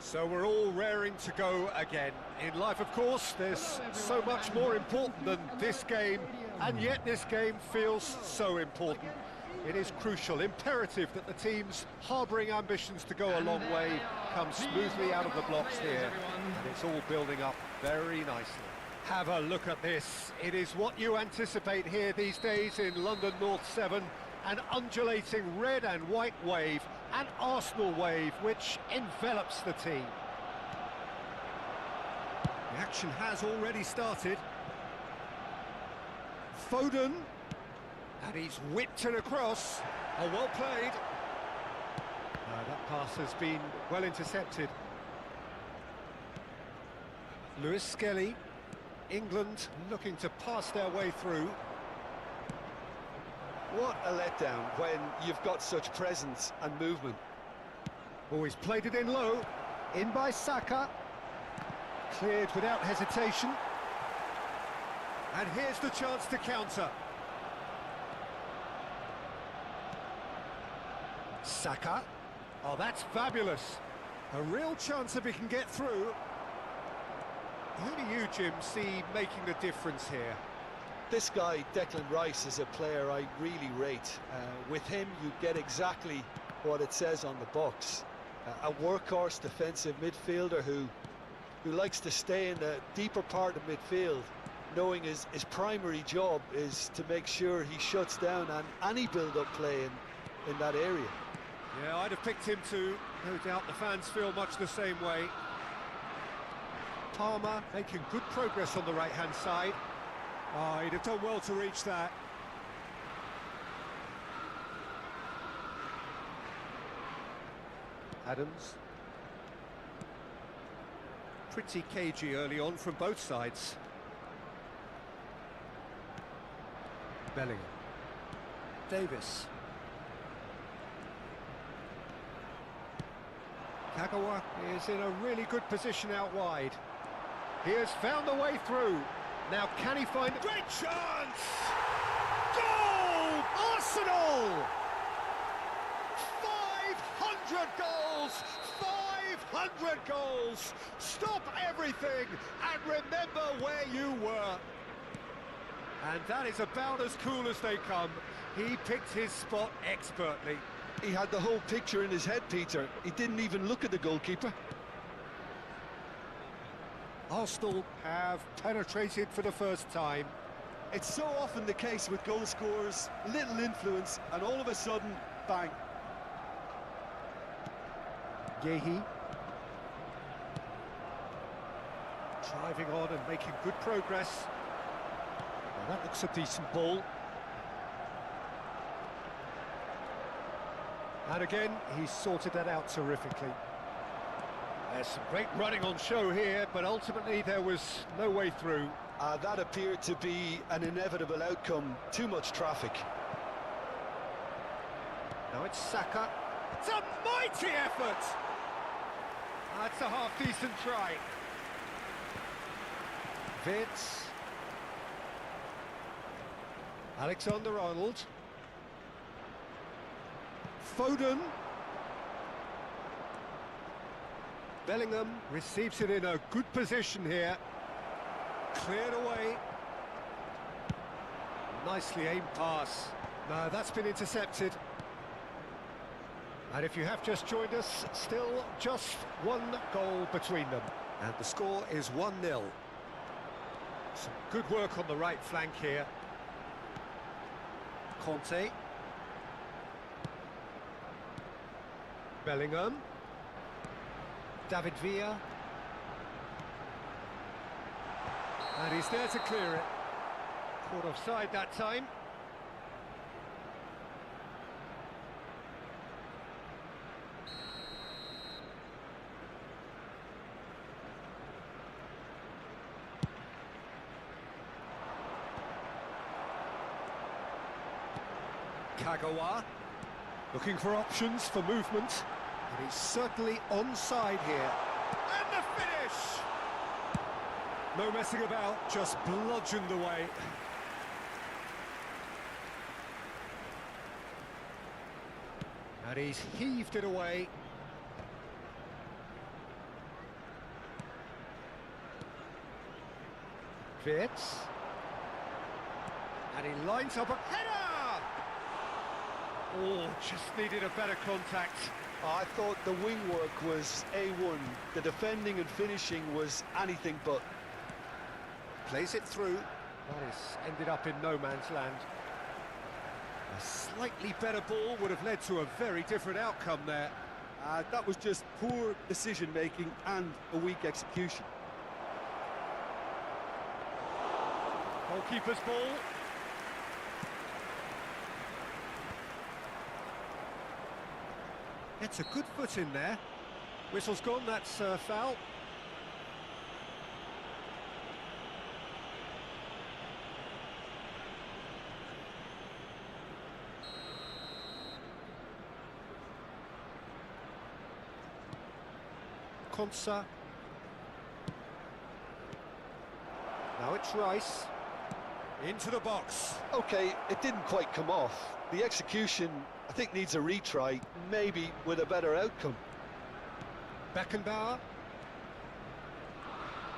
So we're all raring to go again. In life, of course, there's so much more important than this game, and yet this game feels so important. It is crucial, imperative that the teams harbouring ambitions to go a long way come smoothly out of the blocks here, and it's all building up very nicely. Have a look at this. It is what you anticipate here these days in London North 7, an undulating red and white wave, an Arsenal wave which envelops the team. The action has already started. Foden, and he's whipped it across. Oh, well played. That pass has been well intercepted. Lewis Skelly, England looking to pass their way through. What a letdown when you've got such presence and movement. Oh, he's played it in low. In by Saka. Cleared without hesitation. And here's the chance to counter. Saka. Oh, that's fabulous. A real chance if he can get through. Who do you, Jim, see making the difference here? This guy, Declan Rice, is a player I really rate. With him, you get exactly what it says on the box. A workhorse defensive midfielder who likes to stay in the deeper part of midfield, knowing his primary job is to make sure he shuts down any build-up play in that area. Yeah, I'd have picked him too. No doubt the fans feel much the same way. Palmer making good progress on the right-hand side. Oh, he'd have done well to reach that. Adams. Pretty cagey early on from both sides. Bellingham. Davis. Kagawa is in a really good position out wide. He has found the way through. Now, can he find... Great chance! Goal! Arsenal! 500 goals! 500 goals! Stop everything and remember where you were. And that is about as cool as they come. He picked his spot expertly. He had the whole picture in his head, Peter. He didn't even look at the goalkeeper. Arsenal have penetrated for the first time. It's so often the case with goal scorers, little influence, and all of a sudden, bang. Yehi. Driving on and making good progress. Well, that looks a decent ball. And again, he's sorted that out terrifically. There's some great running on show here, but ultimately there was no way through. That appeared to be an inevitable outcome. Too much traffic. Now it's Saka. It's a mighty effort! That's a half-decent try. Vitz. Alexander-Arnold. Foden. Bellingham receives it in a good position here. Cleared away. Nicely aimed pass. No, that's been intercepted. And if you have just joined us, still just one goal between them. And the score is 1-0. Some good work on the right flank here. Conte. Bellingham. David Villa. And he's there to clear it. Caught offside that time. Kagawa. Looking for options for movement. And he's certainly onside here. And the finish! No messing about, just bludgeoned away. And he's heaved it away. Wirtz. And he lines up a header! Oh, just needed a better contact. I thought the wing work was A1. The defending and finishing was anything but. Plays it through. That is ended up in no man's land. A slightly better ball would have led to a very different outcome there. That was just poor decision-making and a weak execution. Goalkeeper's ball. Gets a good foot in there. Whistle's gone, that's foul. Konsa. Now it's Rice. Into the box. Okay, it didn't quite come off. The execution, I think, needs a retry, maybe with a better outcome. Beckenbauer.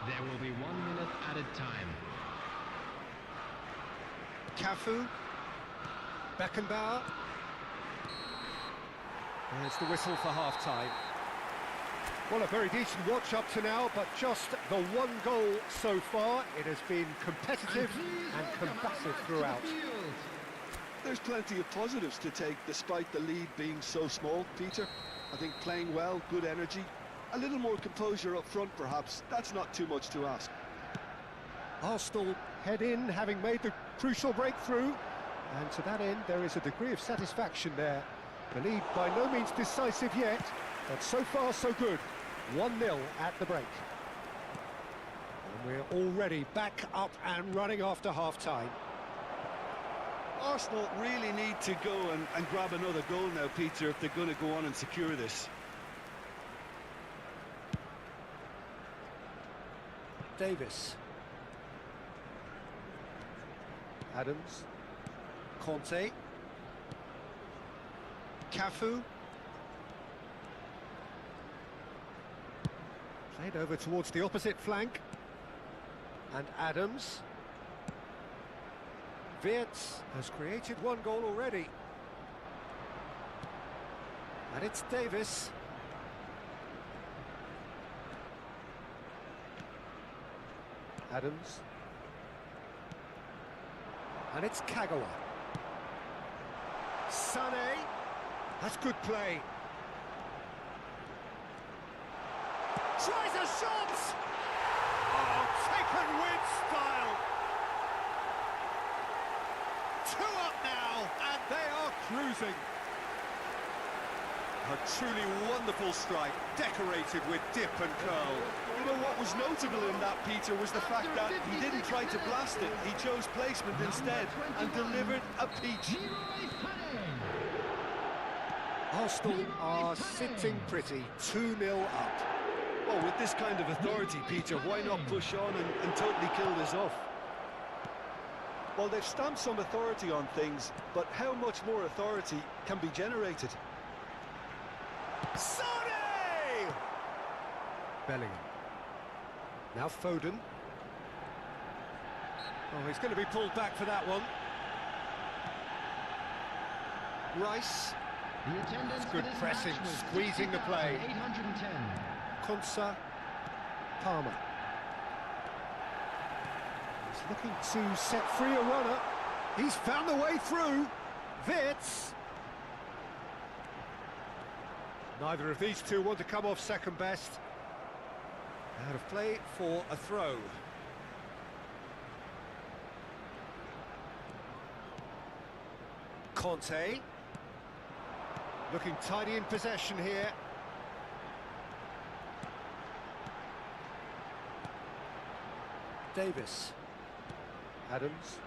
There will be 1 minute added time. Cafu. Beckenbauer. There's the whistle for half-time. Well, a very decent watch up to now, but just the one goal so far. It has been competitive and combative throughout. There's plenty of positives to take despite the lead being so small, Peter. I think playing well, good energy, a little more composure up front perhaps. That's not too much to ask. Arsenal head in, having made the crucial breakthrough, and to that end there is a degree of satisfaction there. The lead by no means decisive yet, but so far so good. 1-0 at the break. And we're already back up and running after half-time. Arsenal really need to go and grab another goal now, Peter, if they're going to go on and secure this. Davis. Adams. Conte. Cafu. Played over towards the opposite flank. And Adams. Wirtz has created one goal already. And it's Davis. Adams. And it's Kagawa. Sané. That's good play. Tries a shot! Oh, taken with style. 2 up now, and they are cruising. A truly wonderful strike, decorated with dip and curl. You know what was notable in that, Peter, was the fact that he didn't try to blast it. He chose placement instead and delivered a peach. Arsenal are sitting pretty, 2-0 up. Well, with this kind of authority, Peter, why not push on and totally kill this off? Well, they've stamped some authority on things, but how much more authority can be generated? Sané! Bellingham. Now Foden. Oh, he's going to be pulled back for that one. Rice. That's good pressing, squeezing the play. 810. Konsa. Palmer. He's looking to set free a runner. He's found the way through. Wirtz. Neither of these two want to come off second best. Out of play for a throw. Conte. Looking tidy in possession here. Davis. Adams.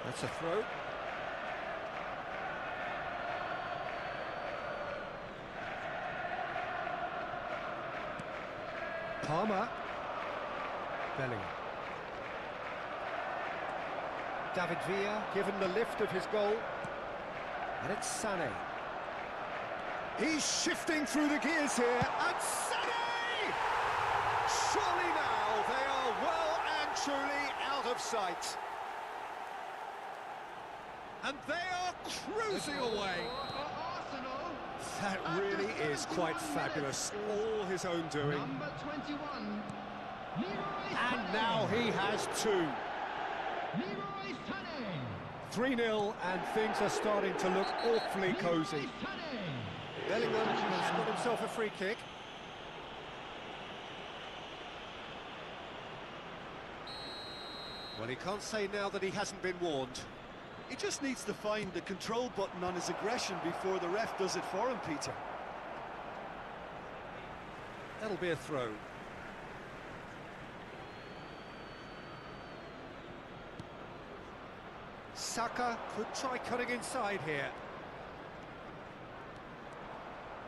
That's a throw. Palmer. Bellingham. David Villa given the lift of his goal. And it's Sané. He's shifting through the gears here, and Sané! Surely now they are well and truly out of sight. And they are cruising away. That really is quite fabulous, all his own doing. Number 21, And now he has two. Leroy Sané. 3-0, and things are starting to look awfully cosy. Bellingham has got himself a free kick. Well, he can't say now that he hasn't been warned. He just needs to find the control button on his aggression before the ref does it for him, Peter. That'll be a throw. Saka could try cutting inside here.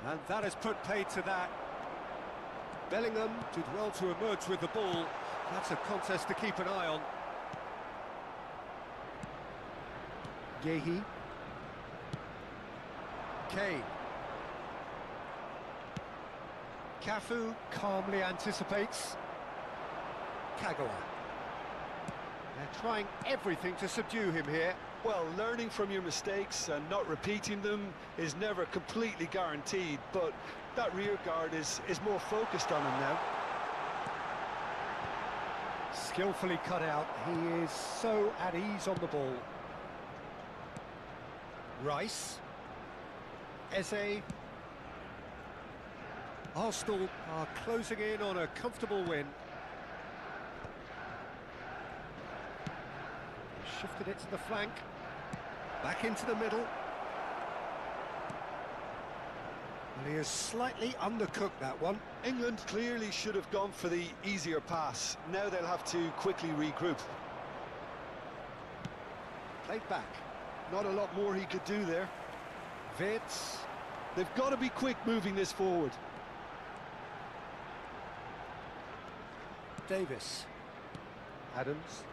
And that has put paid to that. Bellingham did well to emerge with the ball. That's a contest to keep an eye on. Gehi. Kane. Cafu calmly anticipates. Kagawa. They're trying everything to subdue him here. Well, learning from your mistakes and not repeating them is never completely guaranteed, but that rear guard is more focused on him now. Skillfully cut out. He is so at ease on the ball. Rice. Eze. Arsenal are closing in on a comfortable win. Shifted it to the flank. Back into the middle. And he has slightly undercooked that one. England clearly should have gone for the easier pass. Now they'll have to quickly regroup. Played back. Not a lot more he could do there. Vitz. They've got to be quick moving this forward. Davis. Adams.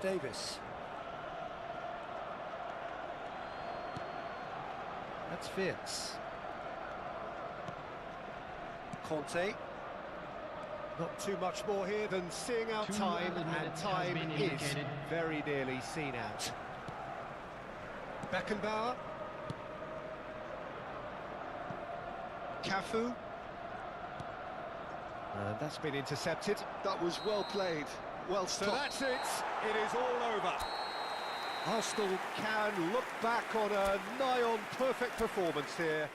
Davis. That's Vitz. Conte. Not too much more here than seeing out 2 time, other and minutes time has been is indicated. very nearly seen out. Beckenbauer. Cafu. And that's been intercepted. That was well played, well So stopped. that's it. It is all over. Arsenal can look back on a nigh-on perfect performance here.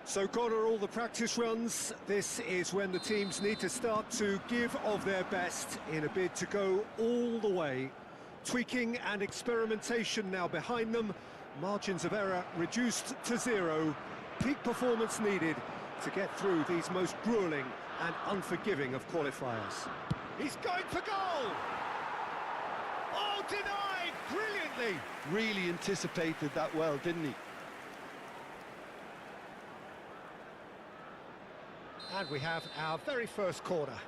So gone are all the practice runs. This is when the teams need to start to give of their best in a bid to go all the way. Tweaking and experimentation now behind them. Margins of error reduced to zero. Peak performance needed to get through these most gruelling and unforgiving of qualifiers. He's going for goal! Oh, denied! Brilliantly! Really anticipated that well, didn't he? And we have our very first corner.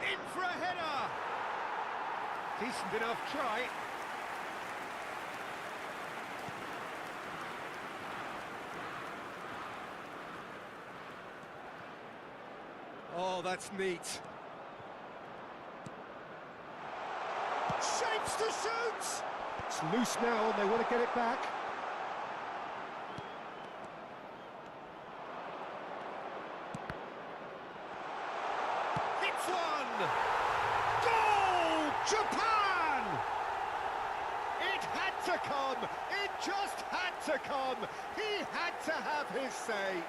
In for a header! Decent enough try. Oh, that's neat. Shapes to shoot! It's loose now and they want to get it back. Japan! It had to come! It just had to come! He had to have his say!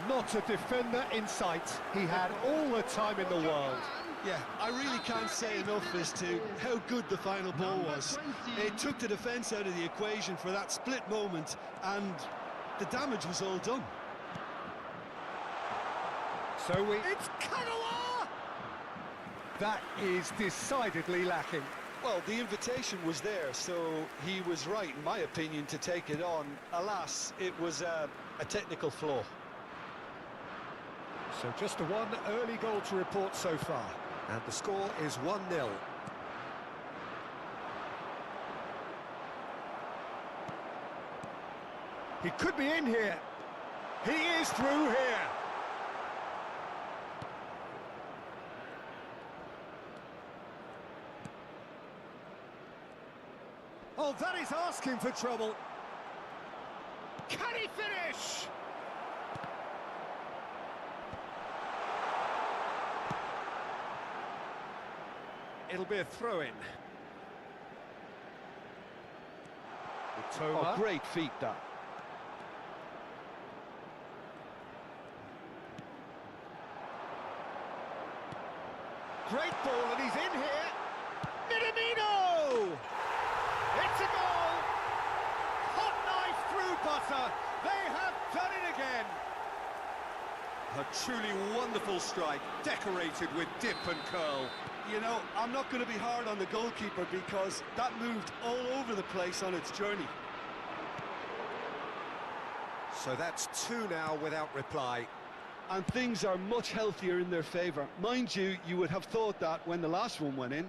Not a defender in sight. He had all the time in the world. Yeah, I really can't say enough as to how good the final ball was. It took the defence out of the equation for that split moment, and the damage was all done. So it's Kagawa! That is decidedly lacking. Well, the invitation was there, so he was right, in my opinion, to take it on. Alas, it was a technical flaw. So just the one early goal to report so far, and the score is 1-0. He could be in here. He is through here. Oh, that is asking for trouble. Can he finish? It'll be a throw-in. Oh, great feat, that. Great ball, and he's in here. Minamino! It's a goal! Hot knife through butter. They have done it again. A truly wonderful strike, decorated with dip and curl. You know, I'm not going to be hard on the goalkeeper because that moved all over the place on its journey. So that's two now without reply. And things are much healthier in their favour. Mind you, you would have thought that when the last one went in.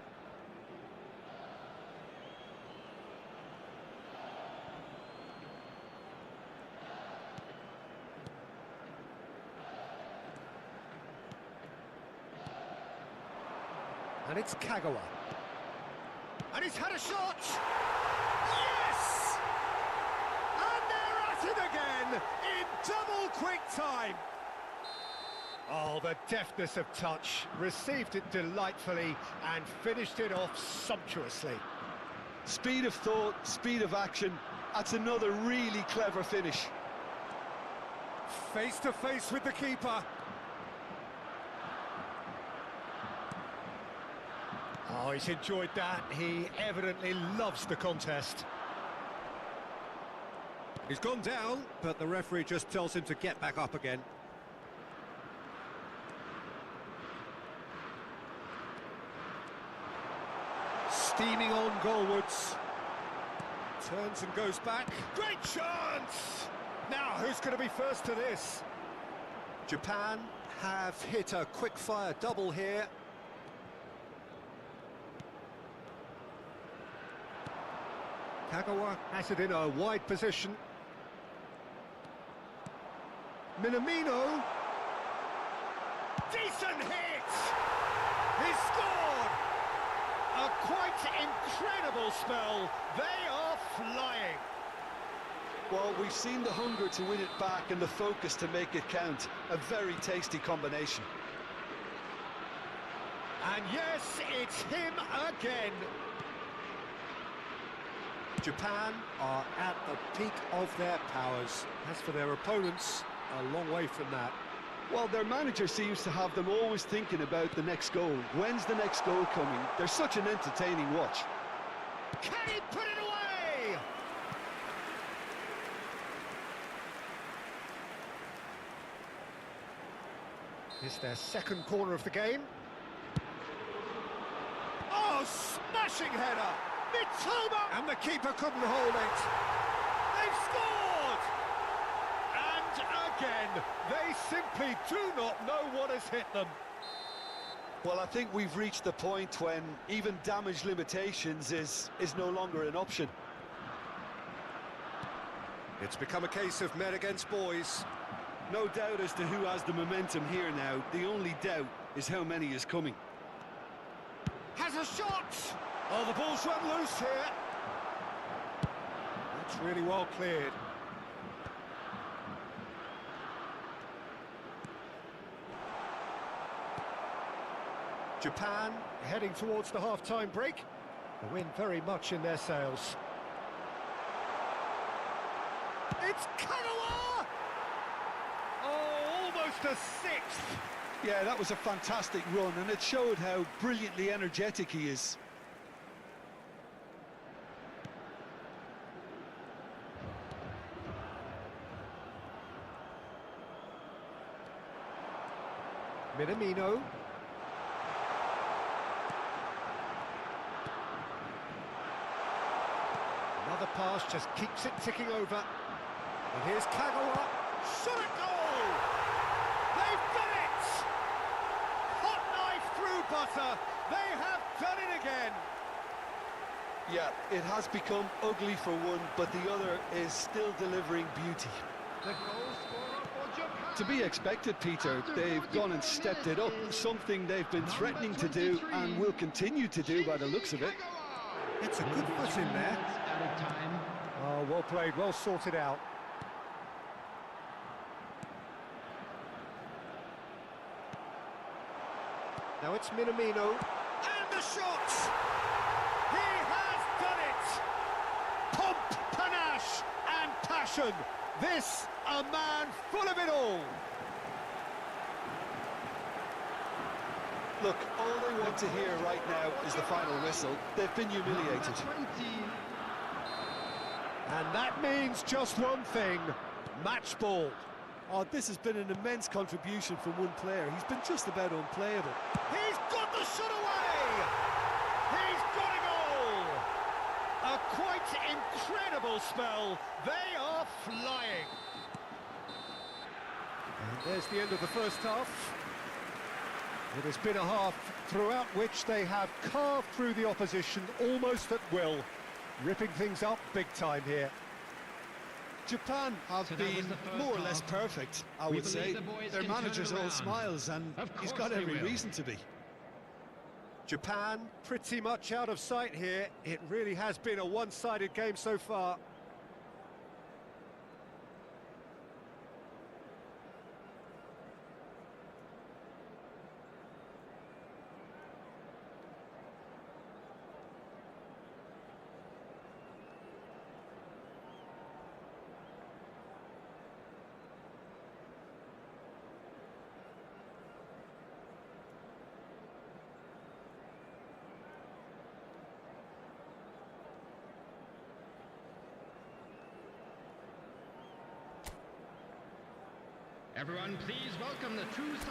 And it's Kagawa. And he's had a shot! Yes! And they're at it again in double quick time. Oh, the deftness of touch. Received it delightfully and finished it off sumptuously. Speed of thought, speed of action. That's another really clever finish. Face to face with the keeper. Oh, he's enjoyed that. He evidently loves the contest. He's gone down, but the referee just tells him to get back up again. Steaming on goalwards. Turns and goes back. Great chance! Now, who's going to be first to this? Japan have hit a quick-fire double here. Kagawa has it in a wide position. Minamino. Decent hit! He scored! A quite incredible spell. They are flying. Well, we've seen the hunger to win it back and the focus to make it count. A very tasty combination. And yes, it's him again. Japan are at the peak of their powers. As for their opponents, a long way from that. Well, their manager seems to have them always thinking about the next goal. When's the next goal coming? They're such an entertaining watch. Can he put it away? It's their second corner of the game. Oh, smashing header! Mitoma! And the keeper couldn't hold it. They've scored! And again, they simply do not know what has hit them. Well, I think we've reached the point when even damage limitations is no longer an option. It's become a case of men against boys. No doubt as to who has the momentum here now. The only doubt is how many is coming. Has a shot! Oh, the ball's run loose here. That's really well cleared. Japan heading towards the half-time break. The wind very much in their sails. It's Kagawa! Oh, almost a sixth. Yeah, that was a fantastic run, and it showed how brilliantly energetic he is. Minamino. Another pass just keeps it ticking over. And here's Kagawa. Shot at goal! They've done it! Hot knife through butter. They have done it again. Yeah, it has become ugly for one, but the other is still delivering beauty. The goal scorer for Japan. To be expected, Peter. They've gone and stepped it up, something they've been threatening to do and will continue to do by the looks of it. It's a good foot in there. Added time. Oh, well played, well sorted out. Now it's Minamino. And the shot! He has done it! Pomp, panache and passion. This, a man full of it all. Look, all they want to hear right now is the final whistle. They've been humiliated. Number 20. And that means just one thing, match ball. Oh, this has been an immense contribution from one player. He's been just about unplayable. He's got the shot away! He's got a goal! A quite incredible spell. They are flying. And there's the end of the first half. It has been a half throughout which they have carved through the opposition almost at will, ripping things up big time here. Japan have So that was been the first more or less half. perfect, I We would say. believe the boys Their can turn manager's it all around. smiles, and Of he's course got they every will. reason to be. Japan pretty much out of sight here. It really has been a one-sided game so far. Everyone, please welcome the two sides.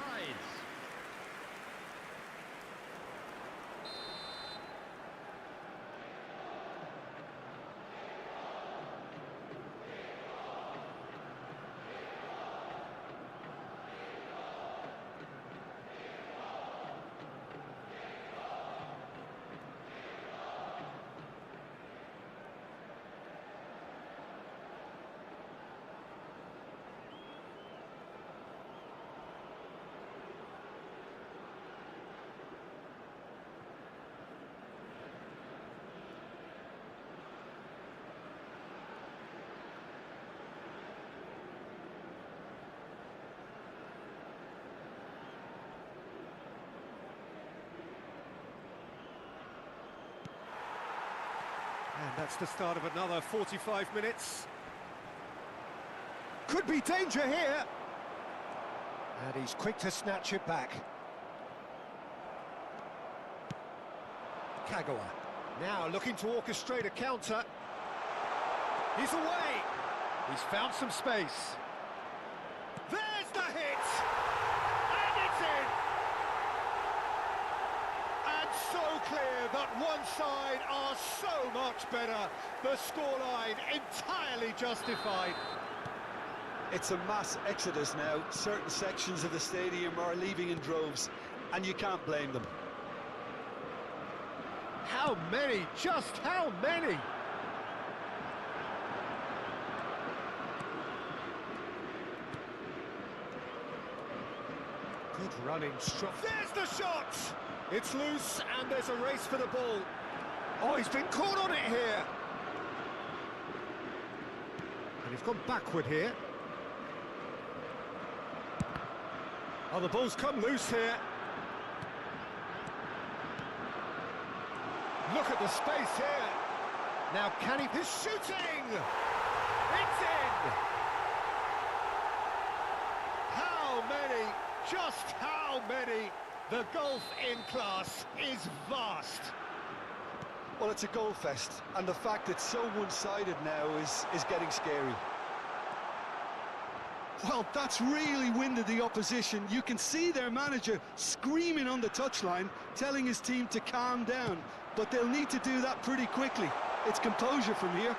And that's the start of another 45 minutes. Could be danger here. And he's quick to snatch it back. Kagawa now looking to orchestrate a counter. He's away. He's found some space. There's the hit! And it's in! And so clear that one side are so much better. The scoreline entirely justified. It's a mass exodus now. Certain sections of the stadium are leaving in droves, and you can't blame them. How many? Just how many? Good running shot. There's the shot! It's loose, and there's a race for the ball. Oh, he's been caught on it here. And he's gone backward here. Oh, the ball's come loose here. Look at the space here. Now can he... He's shooting! It's in! How many? Just how many? The golf in class is vast. Well, it's a goal fest, and the fact it's so one-sided now is getting scary. Well, that's really winded the opposition. You can see their manager screaming on the touchline, telling his team to calm down. But they'll need to do that pretty quickly. It's composure from here.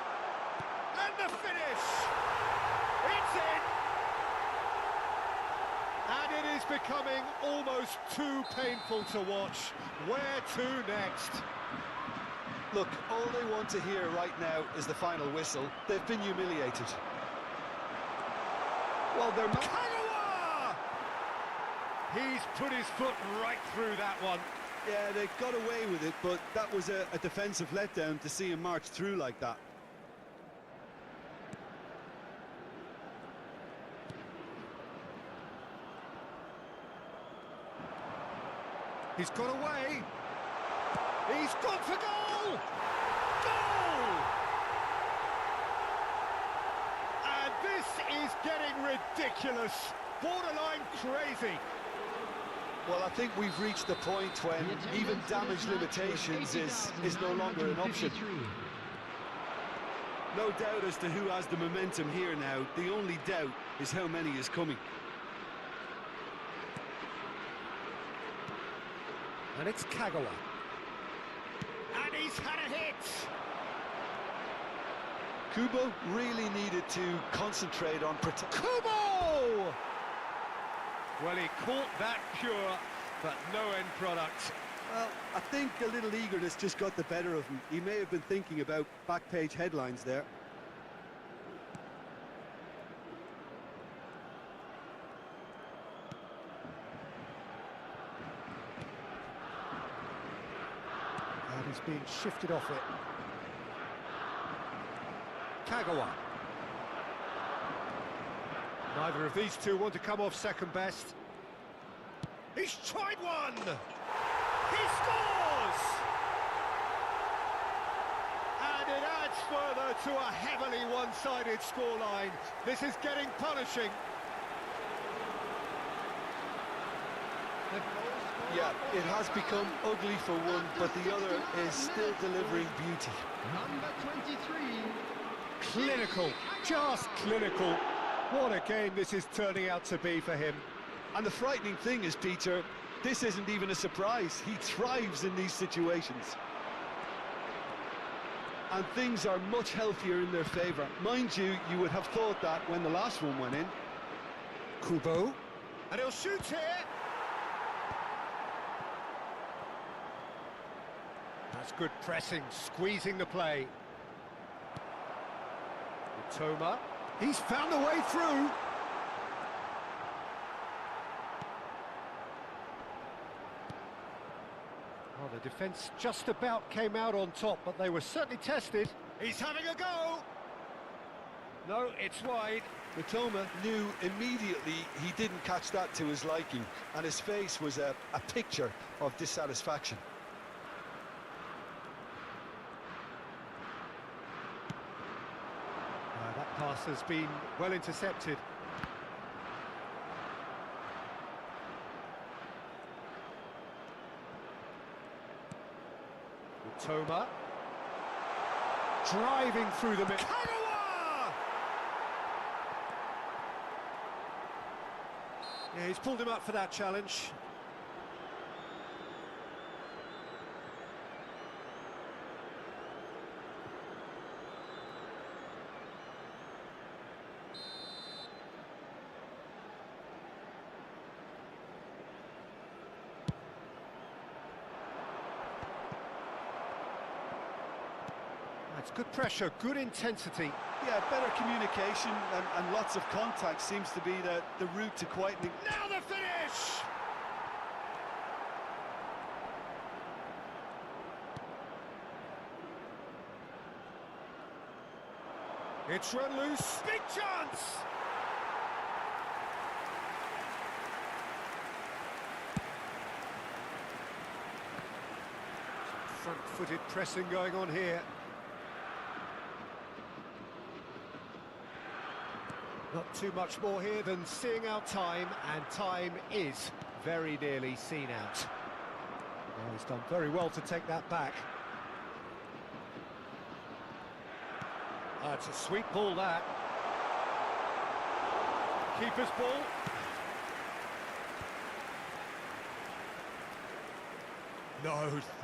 And the finish! It's in! And it is becoming almost too painful to watch. Where to next? Look, all they want to hear right now is the final whistle. They've been humiliated. Well, they're... Kagawa! He's put his foot right through that one. Yeah, they got away with it, but that was a defensive letdown to see him march through like that. He's got away. He's gone for goal! Goal! And this is getting ridiculous. Borderline crazy. Well, I think we've reached the point when even damage limitations is no longer an option. No doubt as to who has the momentum here now. The only doubt is how many is coming. And it's Kagawa. And he's had a hit! Kubo really needed to concentrate on Kubo! Well, he caught that pure, but no end product. Well, I think a little eagerness just got the better of him. He may have been thinking about back-page headlines there. And he's being shifted off it. Kagawa. Neither of these two want to come off second best. He's tried one! He scores! And it adds further to a heavily one-sided scoreline. This is getting punishing. Yeah, it has become ugly for one, but the other is still delivering beauty. Number 23. Clinical, just clinical. What a game this is turning out to be for him. And the frightening thing is, Peter, this isn't even a surprise. He thrives in these situations. And things are much healthier in their favour. Mind you, you would have thought that when the last one went in. Kubo. And he'll shoot here. That's good pressing, squeezing the play. Toma. He's found a way through. Oh, the defence just about came out on top, but they were certainly tested. He's having a go. No, it's wide. Mitoma knew immediately he didn't catch that to his liking, and his face was a picture of dissatisfaction. That pass has been well intercepted. Toma. Driving through the middle. Yeah, he's pulled him up for that challenge. It's good pressure, good intensity. Yeah, better communication and lots of contact seems to be the route to quietening. Now the finish! It's run loose. Big chance! Front-footed pressing going on here. Not too much more here than seeing out time, and time is very nearly seen out. Well, he's done very well to take that back. It's a sweet ball, that. Keeper's ball.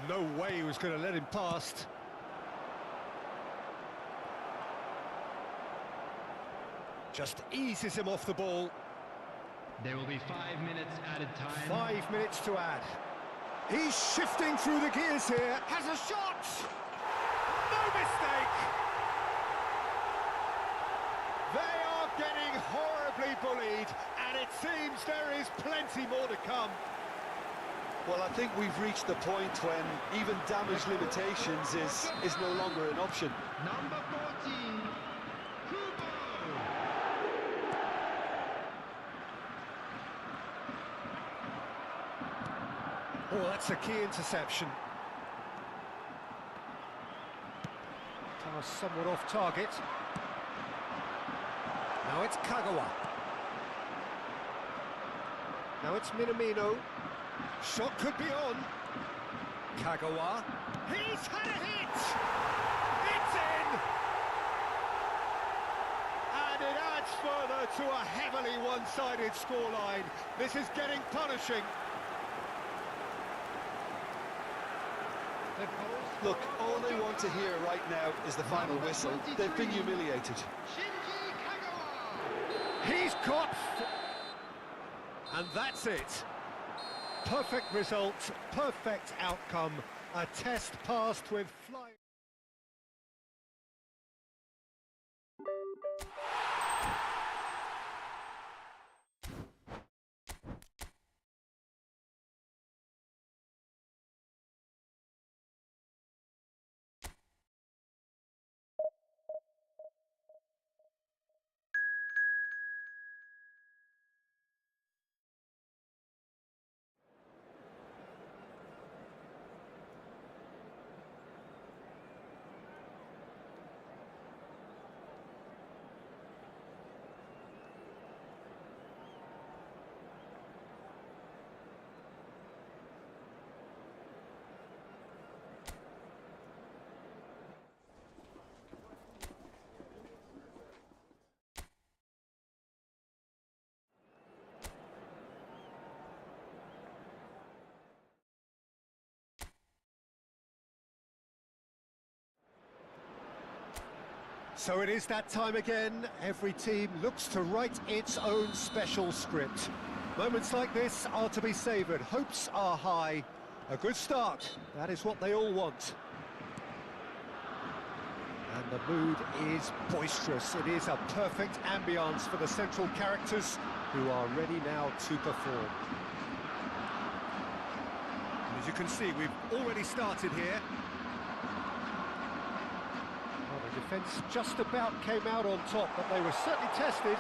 No way he was going to let him past. Just eases him off the ball. There will be 5 minutes added time. 5 minutes to add. He's shifting through the gears here. Has a shot! No mistake! They are getting horribly bullied, and it seems there is plenty more to come. Well, I think we've reached the point when even damage limitations is no longer an option. Number 14, Kubo. Oh, that's a key interception. Pass somewhat off target. Now it's Kagawa. Now it's Minamino. Shot could be on. Kagawa. He's had a hit! It's in! And it adds further to a heavily one-sided scoreline. This is getting punishing. Look, all they want to hear right now is the final whistle. They've been humiliated. He's caught. And that's it. Perfect result, perfect outcome. A test passed with flying. So it is that time again. Every team looks to write its own special script. Moments like this are to be savoured. Hopes are high. A good start. That is what they all want. And the mood is boisterous. It is a perfect ambience for the central characters who are ready now to perform. And as you can see, we've already started here. Well, the defence just about came out on top, but they were certainly tested.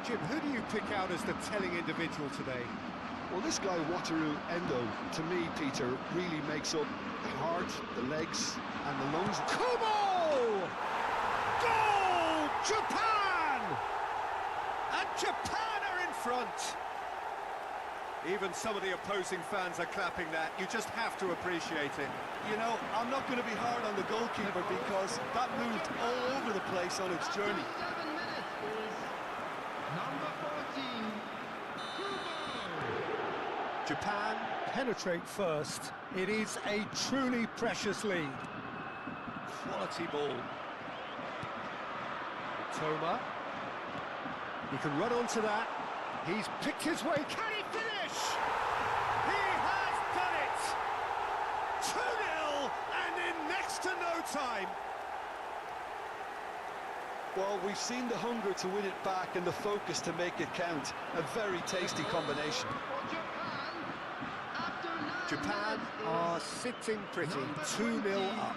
Jim, who do you pick out as the telling individual today? Well, this guy, Wataru Endo, to me, Peter, really makes up the heart, the legs, and the lungs. Kubo! Goal! Japan! And Japan are in front! Even some of the opposing fans are clapping that. You just have to appreciate it. You know, I'm not going to be hard on the goalkeeper because that moved all over the place on its journey. 7 minutes is number 14, Kubo. Japan penetrate first. It is a truly precious lead. Quality ball. Toma. He can run onto that. He's picked his way. Can he finish? He has done it! 2-0 and in next to no time. Well, we've seen the hunger to win it back and the focus to make it count. A very tasty combination. For Japan, after 9 Japan minutes are is sitting pretty, 2-0 up.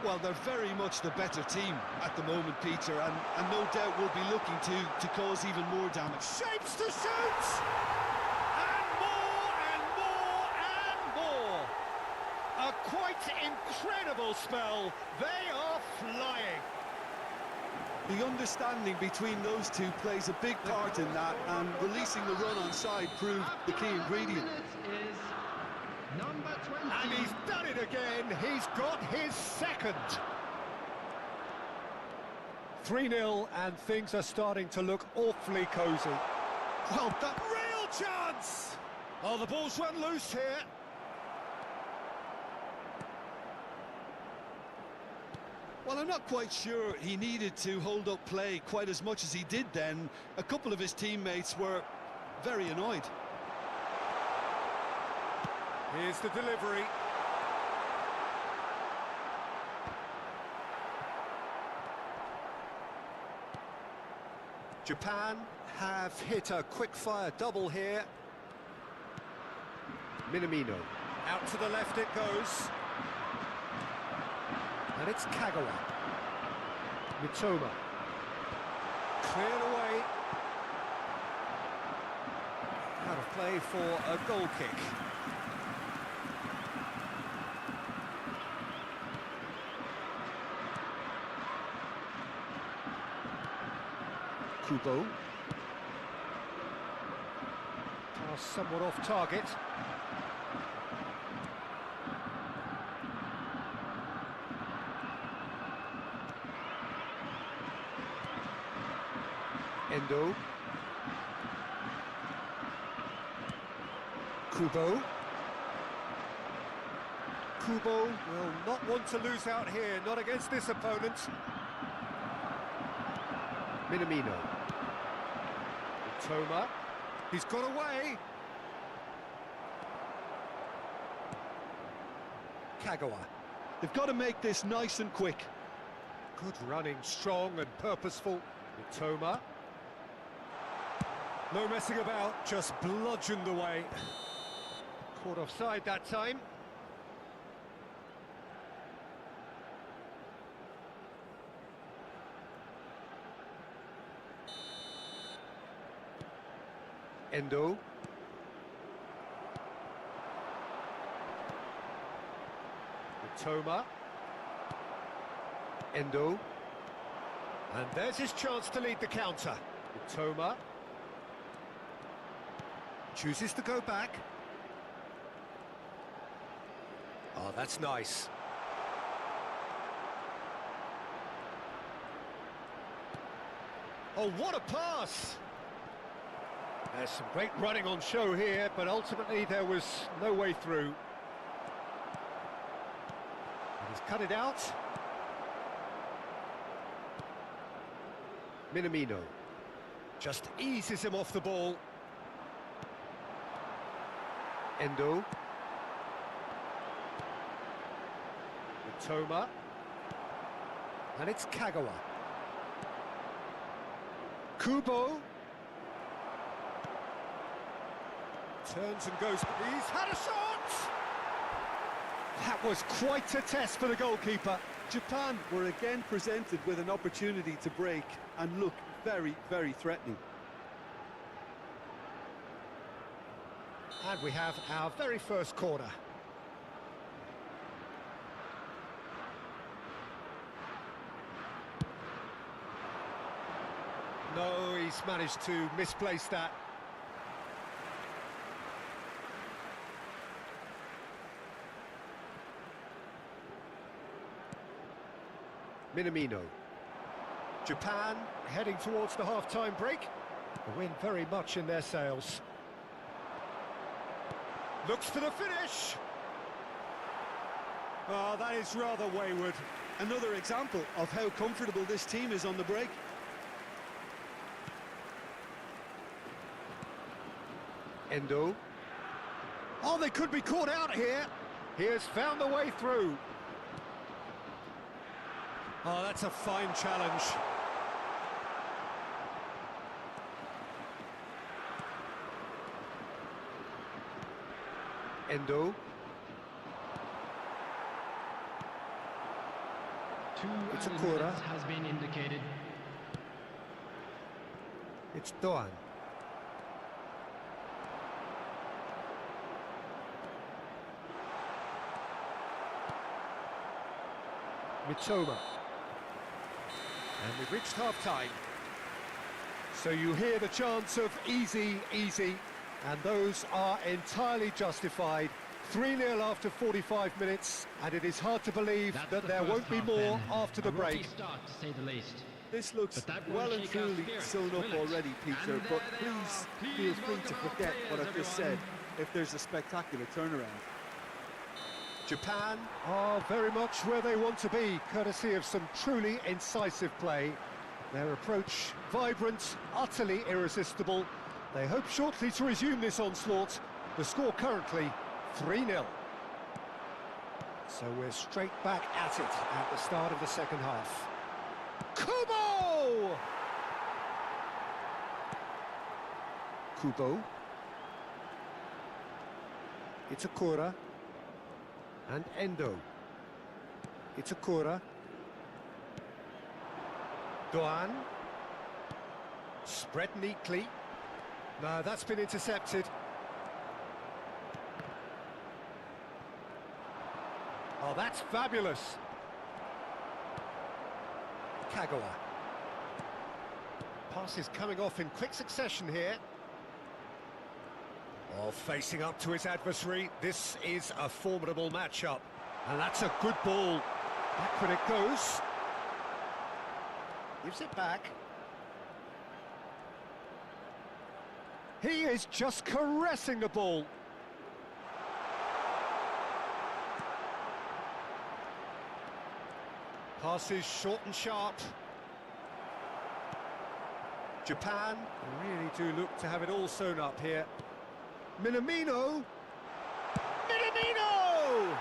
Well, they're very much the better team at the moment, Peter, and no doubt will be looking to cause even more damage. Shapes to shoot! And more and more and more! A quite incredible spell. They are flying. The understanding between those two plays a big part in that, and releasing the run on side proved the key ingredient. minutes is number 20. And he's done it again. He's got his second. 3-0 and things are starting to look awfully cosy. Well, that real chance! Oh, the ball's run loose here. Well, I'm not quite sure he needed to hold up play quite as much as he did then. A couple of his teammates were very annoyed. Here's the delivery. Japan have hit a quick-fire double here. Minamino. Out to the left it goes. And it's Kagawa. Mitoma. Cleared away. Out of play for a goal kick. Kubo. Pass somewhat off target. Endo. Kubo. Kubo will not want to lose out here, not against this opponent. Minamino. Toma. He's got away. Kagawa. They've got to make this nice and quick. Good running, strong and purposeful. Toma. No messing about, just bludgeoned away. Caught offside that time. Endo. Toma. Endo. And there's his chance to lead the counter. Toma. Chooses to go back. Oh, that's nice. Oh, what a pass! There's some great running on show here, but ultimately there was no way through. And he's cut it out. Minamino just eases him off the ball. Endo. Toma. And it's Kagawa. Kubo. Turns and goes. He's had a shot! That was quite a test for the goalkeeper. Japan were again presented with an opportunity to break and look very, very threatening. And we have our very first corner. No, he's managed to misplace that. Minamino. Japan heading towards the half-time break. The wind very much in their sails. Looks for the finish. Oh, that is rather wayward. Another example of how comfortable this team is on the break. Endo. Oh, they could be caught out here. He has found the way through. Oh, that's a fine challenge. Endo. It's a Kura. Has been indicated. It's Doan. Mitsoma. And we've reached half-time. So you hear the chants of easy, easy, and those are entirely justified. 3-0 after 45 minutes, and it is hard to believe that there won't be more after the break. Start, to say the least. This looks But well and truly sewn up already, Peter, but please feel free to forget what I've just said if there's a spectacular turnaround. Japan are very much where they want to be, courtesy of some truly incisive play. Their approach vibrant, utterly irresistible. They hope shortly to resume this onslaught. The score currently 3-0. So we're straight back at it at the start of the second half. Kubo! Kubo. It's Akura. And Endo. It's Akura. Doan. Spread neatly. No, that's been intercepted. Oh, that's fabulous. Kagawa. Passes coming off in quick succession here. Oh, facing up to his adversary. This is a formidable matchup. And that's a good ball. Back when it goes. Gives it back. He is just caressing the ball. Passes short and sharp. Japan really do look to have it all sewn up here. Minamino! Minamino!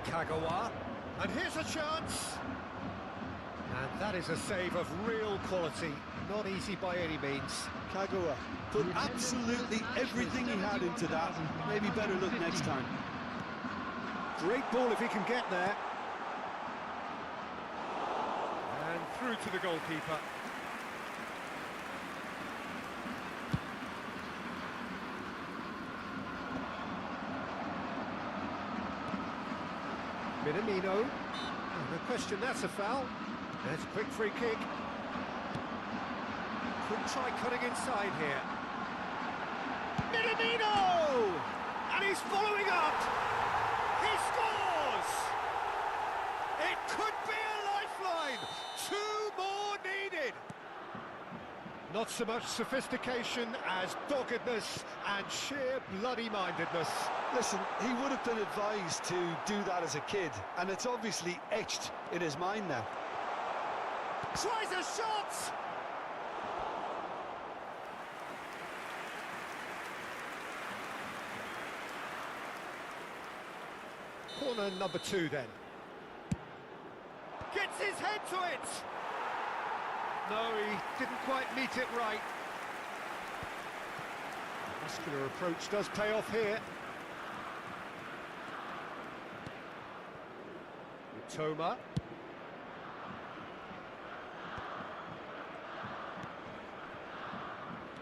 Kagawa, and here's a chance! And that is a save of real quality, not easy by any means. Kagawa put absolutely everything he had into that. Maybe better look next time. Great ball if he can get there. And through to the goalkeeper. Minamino. Oh, no question, that's a foul. That's a quick free kick. Could try cutting inside here. Minamino! And he's following up! He scores! Not so much sophistication as doggedness and sheer bloody-mindedness. Listen, he would have been advised to do that as a kid, and it's obviously etched in his mind now. Tries a shot! Corner number 2 then. Gets his head to it! No, he didn't quite meet it right. Muscular approach does pay off here. Mitoma.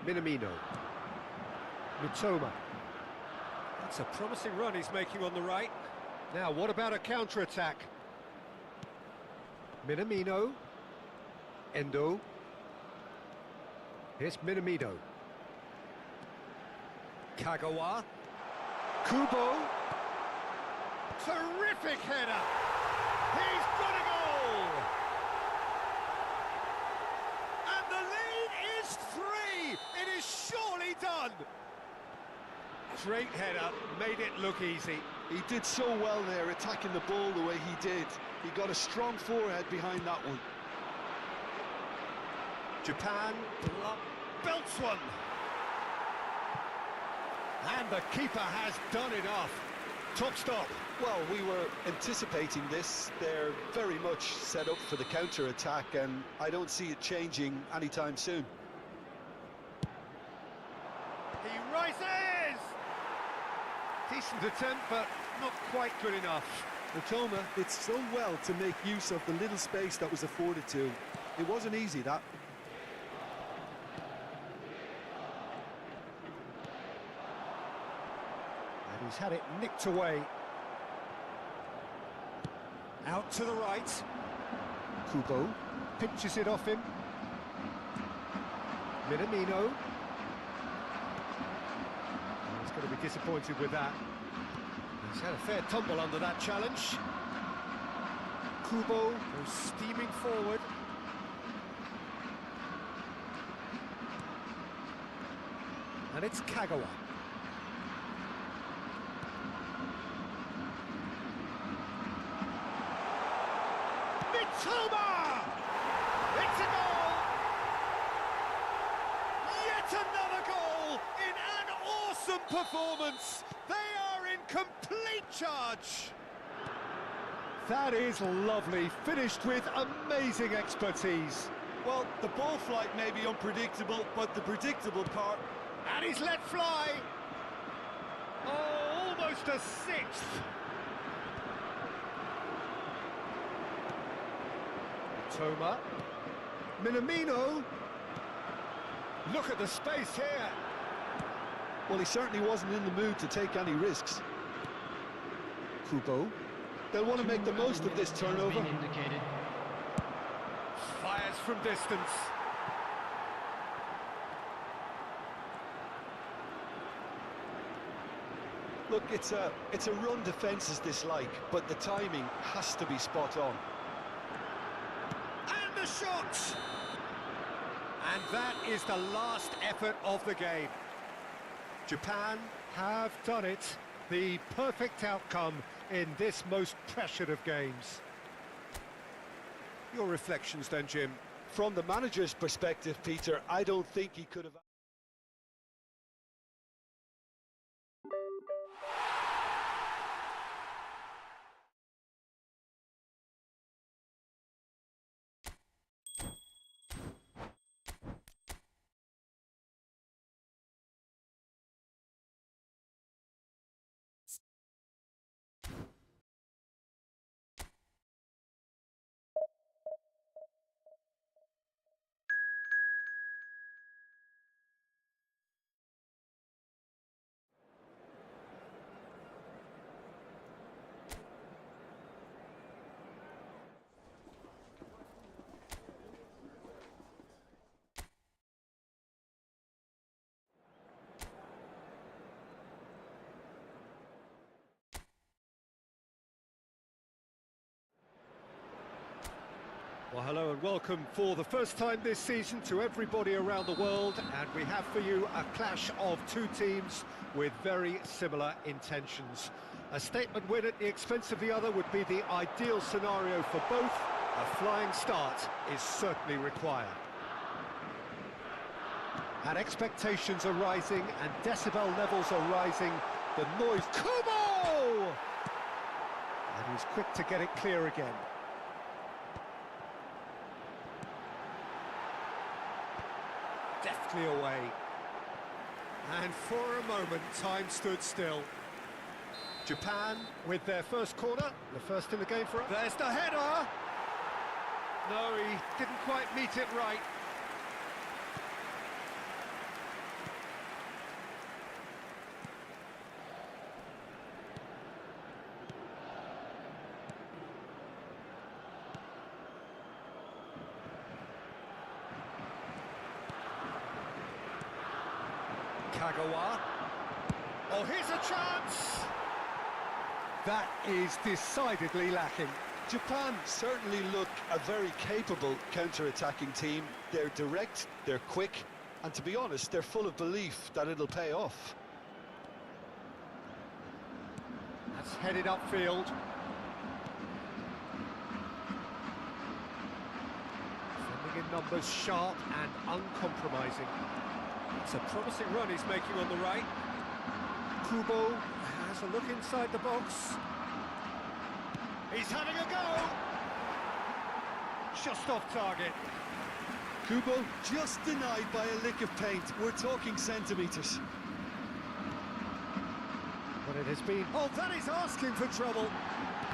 Minamino. Mitoma. That's a promising run he's making on the right. Now, what about a counter-attack? Minamino. Endo. Here's Minamino. Kagawa. Kubo. Terrific header! He's got a goal! And the lead is 3! It is surely done! Great header, made it look easy. He did so well there, attacking the ball the way he did. He got a strong forehead behind that one. Japan belts one. And the keeper has done enough. Top stop. Well, we were anticipating this. They're very much set up for the counter-attack, and I don't see it changing anytime soon. He rises! Decent attempt, but not quite good enough. Mitoma did so well to make use of the little space that was afforded to him. It wasn't easy, that. And he's had it nicked away. Out to the right. Kubo pinches it off him. Minamino. He's going to be disappointed with that. He's had a fair tumble under that challenge. Kubo goes steaming forward. And it's Kagawa. Mitoma! It's a goal! Yet another goal in an awesome performance! They are in complete charge! That is lovely, finished with amazing expertise. Well, the ball flight may be unpredictable, but the predictable part... And he's let fly! Oh, almost a sixth! Toma. Minamino. Look at the space here. Well, he certainly wasn't in the mood to take any risks. Kubo. They'll want to make the most of this turnover. Fires from distance. Look, it's a run defence's dislike, but the timing has to be spot on. And the shot! And that is the last effort of the game. Japan have done it. The perfect outcome in this most pressured of games. Your reflections then, Jim? From the manager's perspective, Peter, I don't think he could have... hello and welcome for the first time this season to everybody around the world, and we have for you a clash of two teams with very similar intentions. A statement win at the expense of the other would be the ideal scenario for both. A flying start is certainly required. And expectations are rising and decibel levels are rising. The noise... Kubo! And he's quick to get it clear again. Deftly away. And for a moment, time stood still. Japan with their first corner, the first in the game for us. There's the header! No, he didn't quite meet it right. Kagawa. Oh, here's a chance! That is decidedly lacking. Japan certainly look a very capable counter-attacking team. They're direct, they're quick, and to be honest, they're full of belief that it'll pay off. That's headed upfield. Sending in numbers sharp and uncompromising. It's a promising run he's making on the right. Kubo has a look inside the box. He's having a go! Just off target. Kubo just denied by a lick of paint. We're talking centimetres. But it has been... Oh, that is asking for trouble.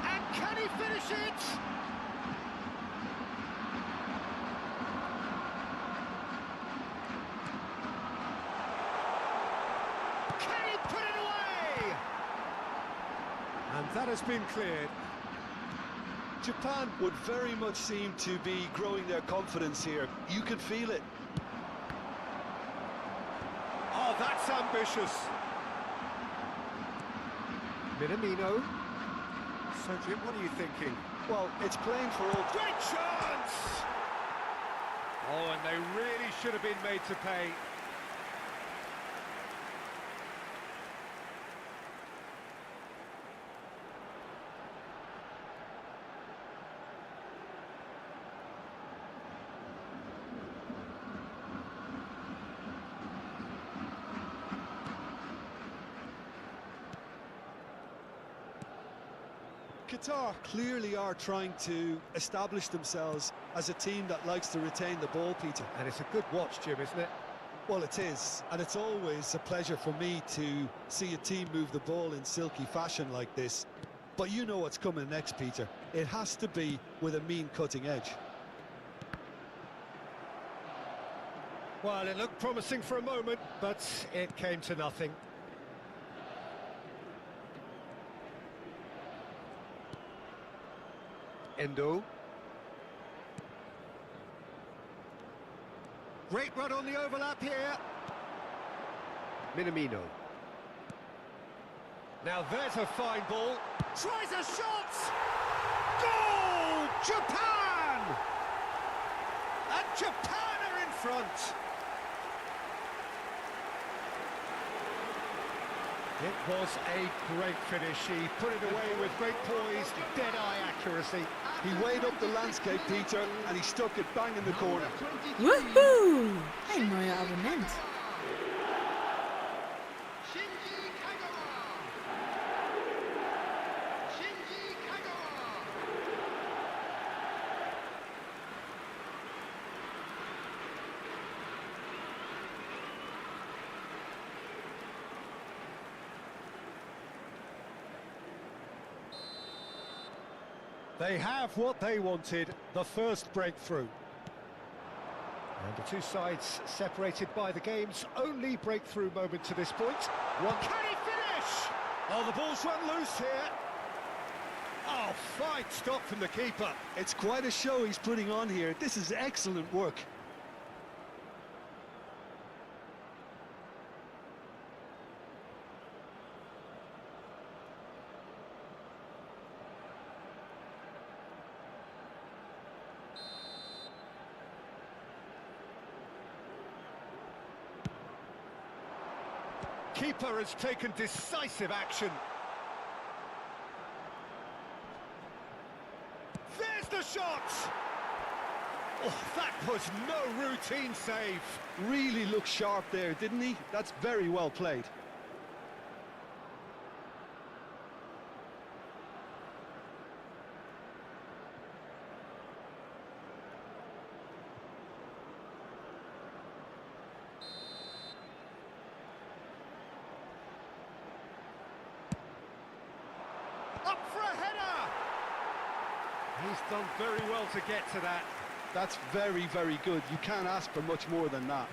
And can he finish it? Can he put it away? And that has been cleared. Japan would very much seem to be growing their confidence here. You can feel it. Oh, that's ambitious. Minamino. So, Jim, what are you thinking? Well, it's playing for all... Great chance! Oh, and they really should have been made to pay. Qatar clearly are trying to establish themselves as a team that likes to retain the ball, Peter. And it's a good watch, Jim, isn't it? Well, it is, and it's always a pleasure for me to see a team move the ball in silky fashion like this. But you know what's coming next, Peter. It has to be with a mean cutting edge. Well, it looked promising for a moment, but it came to nothing. Endo. Great run on the overlap here. Minamino. Now there's a fine ball. Tries a shot! Goal! Japan! And Japan are in front. It was a great finish. He put it away with great poise, dead-eye accuracy. He weighed up the landscape, Peter, and he stuck it bang in the corner. Woohoo! Ein neuer Abonnent. They have what they wanted, the first breakthrough. And the two sides separated by the game's only breakthrough moment to this point. One. Can he finish? Oh, the ball's run loose here. Oh, fine stop from the keeper. It's quite a show he's putting on here. This is excellent work. keeper has taken decisive action. There's the shot! Oh, that was no routine save. Really looked sharp there, didn't he? That's very well played. Up for a header! He's done very well to get to that. That's very, very good. You can't ask for much more than that.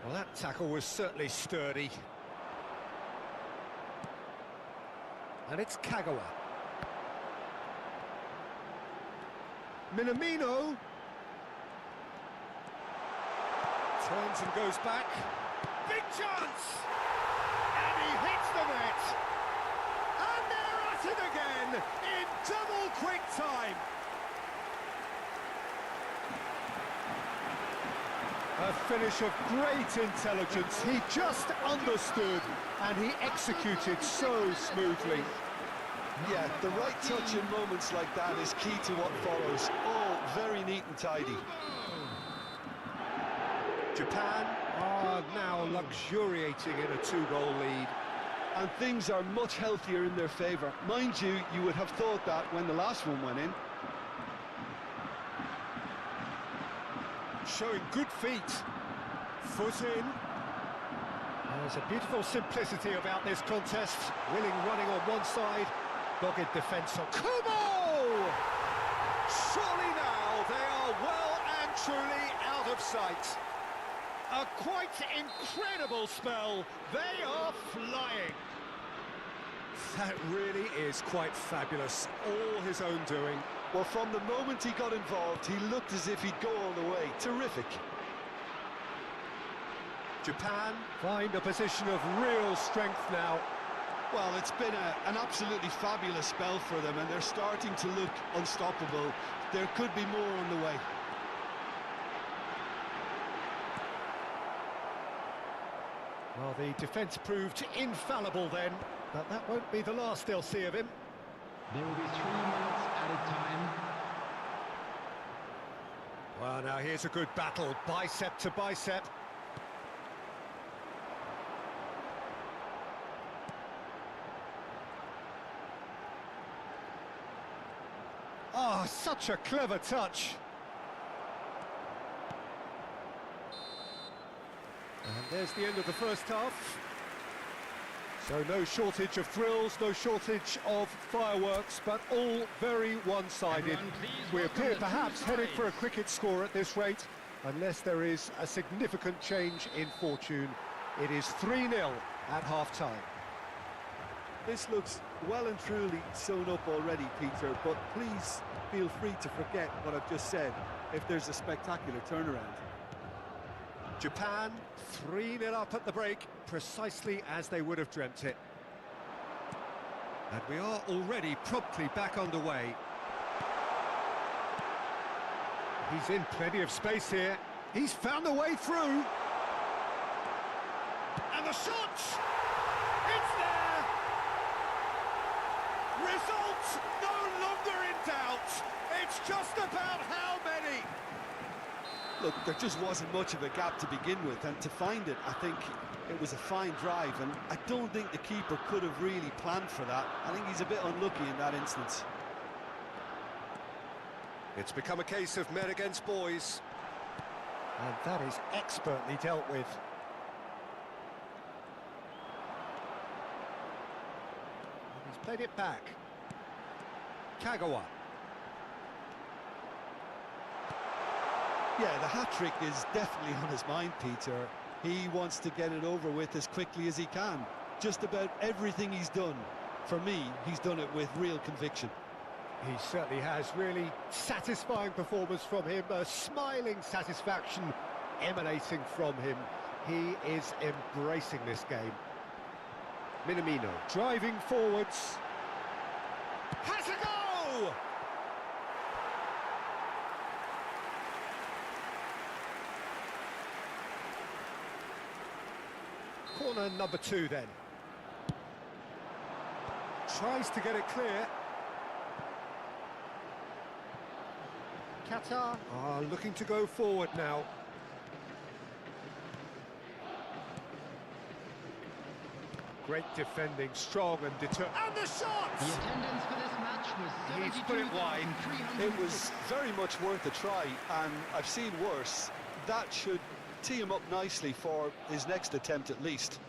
Well, that tackle was certainly sturdy. And it's Kagawa. Minamino. Turns and goes back. Big chance! And he hits the net. And they're at it again in double quick time. A finish of great intelligence. He just understood and he executed so smoothly. Yeah, the right touch in moments like that is key to what follows. All very neat and tidy. Japan are now luxuriating in a 2-goal lead. And things are much healthier in their favour. Mind you, you would have thought that when the last one went in. Showing good feet. Foot in. There's a beautiful simplicity about this contest. Willing running on one side, dogged defence on Kubo! Surely now they are well and truly out of sight. A quite incredible spell. They are flying. That really is quite fabulous. All his own doing. Well, from the moment he got involved, he looked as if he'd go all the way. Terrific. Japan find a position of real strength now. Well, it's been an absolutely fabulous spell for them, and they're starting to look unstoppable. There could be more on the way. Well, the defence proved infallible then, but that won't be the last they'll see of him. There will be 3 minutes added time. Well, now here's a good battle, bicep to bicep. Oh, such a clever touch. And there's the end of the first half. So no shortage of thrills, no shortage of fireworks, but all very one-sided. We appear perhaps headed for a cricket score at this rate, unless there is a significant change in fortune. It is 3-0 at half-time. This looks well and truly sewn up already, Peter, but please feel free to forget what I've just said if there's a spectacular turnaround. Japan 3-0 up at the break, precisely as they would have dreamt it. And we are already promptly back underway. He's in plenty of space here. He's found a way through. And the shot! It's there! Result no longer in doubt. It's just about how many. Look, there just wasn't much of a gap to begin with, and to find it, I think it was a fine drive, and I don't think the keeper could have really planned for that. I think he's a bit unlucky in that instance. It's become a case of men against boys. And that is expertly dealt with. And he's played it back. Kagawa. Yeah, the hat-trick is definitely on his mind, Peter. He wants to get it over with as quickly as he can. Just about everything he's done, for me, he's done it with real conviction. He certainly has. Really satisfying performance from him, a smiling satisfaction emanating from him. He is embracing this game. Minamino driving forwards. Has a goal! Corner number 2 then. Tries to get it clear. Qatar are looking to go forward now. Great defending, strong and determined. And the shot! The attendance for this match was He's put it wide. It was very much worth a try, and I've seen worse. That should tee him up nicely for his next attempt at least.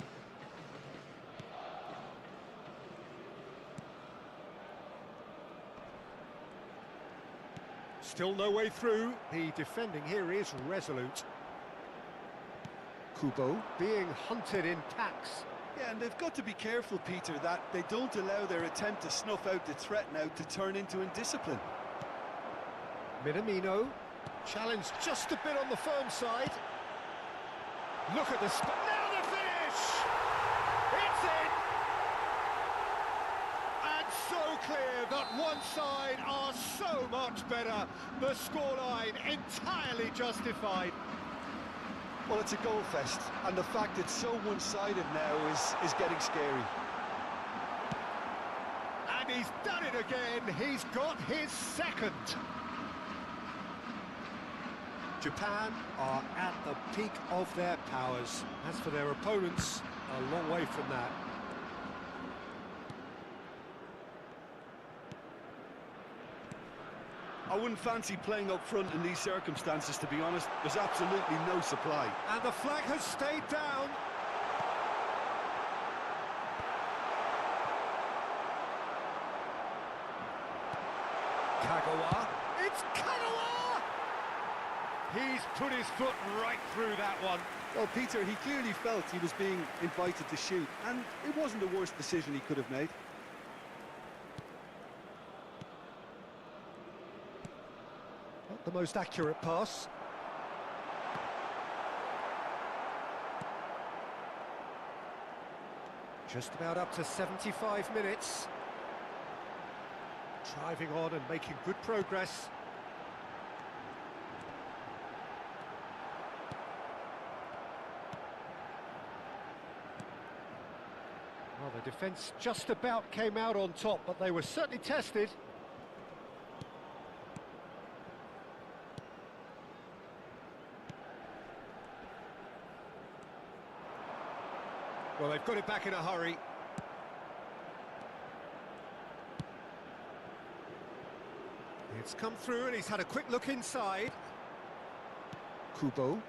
Still no way through. The defending here is resolute. Kubo being hunted in packs. Yeah, and they've got to be careful, Peter, that they don't allow their attempt to snuff out the threat now to turn into indiscipline. Minamino challenged just a bit on the firm side. Look at the now the finish! It's in! And so clear that one side are so much better. The scoreline entirely justified. Well, it's a goal fest, and the fact it's so one-sided now is getting scary. And he's done it again. He's got his second. Japan are at the peak of their powers. As for their opponents, a long way from that. I wouldn't fancy playing up front in these circumstances, to be honest. There's absolutely no supply. And the flag has stayed down. Kagawa. It's Kagawa! He's put his foot right through that one. Well, Peter, he clearly felt he was being invited to shoot, and it wasn't the worst decision he could have made. Not the most accurate pass. Just about up to 75 minutes. Driving on and making good progress. Well, the defence just about came out on top, but they were certainly tested. Well, they've got it back in a hurry. It's come through and he's had a quick look inside. Kubo.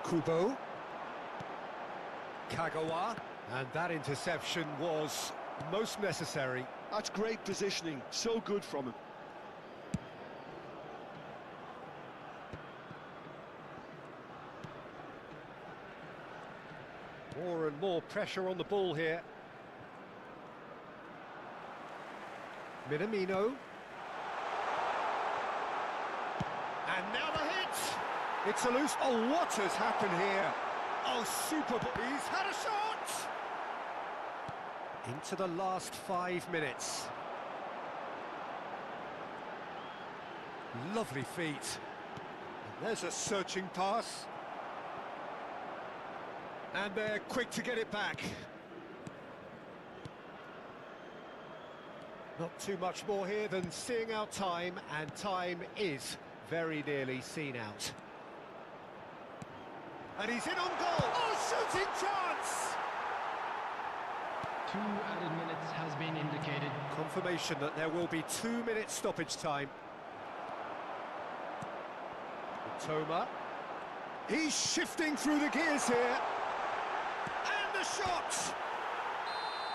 Kubo. Kagawa. And that interception was most necessary. That's great positioning. So good from him. More and more pressure on the ball here. Minamino. And now the hit! It's a loose... Oh, what has happened here? Oh, super... He's had a shot! Into the last 5 minutes. Lovely feet. And there's a searching pass. And they're quick to get it back. Not too much more here than seeing out time, and time is very nearly seen out. And he's in on goal! Oh, shooting chance! 2 added minutes has been indicated. Confirmation that there will be 2 minutes stoppage time. Toma. He's shifting through the gears here. And the shot!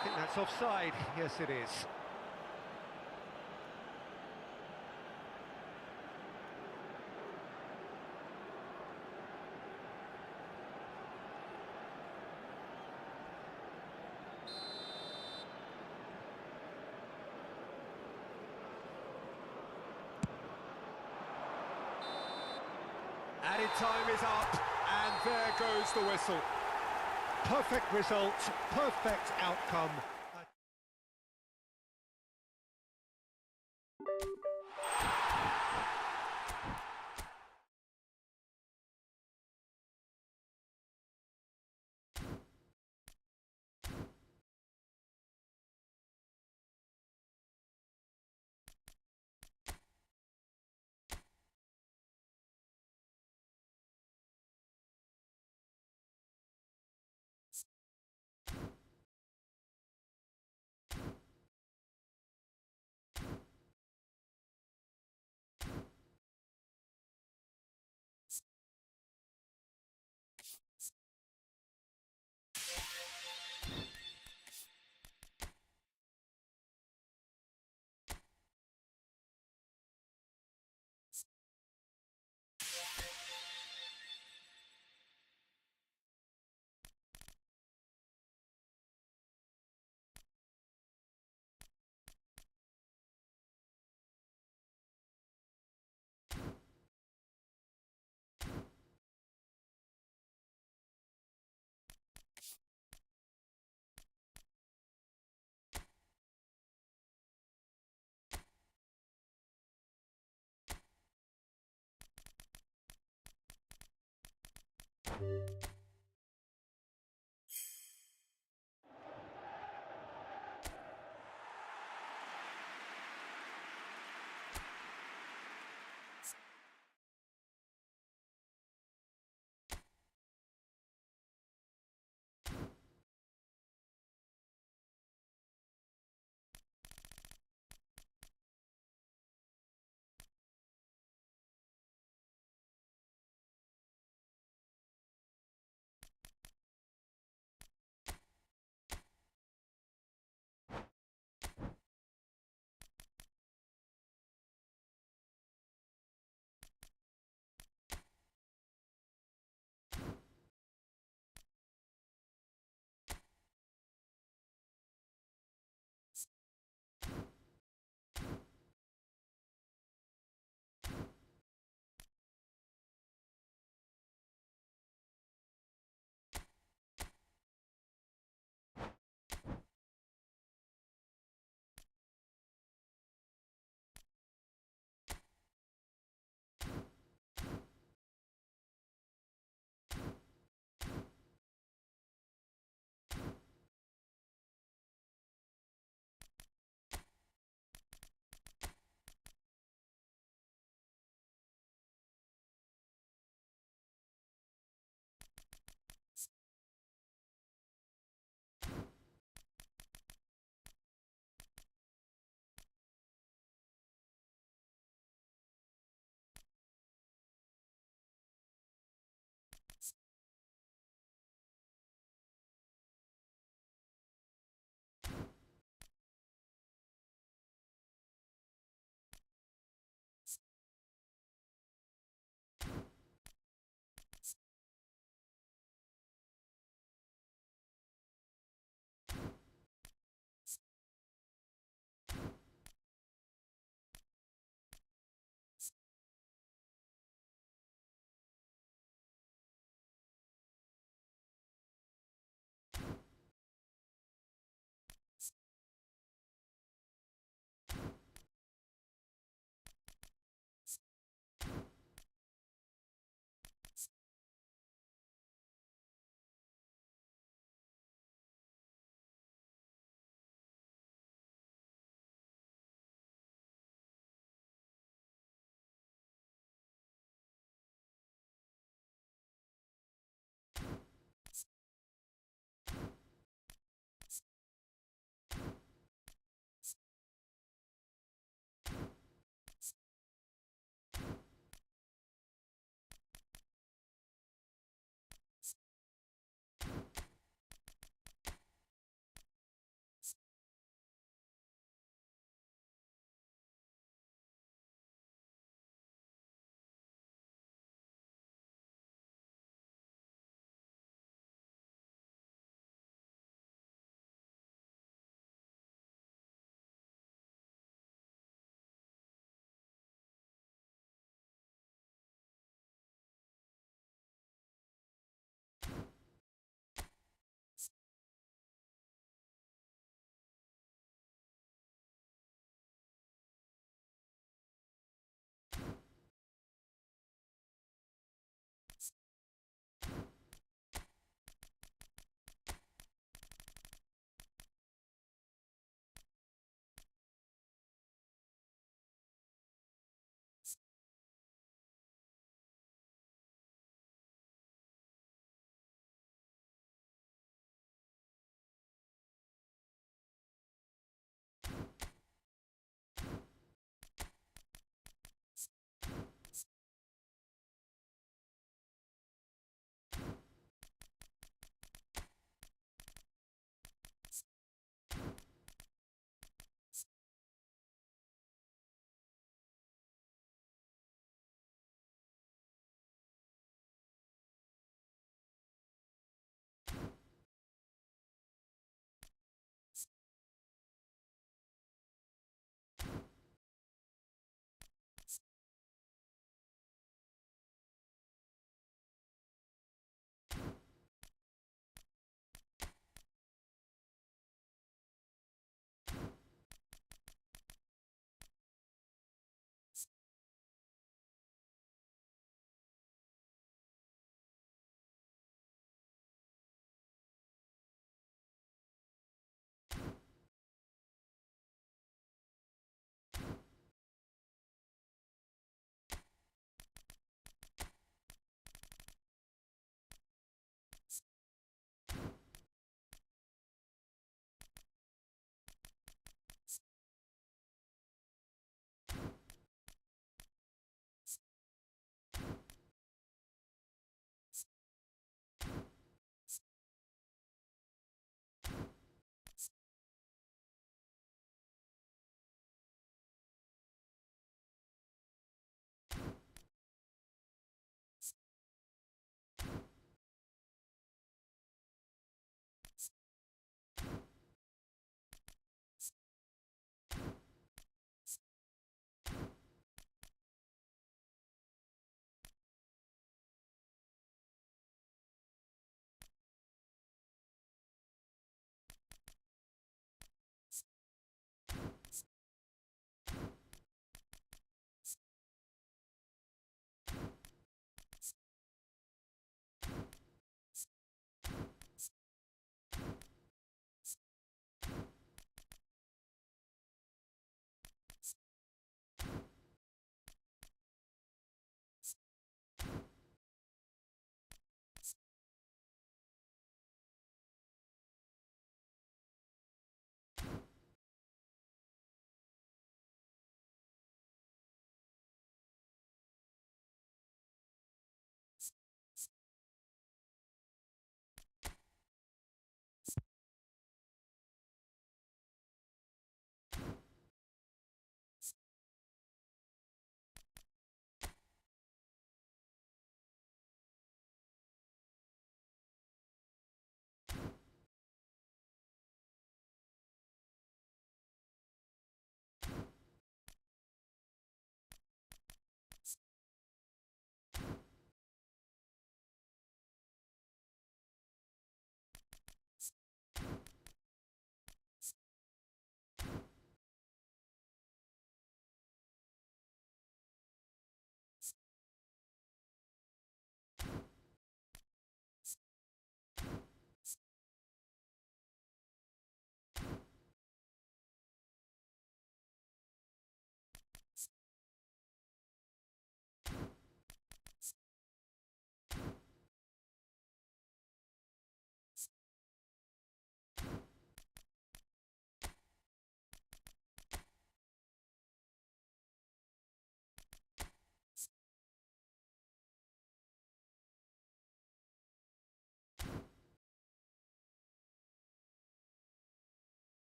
I think that's offside. Yes, it is. Added time is up, and there goes the whistle. Perfect result, perfect outcome.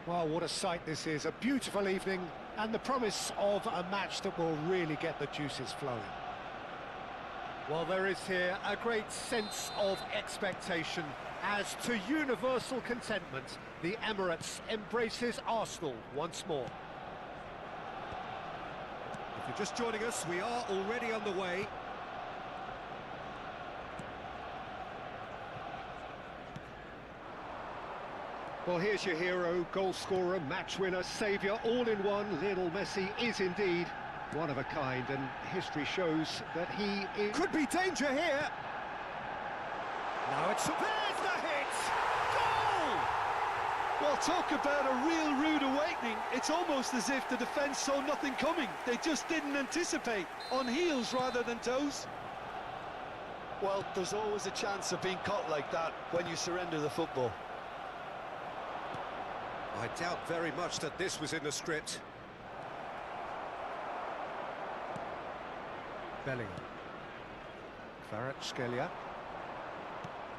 Well, what a sight this is. A beautiful evening and the promise of a match that will really get the juices flowing. Well, there is here a great sense of expectation. As to universal contentment, the Emirates embraces Arsenal once more. If you're just joining us, we are already on the way. Well, here's your hero, goal scorer, match winner, saviour, all in one. Lionel Messi is indeed one of a kind, and history shows that he is... Could be danger here! Now it's... There's the hit! Goal! Well, talk about a real rude awakening. It's almost as if the defence saw nothing coming. They just didn't anticipate, on heels rather than toes. Well, there's always a chance of being caught like that when you surrender the football. I doubt very much that this was in the script. Bellingham. Kvaratskhelia.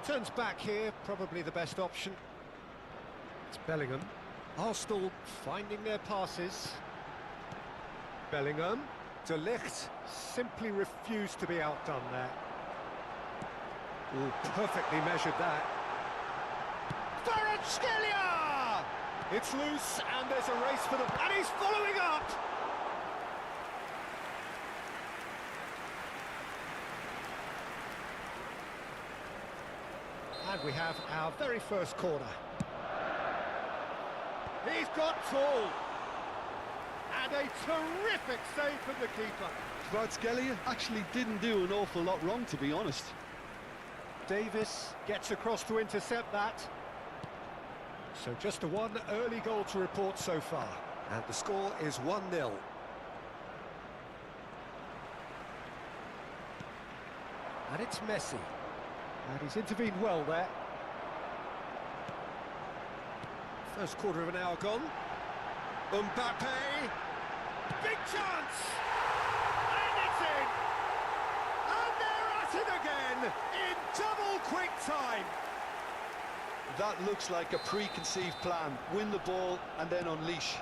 Turns back here, probably the best option. It's Bellingham. Arsenal finding their passes. Bellingham. De Ligt simply refused to be outdone there. Ooh, perfectly measured that. Kvaratskhelia! It's loose, and there's a race for the... And he's following up! And we have our very first corner. He's got tall! And a terrific save from the keeper. Kvaratskhelia actually didn't do an awful lot wrong, to be honest. Davis gets across to intercept that. So just a one early goal to report so far. And the score is 1-0. And it's Messi. And he's intervened well there. First quarter of an hour gone. Mbappe! Big chance! And it's in! And they're at it again! In double quick time! That looks like a preconceived plan. Win the ball and then unleash.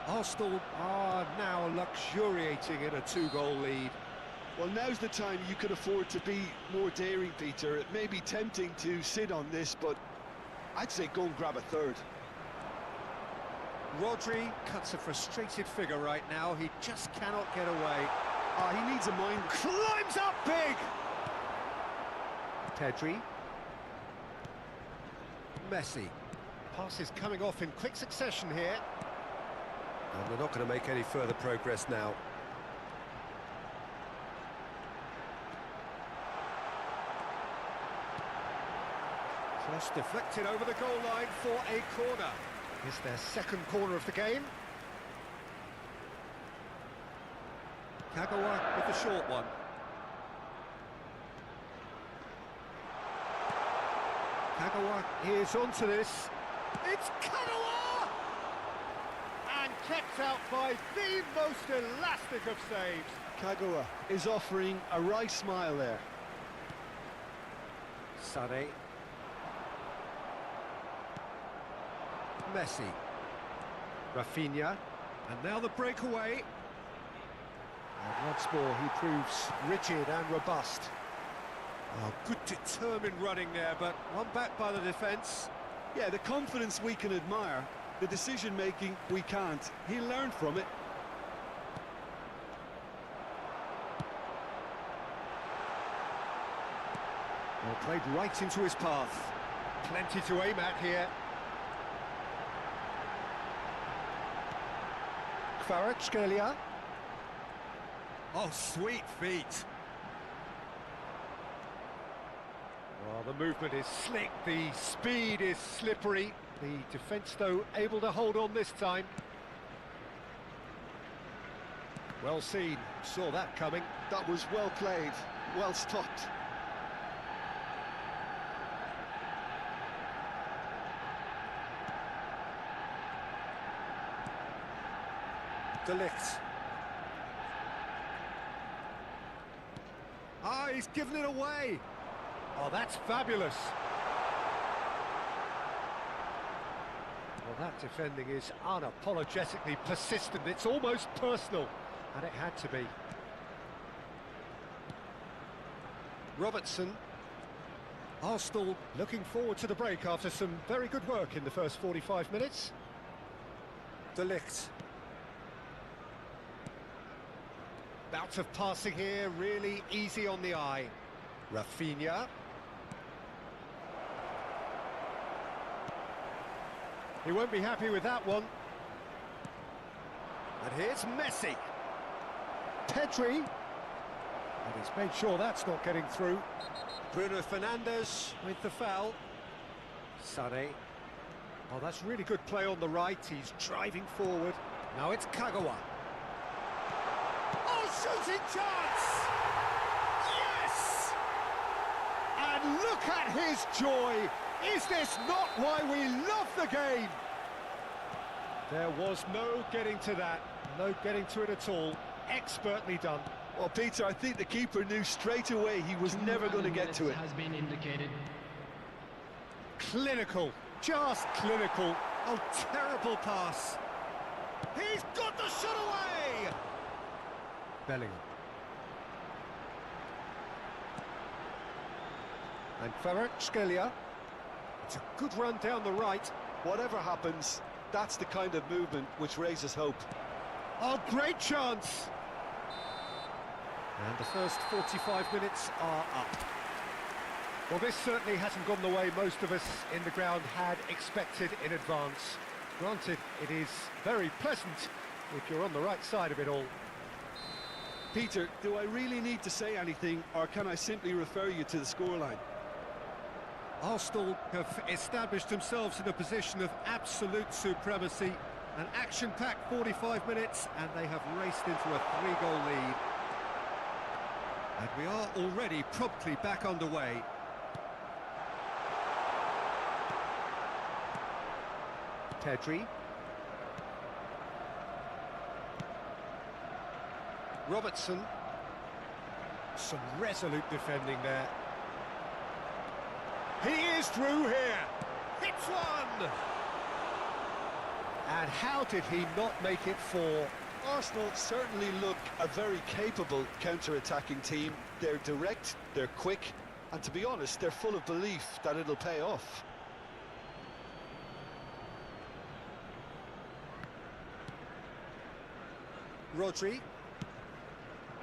Arsenal are now luxuriating in a two-goal lead. Well, now's the time you could afford to be more daring, Peter. It may be tempting to sit on this, but I'd say go and grab a third. Rodri cuts a frustrated figure right now. He just cannot get away. He needs a mind... Climbs up big! Pedri. Messi. Passes coming off in quick succession here. And they're not going to make any further progress now. Just deflected over the goal line for a corner. It's their second corner of the game. Kagawa with the short one. Kagawa is onto this. It's Kagawa! And kept out by the most elastic of saves. Kagawa is offering a wry smile there. Sané. Messi. Rafinha. And now the breakaway. And once more he proves rigid and robust. Oh, good determined running there, but one back by the defence. Yeah, the confidence we can admire, the decision-making we can't. He'll learn from it. Well, played right into his path. Plenty to aim at here. Kvaratskhelia. Oh, sweet feet. Well, the movement is slick, the speed is slippery. The defence, though, able to hold on this time. Well seen, saw that coming. That was well played, well stopped. De Ligt. Ah, he's given it away. Oh, that's fabulous. Well, that defending is unapologetically persistent. It's almost personal, and it had to be. Robertson. Arsenal looking forward to the break after some very good work in the first 45 minutes. De Ligt. Bout of passing here, really easy on the eye. Rafinha. He won't be happy with that one. And here's Messi. Pedri. And he's made sure that's not getting through. Bruno Fernandes with the foul. Sané. Oh, that's really good play on the right. He's driving forward. Now it's Kagawa. Oh, shooting chance! Yes! And look at his joy! Is this not why we love the game? There was no getting to that. No getting to it at all. Expertly done. Well, Peter, I think the keeper knew straight away he was never going to get to it. Has been indicated. Clinical, just clinical. Oh, terrible pass. He's got the shot away! Bellingham. And Kvaratskhelia. It's a good run down the right. Whatever happens, that's the kind of movement which raises hope. Oh, great chance! And the first 45 minutes are up. Well, this certainly hasn't gone the way most of us in the ground had expected in advance. Granted, it is very pleasant if you're on the right side of it all. Peter, do I really need to say anything, or can I simply refer you to the scoreline? Arsenal have established themselves in a position of absolute supremacy. An action-packed 45 minutes, and they have raced into a 3-goal lead. And we are already promptly back underway. Pedri. Robertson. Some resolute defending there. He is through here. Hits one! And how did he not make it four? Arsenal certainly look a very capable counter-attacking team. They're direct, they're quick, and to be honest, they're full of belief that it'll pay off. Rodri.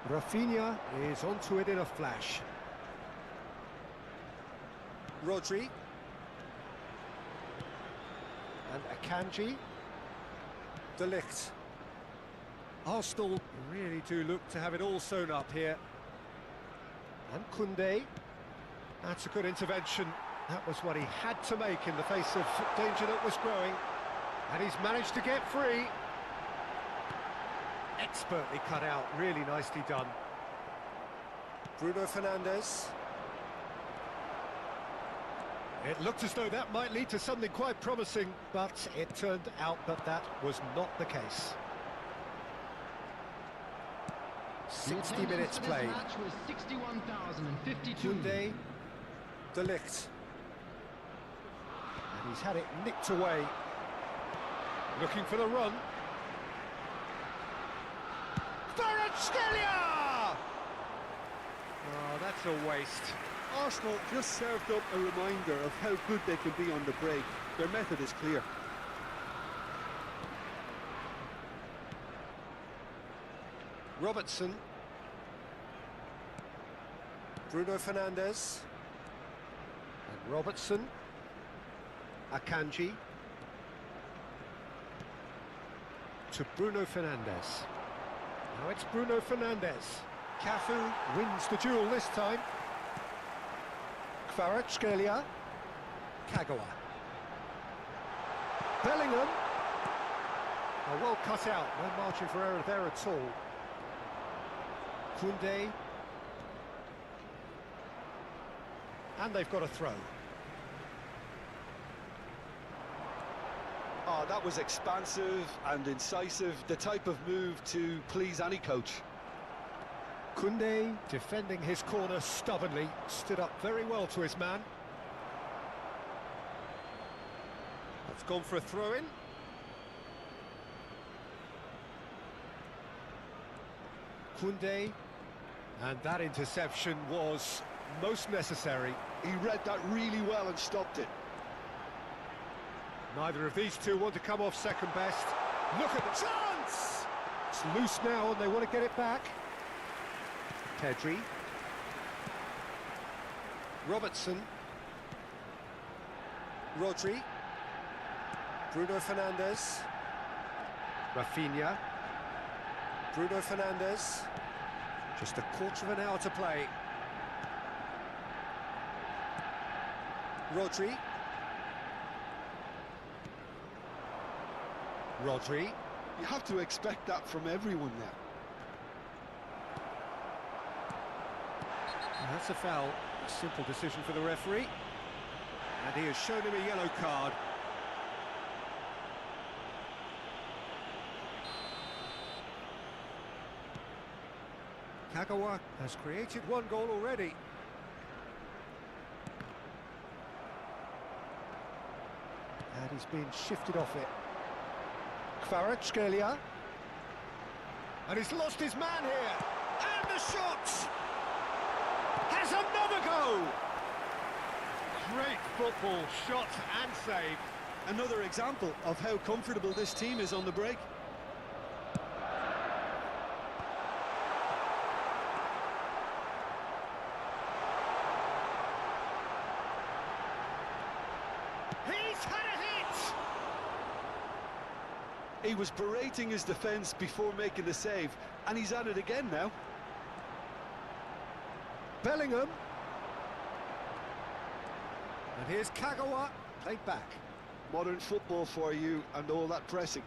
Rafinha is onto it in a flash. Rodri. And Akanji. De Ligt. Arsenal really do look to have it all sewn up here. And Koundé. That's a good intervention. That was what he had to make in the face of danger that was growing. And he's managed to get free. Expertly cut out, really nicely done. Bruno Fernandes. It looked as though that might lead to something quite promising, but it turned out that that was not the case. 60 minutes played. Koundé, De Ligt. And he's had it nicked away. Looking for the run. Kvaratskhelia! Oh, that's a waste. Arsenal just served up a reminder of how good they can be on the break. Their method is clear. Robertson. Bruno Fernandes. And Robertson. Akanji. To Bruno Fernandes. Now it's Bruno Fernandes. Cafu wins the duel this time. Kvaratskhelia. Kagawa. Bellingham. Oh, well cut out, no margin for error there at all. Koundé. And they've got a throw. Oh, that was expansive and incisive, the type of move to please any coach. Koundé, defending his corner stubbornly, stood up very well to his man. That's gone for a throw-in. Koundé, and that interception was most necessary. He read that really well and stopped it. Neither of these two want to come off second best. Look at the chance! It's loose now and they want to get it back. Pedri. Robertson. Rodri. Bruno Fernandes. Rafinha. Bruno Fernandes. Just a quarter of an hour to play. Rodri. Rodri. You have to expect that from everyone now. And that's a foul. A simple decision for the referee. And he has shown him a yellow card. Kagawa has created one goal already. And he's been shifted off it. Kvaratskhelia. And he's lost his man here. And the shot! Has another go! Great football, shot and save. Another example of how comfortable this team is on the break. He's had a hit! He was berating his defence before making the save, and he's at it again now. Bellingham. And here's Kagawa, played back. Modern football for you and all that pressing.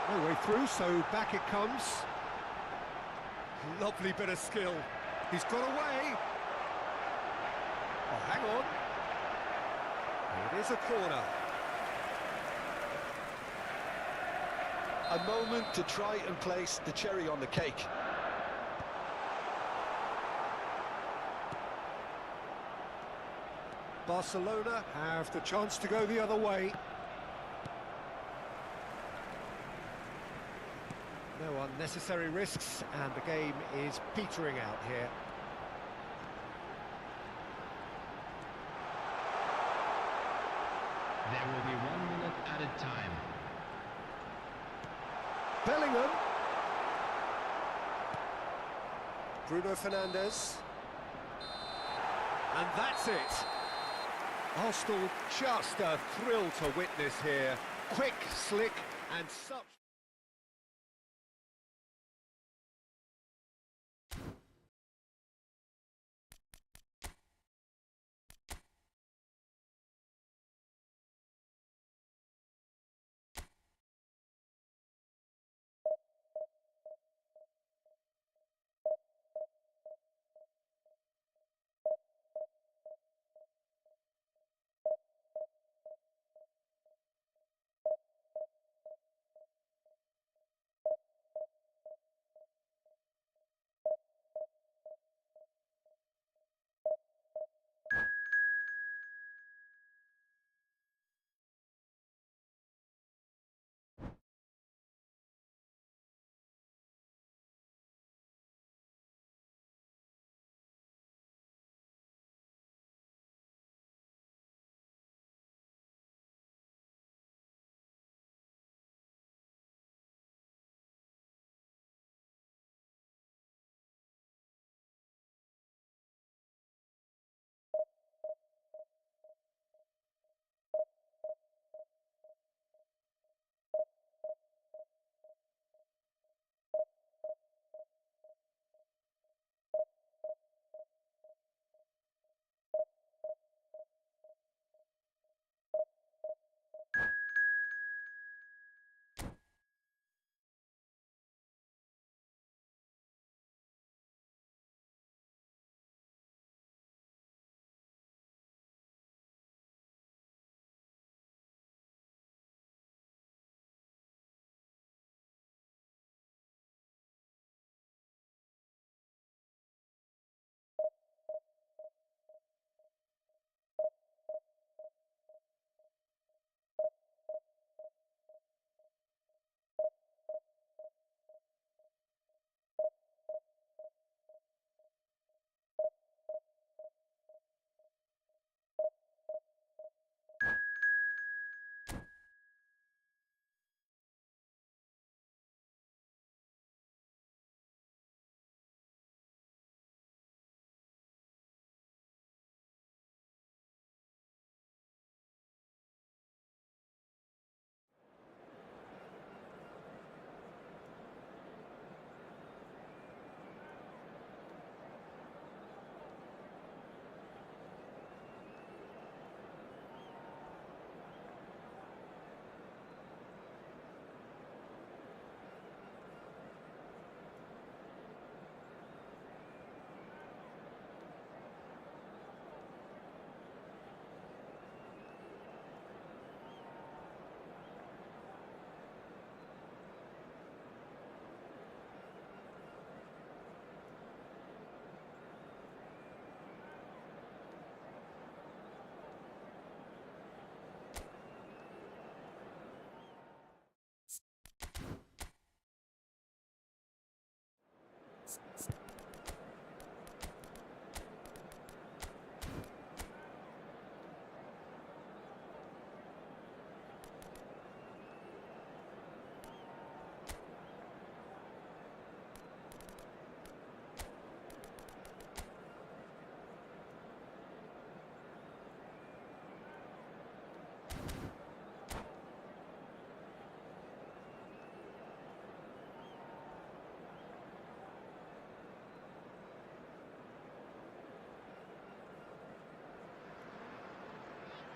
No way through, so back it comes. Lovely bit of skill. He's got away. Oh, hang on. It is a corner. A moment to try and place the cherry on the cake. Barcelona have the chance to go the other way. No unnecessary risks, and the game is petering out here. There will be 1 minute added time. Bellingham. Bruno Fernandes. And that's it. Arsenal, just a thrill to witness here. Quick, slick, and such...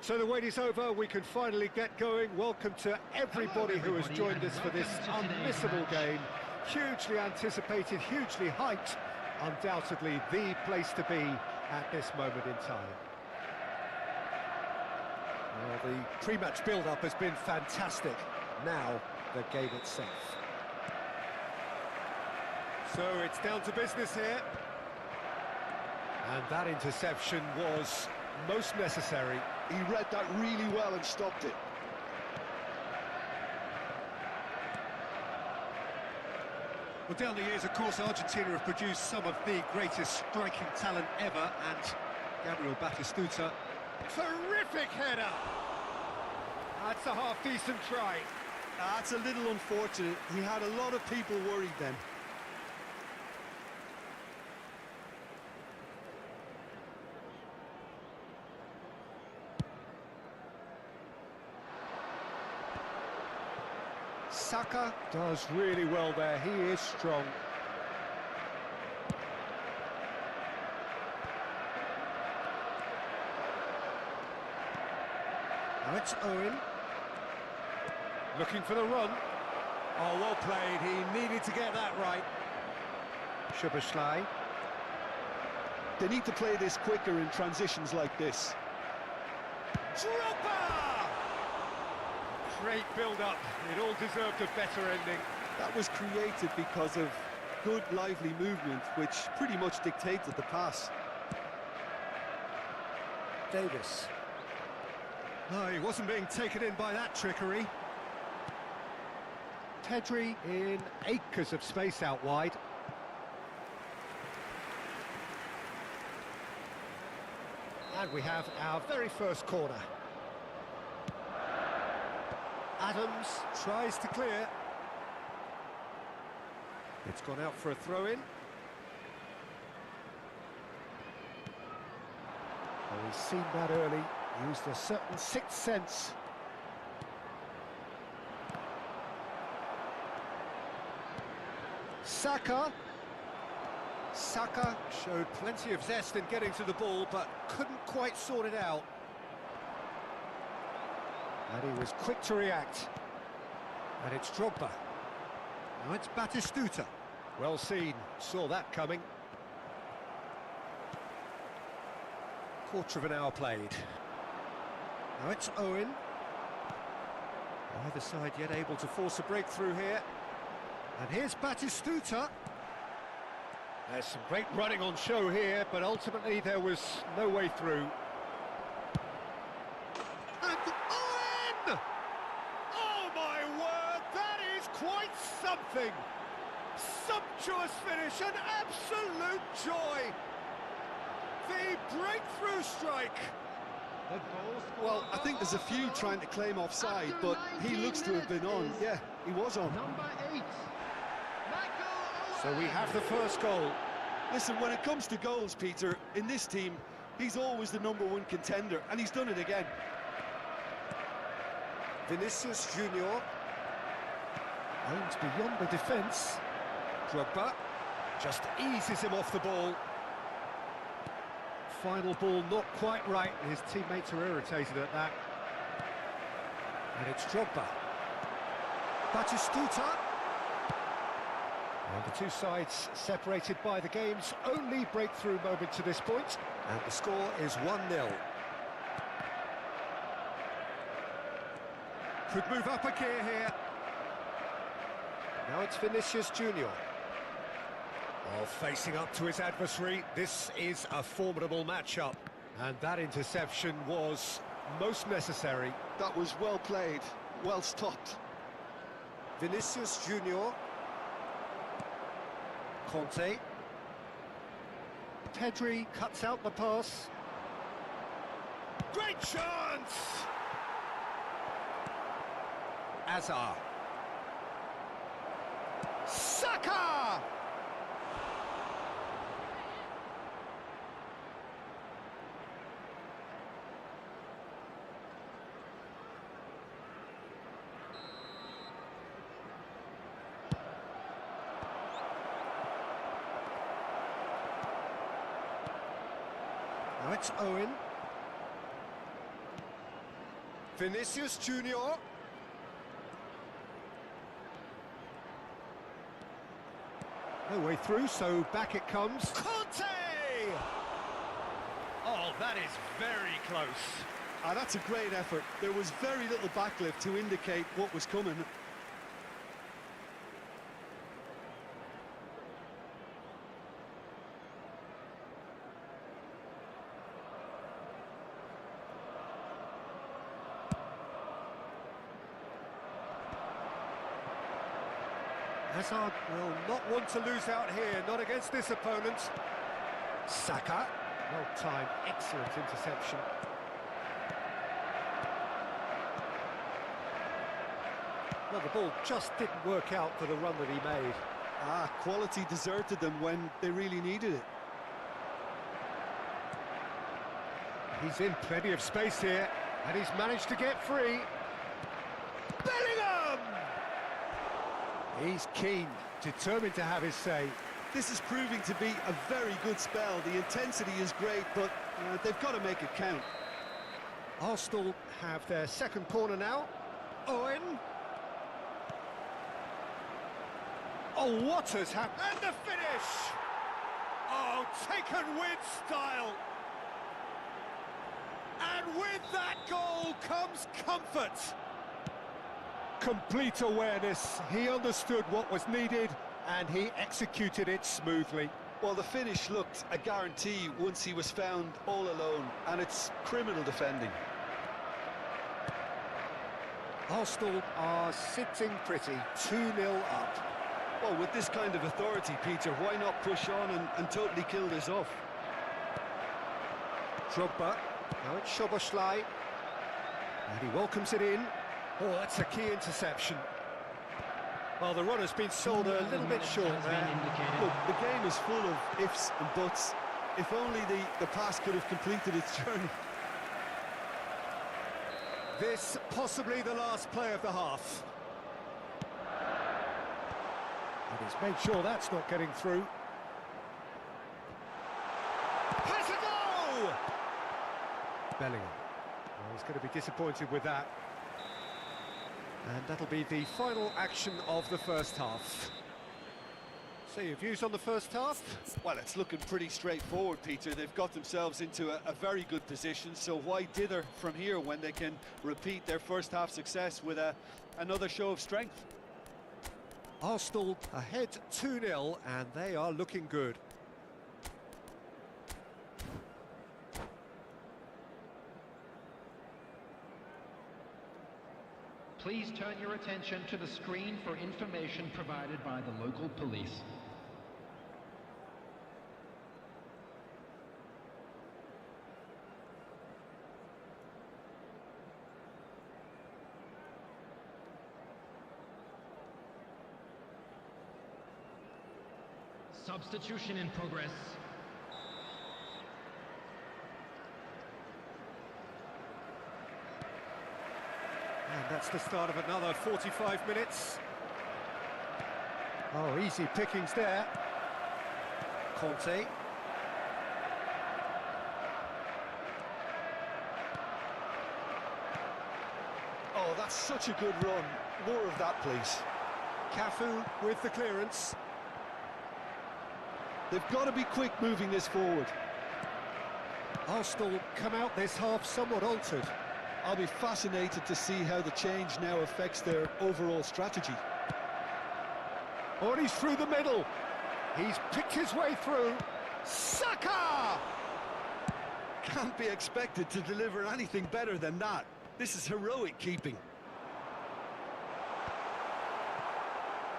So the wait is over, we can finally get going. Welcome to everybody who has joined us for this unmissable game. Hugely anticipated, hugely hyped, undoubtedly the place to be at this moment in time. Well, the pre-match build-up has been fantastic. Now, the game itself. So it's down to business here. And that interception was most necessary. He read that really well and stopped it. Well, down the years, of course, Argentina have produced some of the greatest striking talent ever, and Gabriel Batistuta, terrific header! That's a half-decent try. That's a little unfortunate. He had a lot of people worried then. Saka does really well there, he is strong. Now it's Owen. Looking for the run. Oh, well played, he needed to get that right. Szoboszlai. They need to play this quicker in transitions like this. Dropper! Great build-up, it all deserved a better ending. That was created because of good, lively movement, which pretty much dictated the pass. Davis. No, he wasn't being taken in by that trickery. Pedri in acres of space out wide. And we have our very first corner. Adams tries to clear. It's gone out for a throw-in. Oh, he's seen that early, used a certain sixth sense. Saka. Saka showed plenty of zest in getting to the ball, but couldn't quite sort it out. And he was quick to react. And it's Drogba. Now it's Batistuta. Well seen, saw that coming. Quarter of an hour played. Now it's Owen. Neither side yet able to force a breakthrough here. And here's Batistuta. There's some great running on show here, but ultimately there was no way through. And Owen! Oh my word, that is quite something! Sumptuous finish, an absolute joy! The breakthrough strike! Well, I think there's a few trying to claim offside, but he looks to have been on. Yeah, he was on. Number 8. So we have the first goal. Listen, when it comes to goals, Peter, in this team, he's always the #1 contender, and he's done it again. Vinicius Junior. Aims beyond the defence. Drogba just eases him off the ball. Final ball not quite right. His teammates are irritated at that. And it's Drogba. Batistuta. And the two sides separated by the game's only breakthrough moment to this point. And the score is 1-0. Could move up a gear here. Now it's Vinicius Junior. Well, facing up to his adversary, this is a formidable matchup. And that interception was most necessary. That was well played, well stopped. Vinicius Junior. Conte. Pedri cuts out the pass. Great chance! Azar. Saka! Now it's Owen. Vinicius Junior. No way through, so back it comes. Conte! Oh, that is very close. That's a great effort. There was very little backlift to indicate what was coming. Hazard will not want to lose out here, not against this opponent. Saka, well-timed, excellent interception. Well, the ball just didn't work out for the run that he made. Quality deserted them when they really needed it. He's in plenty of space here, and he's managed to get free. Bellingham! He's keen, determined to have his say. This is proving to be a very good spell. The intensity is great, but they've got to make it count. Arsenal have their second corner now. Owen. Oh, what has happened? And the finish! Oh, taken with style. And with that goal comes comfort. Complete awareness. He understood what was needed and he executed it smoothly. Well, the finish looked a guarantee once he was found all alone, and it's criminal defending. Arsenal are sitting pretty, 2-0 up. Well, with this kind of authority, Peter, why not push on and totally kill this off? Drogba, now it's Szoboszlai, and he welcomes it in. Oh, that's a key interception. Well, the runner's been sold a little bit short there. Look, the game is full of ifs and buts. If only the pass could have completed its journey. This possibly the last play of the half. And he's made sure that's not getting through. Has a go! Bellingham. Well, he's going to be disappointed with that. And that'll be the final action of the first half. So your views on the first half? Well, it's looking pretty straightforward, Peter. They've got themselves into a very good position, so why dither from here when they can repeat their first half success with another show of strength? Arsenal ahead 2-0 and they are looking good. Please turn your attention to the screen for information provided by the local police. Substitution in progress. And that's the start of another 45 minutes. Oh, easy pickings there. Conte. Oh, that's such a good run. More of that, please. Cafu with the clearance. They've got to be quick moving this forward. Arsenal come out this half somewhat altered. I'll be fascinated to see how the change now affects their overall strategy. Oh, and he's through the middle. He's picked his way through. Saka! Can't be expected to deliver anything better than that. This is heroic keeping.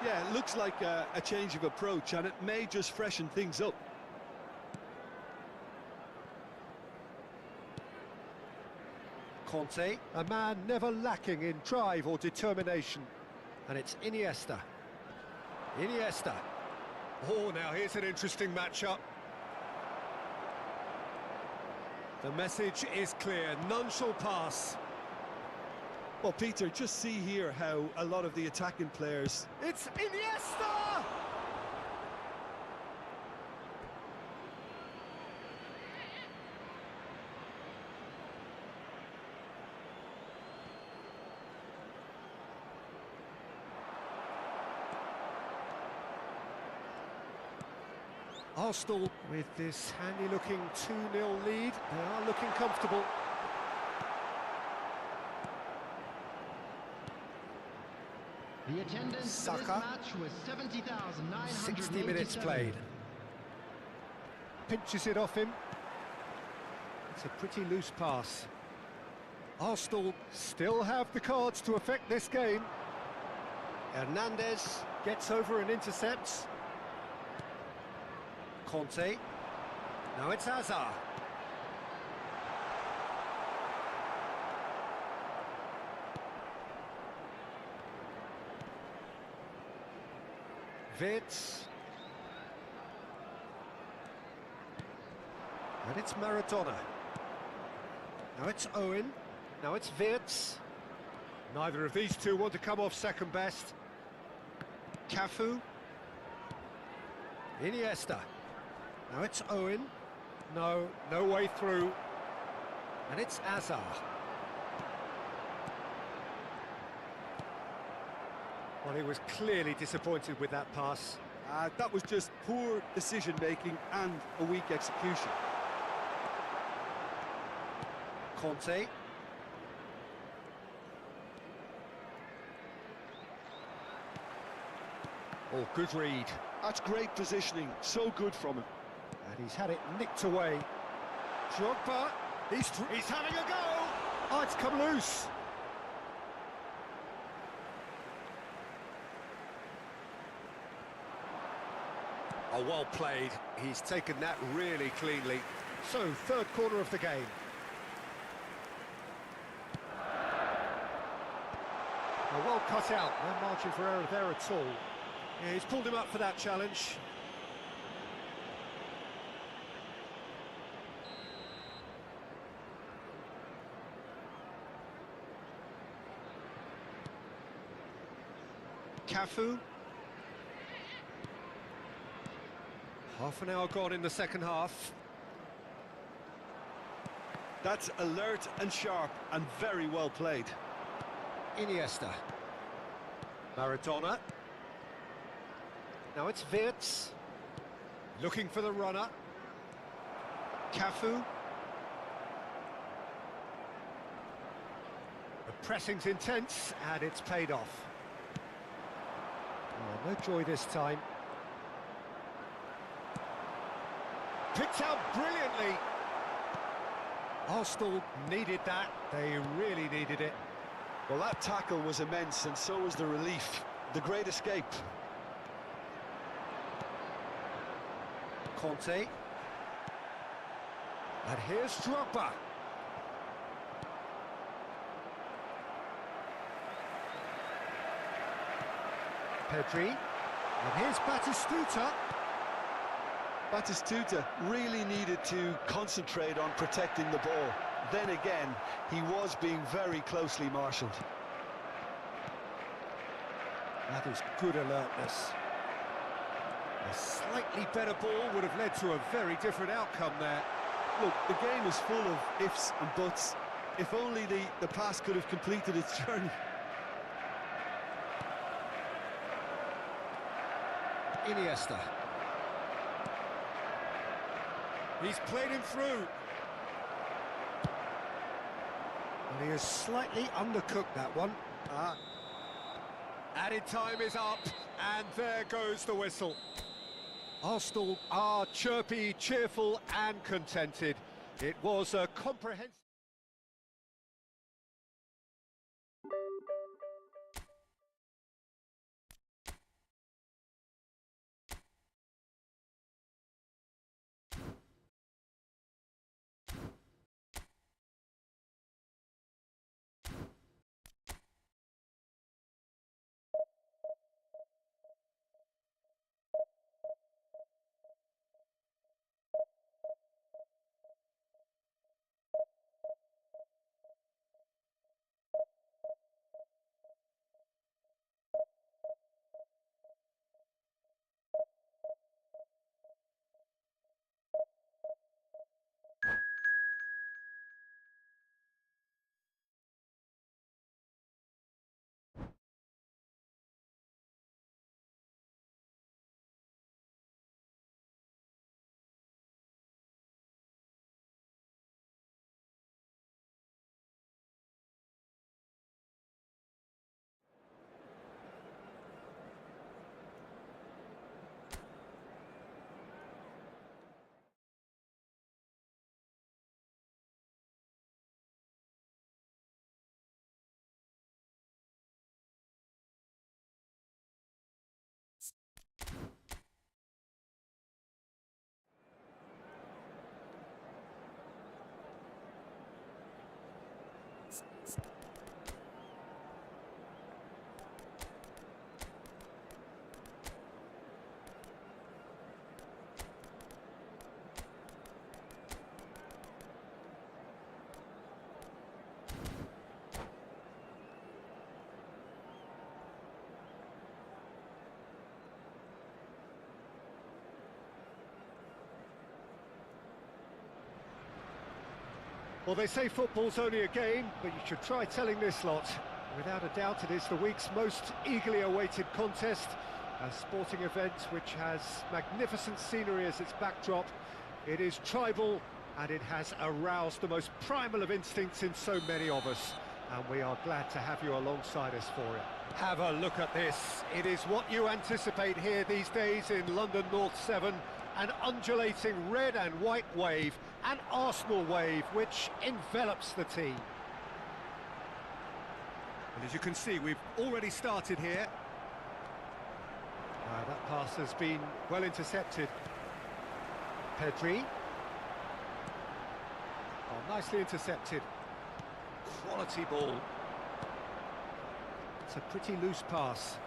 Yeah, it looks like a change of approach, and it may just freshen things up. Conte, a man never lacking in drive or determination. And it's Iniesta. Iniesta. Oh, now here's an interesting matchup. The message is clear, none shall pass. Well, Peter, just see here how a lot of the attacking players... It's Iniesta! Arsenal, with this handy-looking 2-0 lead, they are looking comfortable. The attendance for this Saka. match was 70,987. 60 minutes played. Pinches it off him. It's a pretty loose pass. Arsenal still have the cards to affect this game. Hernandez gets over and intercepts. Conte. Now it's Hazard. Wirtz. And it's Maradona. Now it's Owen. Now it's Wirtz. Neither of these two want to come off second best. Cafu. Iniesta. Now it's Owen. No way through. And it's Hazard. Well, he was clearly disappointed with that pass. That was just poor decision-making and a weak execution. Conte. Oh, good read. That's great positioning, so good from him. And he's had it nicked away. Drogba, he's having a go! Oh, it's come loose. Oh, well played. He's taken that really cleanly. So, third corner of the game. Oh, well cut out. No margin for error there at all. Yeah, he's pulled him up for that challenge. Cafu. Half an hour gone in the second half. That's alert and sharp and very well played. Iniesta. Maradona. Now it's Wirtz. Looking for the runner. Cafu. The pressing's intense and it's paid off. Oh, no joy this time. Picked out brilliantly. Arsenal needed that. They really needed it. Well, that tackle was immense, and so was the relief. The great escape. Conte. And here's Drogba. Pedri. And here's Batistuta. Batistuta really needed to concentrate on protecting the ball. Then again, he was being very closely marshalled. That is good alertness. A slightly better ball would have led to a very different outcome there. Look, the game is full of ifs and buts. If only the pass could have completed its journey. Iniesta. He's played him through. And he has slightly undercooked that one. Added time is up, and there goes the whistle. Arsenal are chirpy, cheerful and contented. It was a comprehensive... Well, they say football's only a game, but you should try telling this lot. Without a doubt, it is the week's most eagerly awaited contest, a sporting event which has magnificent scenery as its backdrop. It is tribal, and it has aroused the most primal of instincts in so many of us, and we are glad to have you alongside us for it. Have a look at this. It is what you anticipate here these days in London North 7, an undulating red and white wave, an Arsenal wave which envelops the team. And as you can see, we've already started here. That pass has been well intercepted. Pedri. Oh, nicely intercepted. Quality ball. It's a pretty loose pass.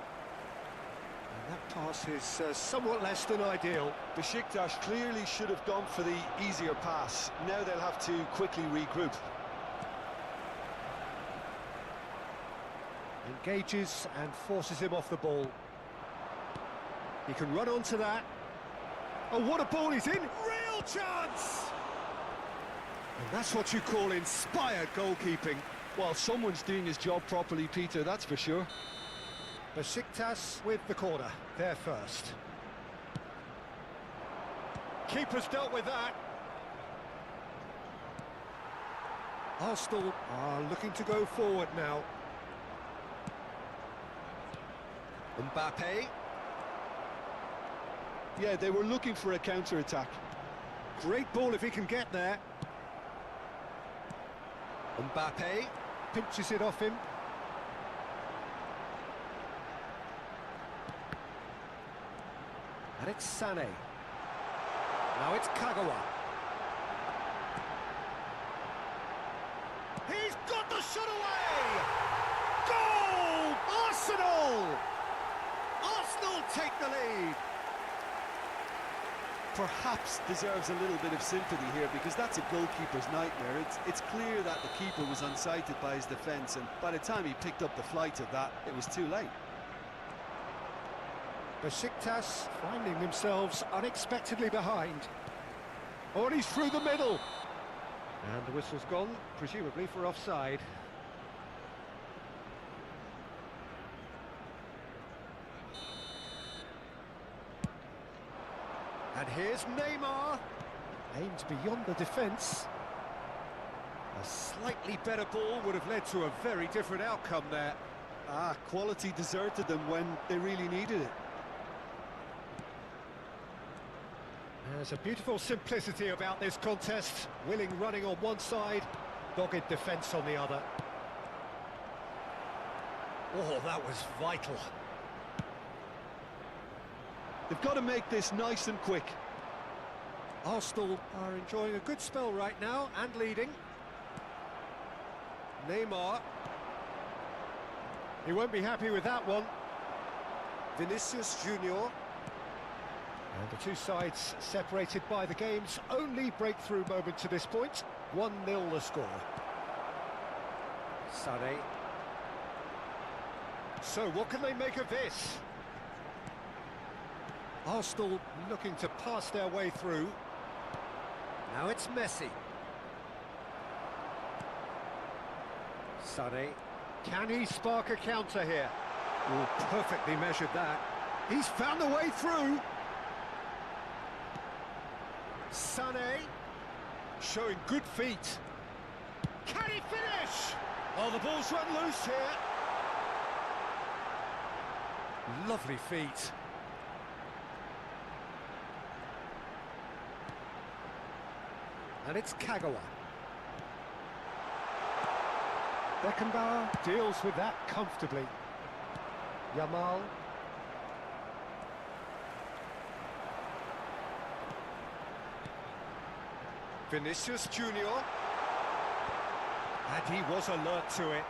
And that pass is somewhat less than ideal. Besiktas clearly should have gone for the easier pass. Now they'll have to quickly regroup. Engages and forces him off the ball. He can run onto that. Oh, what a ball he's in! Real chance! And that's what you call inspired goalkeeping. Well, someone's doing his job properly, Peter, that's for sure. Besiktas with the corner, there first. Keeper's dealt with that. Arsenal are looking to go forward now. Mbappe. Yeah, they were looking for a counter-attack. Great ball if he can get there. Mbappe pinches it off him. And it's Sané. Now it's Kagawa. He's got the shot away! Goal! Arsenal! Arsenal take the lead. Perhaps deserves a little bit of sympathy here, because that's a goalkeeper's nightmare. It's clear that the keeper was unsighted by his defence, and by the time he picked up the flight of that, it was too late. Besiktas finding themselves unexpectedly behind. Oh, and he's through the middle. And the whistle's gone, presumably for offside. And here's Neymar. Aimed beyond the defence. A slightly better ball would have led to a very different outcome there. Quality deserted them when they really needed it. There's a beautiful simplicity about this contest. Willing running on one side, dogged defence on the other. Oh, that was vital. They've got to make this nice and quick. Arsenal are enjoying a good spell right now and leading. Neymar. He won't be happy with that one. Vinicius Junior. And the two sides separated by the game's only breakthrough moment to this point. 1-0 the score. Sané. So what can they make of this? Arsenal looking to pass their way through. Now it's Messi. Sané. Can he spark a counter here? Oh, perfectly measured that. He's found a way through. Sané, showing good feet. Can he finish? Oh, the ball's run loose here. Lovely feet. And it's Kagawa. Beckenbauer deals with that comfortably. Yamal. Vinicius Junior. And he was alert to it.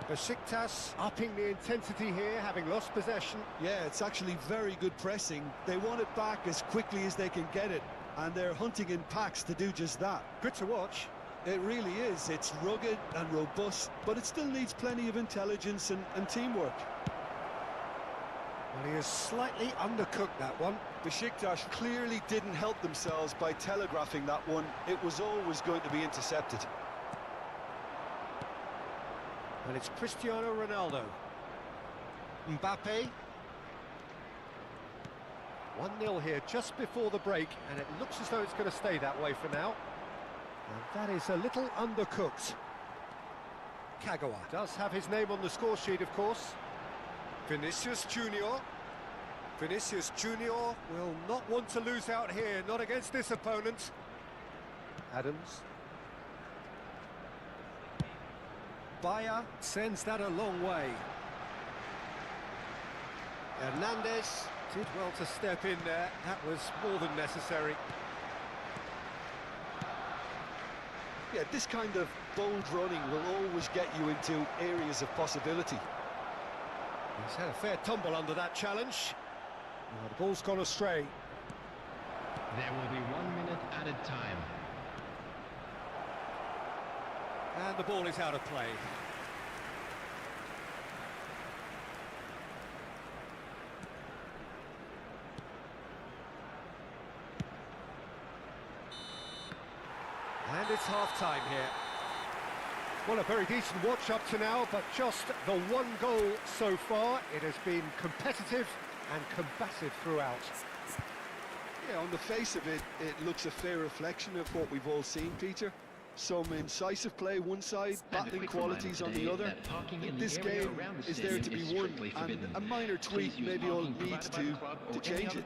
Besiktas upping the intensity here, having lost possession. Yeah, it's actually very good pressing. They want it back as quickly as they can get it, and they're hunting in packs to do just that. Good to watch. It really is. It's rugged and robust, but it still needs plenty of intelligence and teamwork. Well, he has slightly undercooked that one. Besiktas clearly didn't help themselves by telegraphing that one. It was always going to be intercepted. And it's Cristiano Ronaldo. Mbappe. 1-0 here just before the break, and it looks as though it's going to stay that way for now. And that is a little undercooked. Kagawa does have his name on the score sheet, of course. Vinicius Junior. Vinicius Junior will not want to lose out here, not against this opponent. Adams. Bayer sends that a long way. Hernandez did well to step in there. That was more than necessary. Yeah, this kind of bold running will always get you into areas of possibility. He's had a fair tumble under that challenge. Oh, the ball's gone astray. There will be 1 minute added time. And the ball is out of play. And it's half-time here. Well, a very decent watch up to now, but just the one goal so far. It has been competitive and combative throughout. Yeah, on the face of it, it looks a fair reflection of what we've all seen, Peter. Some incisive play one side, battling qualities on the other. This game is there to be won, and a minor tweak maybe all needs to change it.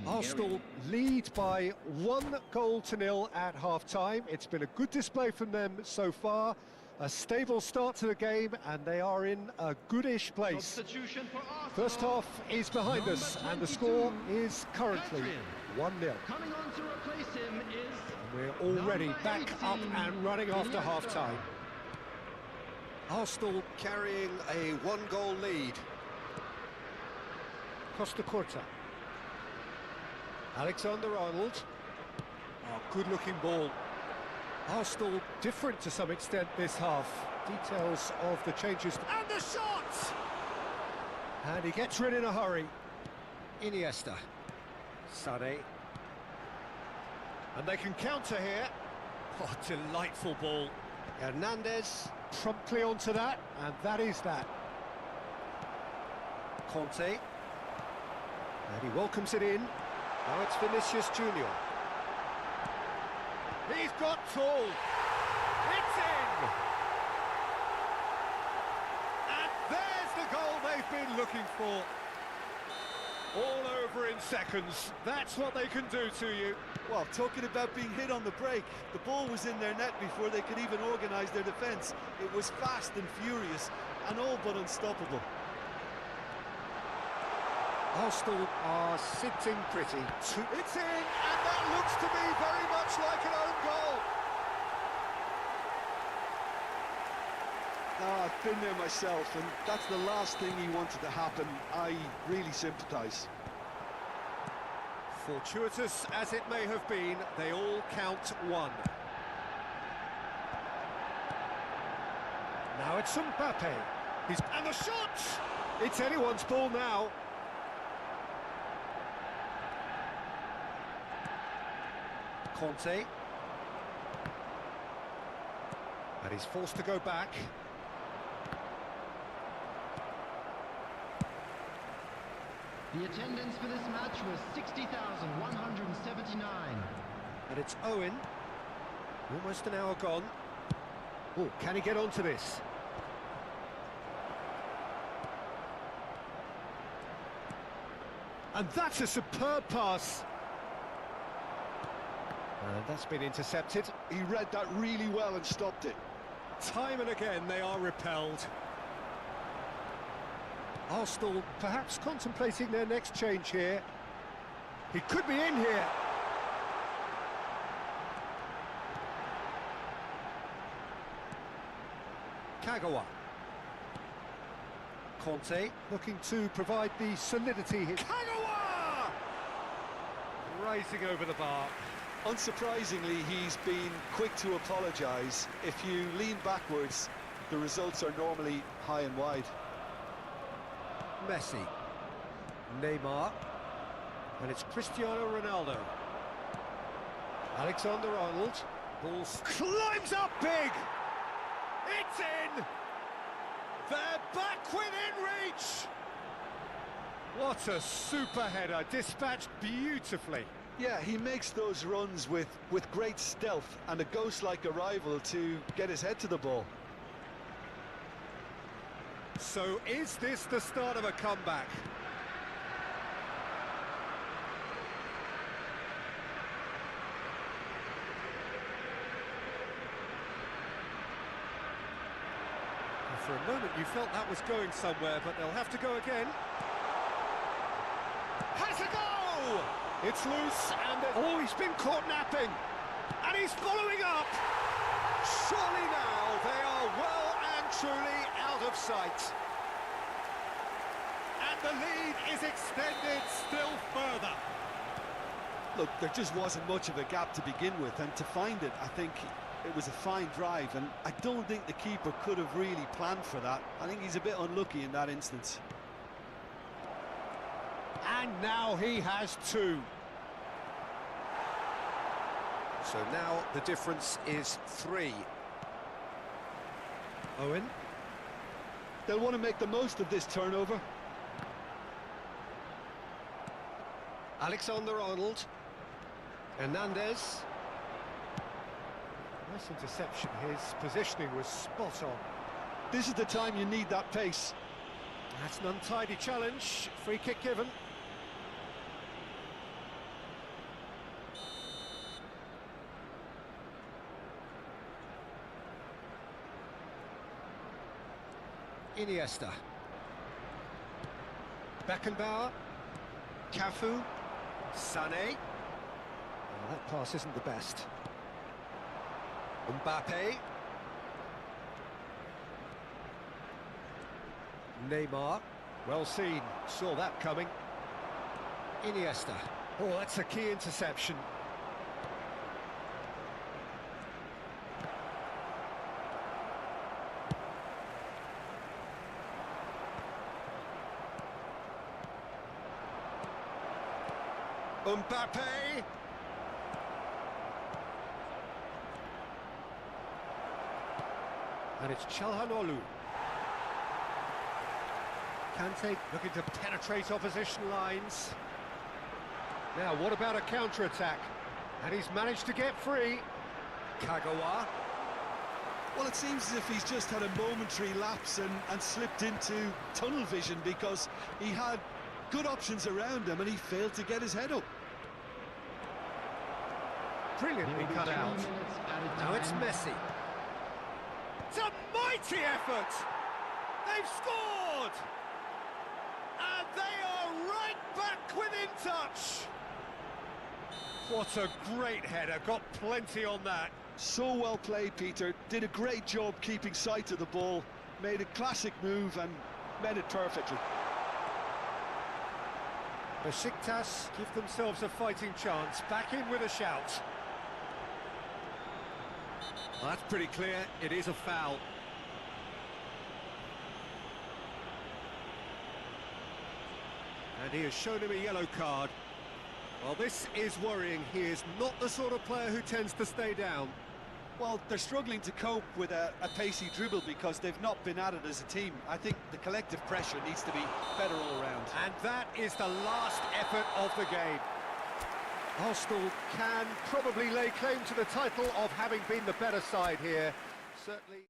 Arsenal lead by 1-0 at half-time. It's been a good display from them so far. A stable start to the game, and they are in a goodish place. First half is behind us, and the score is currently 1-0. Coming on to replace him is... We're already back up and running after half-time. Arsenal carrying a 1-goal lead. Costa Curta. Alexander-Arnold. Oh, good-looking ball. Arsenal different to some extent this half. Details of the changes. And the shot! And he gets rid in a hurry. Iniesta. Sane. And they can counter here. Oh, delightful ball. Hernandez promptly onto that, and that is that. Conte. And he welcomes it in. Now it's Vinicius Junior. He's got tall. It's in! And there's the goal they've been looking for. All over in seconds. That's what they can do to you. Well, talking about being hit on the break, the ball was in their net before they could even organise their defence. It was fast and furious, and all but unstoppable. Arsenal are sitting pretty. It's in, and that looks to me very much like an own goal. Oh, I've been there myself, and that's the last thing he wanted to happen. I really sympathise. Fortuitous as it may have been, they all count one. Now it's Mbappe. And the shot! It's anyone's ball now. Conte. And he's forced to go back. The attendance for this match was 60,179. And it's Owen. Almost an hour gone. Oh, can he get onto this? And that's a superb pass. And that's been intercepted. He read that really well and stopped it. Time and again they are repelled. Arsenal perhaps contemplating their next change here. He could be in here. Kagawa. Conte looking to provide the solidity here. Kagawa! Rising over the bar. Unsurprisingly, he's been quick to apologise. If you lean backwards, the results are normally high and wide. Messi. Neymar. And it's Cristiano Ronaldo. Alexander-Arnold. Ball climbs up big! It's in! They're back within reach! What a super header, dispatched beautifully. Yeah, he makes those runs with great stealth and a ghost-like arrival to get his head to the ball. So is this the start of a comeback? For a moment you felt that was going somewhere, but they'll have to go again. Has a go! It's loose, and oh, he's been caught napping, and he's following up. Surely now they are well and truly out of sight, and the lead is extended still further. Look, there just wasn't much of a gap to begin with, and to find it, I think it was a fine drive, and I don't think the keeper could have really planned for that. I think he's a bit unlucky in that instance. And now he has two. So now the difference is 3. Owen. They'll want to make the most of this turnover. Alexander-Arnold. Hernandez. Nice interception. His positioning was spot on. This is the time you need that pace. That's an untidy challenge. Free kick given. Iniesta. Beckenbauer. Cafu. Sané. Oh, that pass isn't the best. Mbappe. Neymar. Well seen. Saw that coming. Iniesta. Oh, that's a key interception. Mbappe. And it's Çalhanoğlu. Kante looking to penetrate opposition lines. Now, what about a counter-attack? And he's managed to get free. Kagawa. Well, it seems as if he's just had a momentary lapse and slipped into tunnel vision, because he had good options around him and he failed to get his head up. Brilliantly cut out. Now it's Messi. It's a mighty effort! They've scored! And they are right back within touch! What a great header, got plenty on that. So well played, Peter. Did a great job keeping sight of the ball, made a classic move and met it perfectly. Besiktas give themselves a fighting chance, back in with a shout. Well, that's pretty clear, it is a foul. And he has shown him a yellow card. Well, this is worrying. He is not the sort of player who tends to stay down. Well, they're struggling to cope with a pacey dribble because they've not been at it as a team. I think the collective pressure needs to be better all around. And that is the last effort of the game. Arsenal can probably lay claim to the title of having been the better side here. Certainly.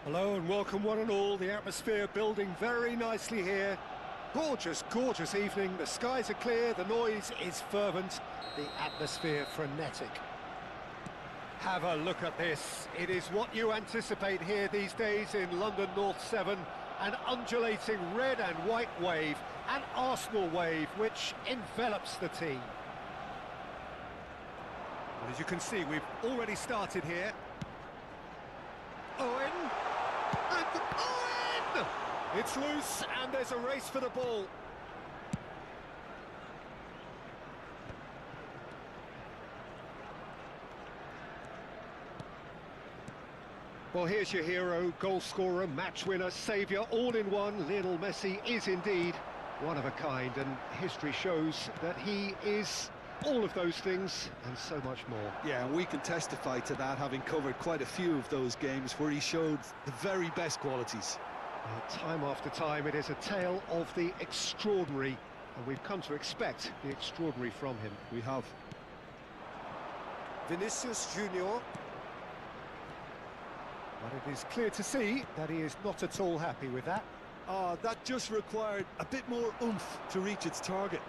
Hello and welcome one and all. The atmosphere building very nicely here. Gorgeous, gorgeous evening. The skies are clear, the noise is fervent, the atmosphere frenetic. Have a look at this. It is what you anticipate here these days in London North 7. An undulating red and white wave, an Arsenal wave which envelops the team. But as you can see, we've already started here. Owen! And Owen! It's loose and there's a race for the ball. Well, here's your hero, goal scorer, match winner, saviour, all in one. Lionel Messi is indeed one of a kind, and history shows that he is all of those things and so much more. Yeah, and we can testify to that, having covered quite a few of those games where he showed the very best qualities. Time after time, it is a tale of the extraordinary, and we've come to expect the extraordinary from him. We have. Vinicius Junior. But it is clear to see that he is not at all happy with that. That just required a bit more oomph to reach its target.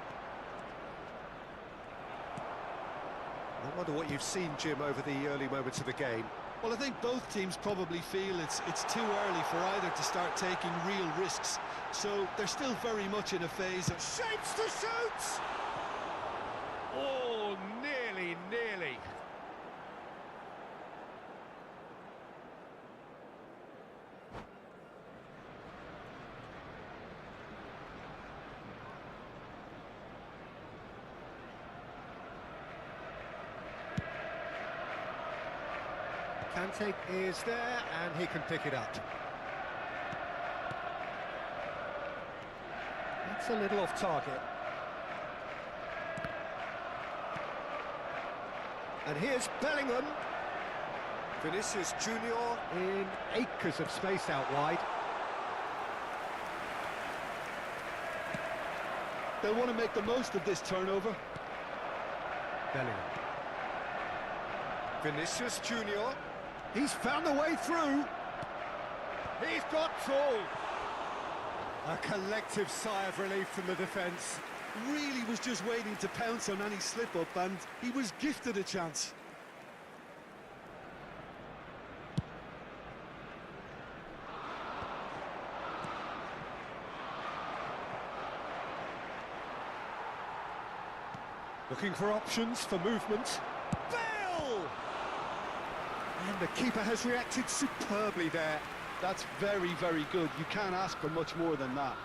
I wonder what you've seen, Jim, over the early moments of the game. Well, I think both teams probably feel it's too early for either to start taking real risks. So they're still very much in a phase of Shapes to shoot! Oh, nearly. Kante is there, and he can pick it up. That's a little off target. And here's Bellingham. Vinicius Junior in acres of space out wide. They'll want to make the most of this turnover. Bellingham. Vinicius Junior. He's found a way through. He's got through. A collective sigh of relief from the defence. Really was just waiting to pounce on any slip-up, and he was gifted a chance. Looking for options for movement. Bale! And the keeper has reacted superbly there. That's very, very good. You can't ask for much more than that.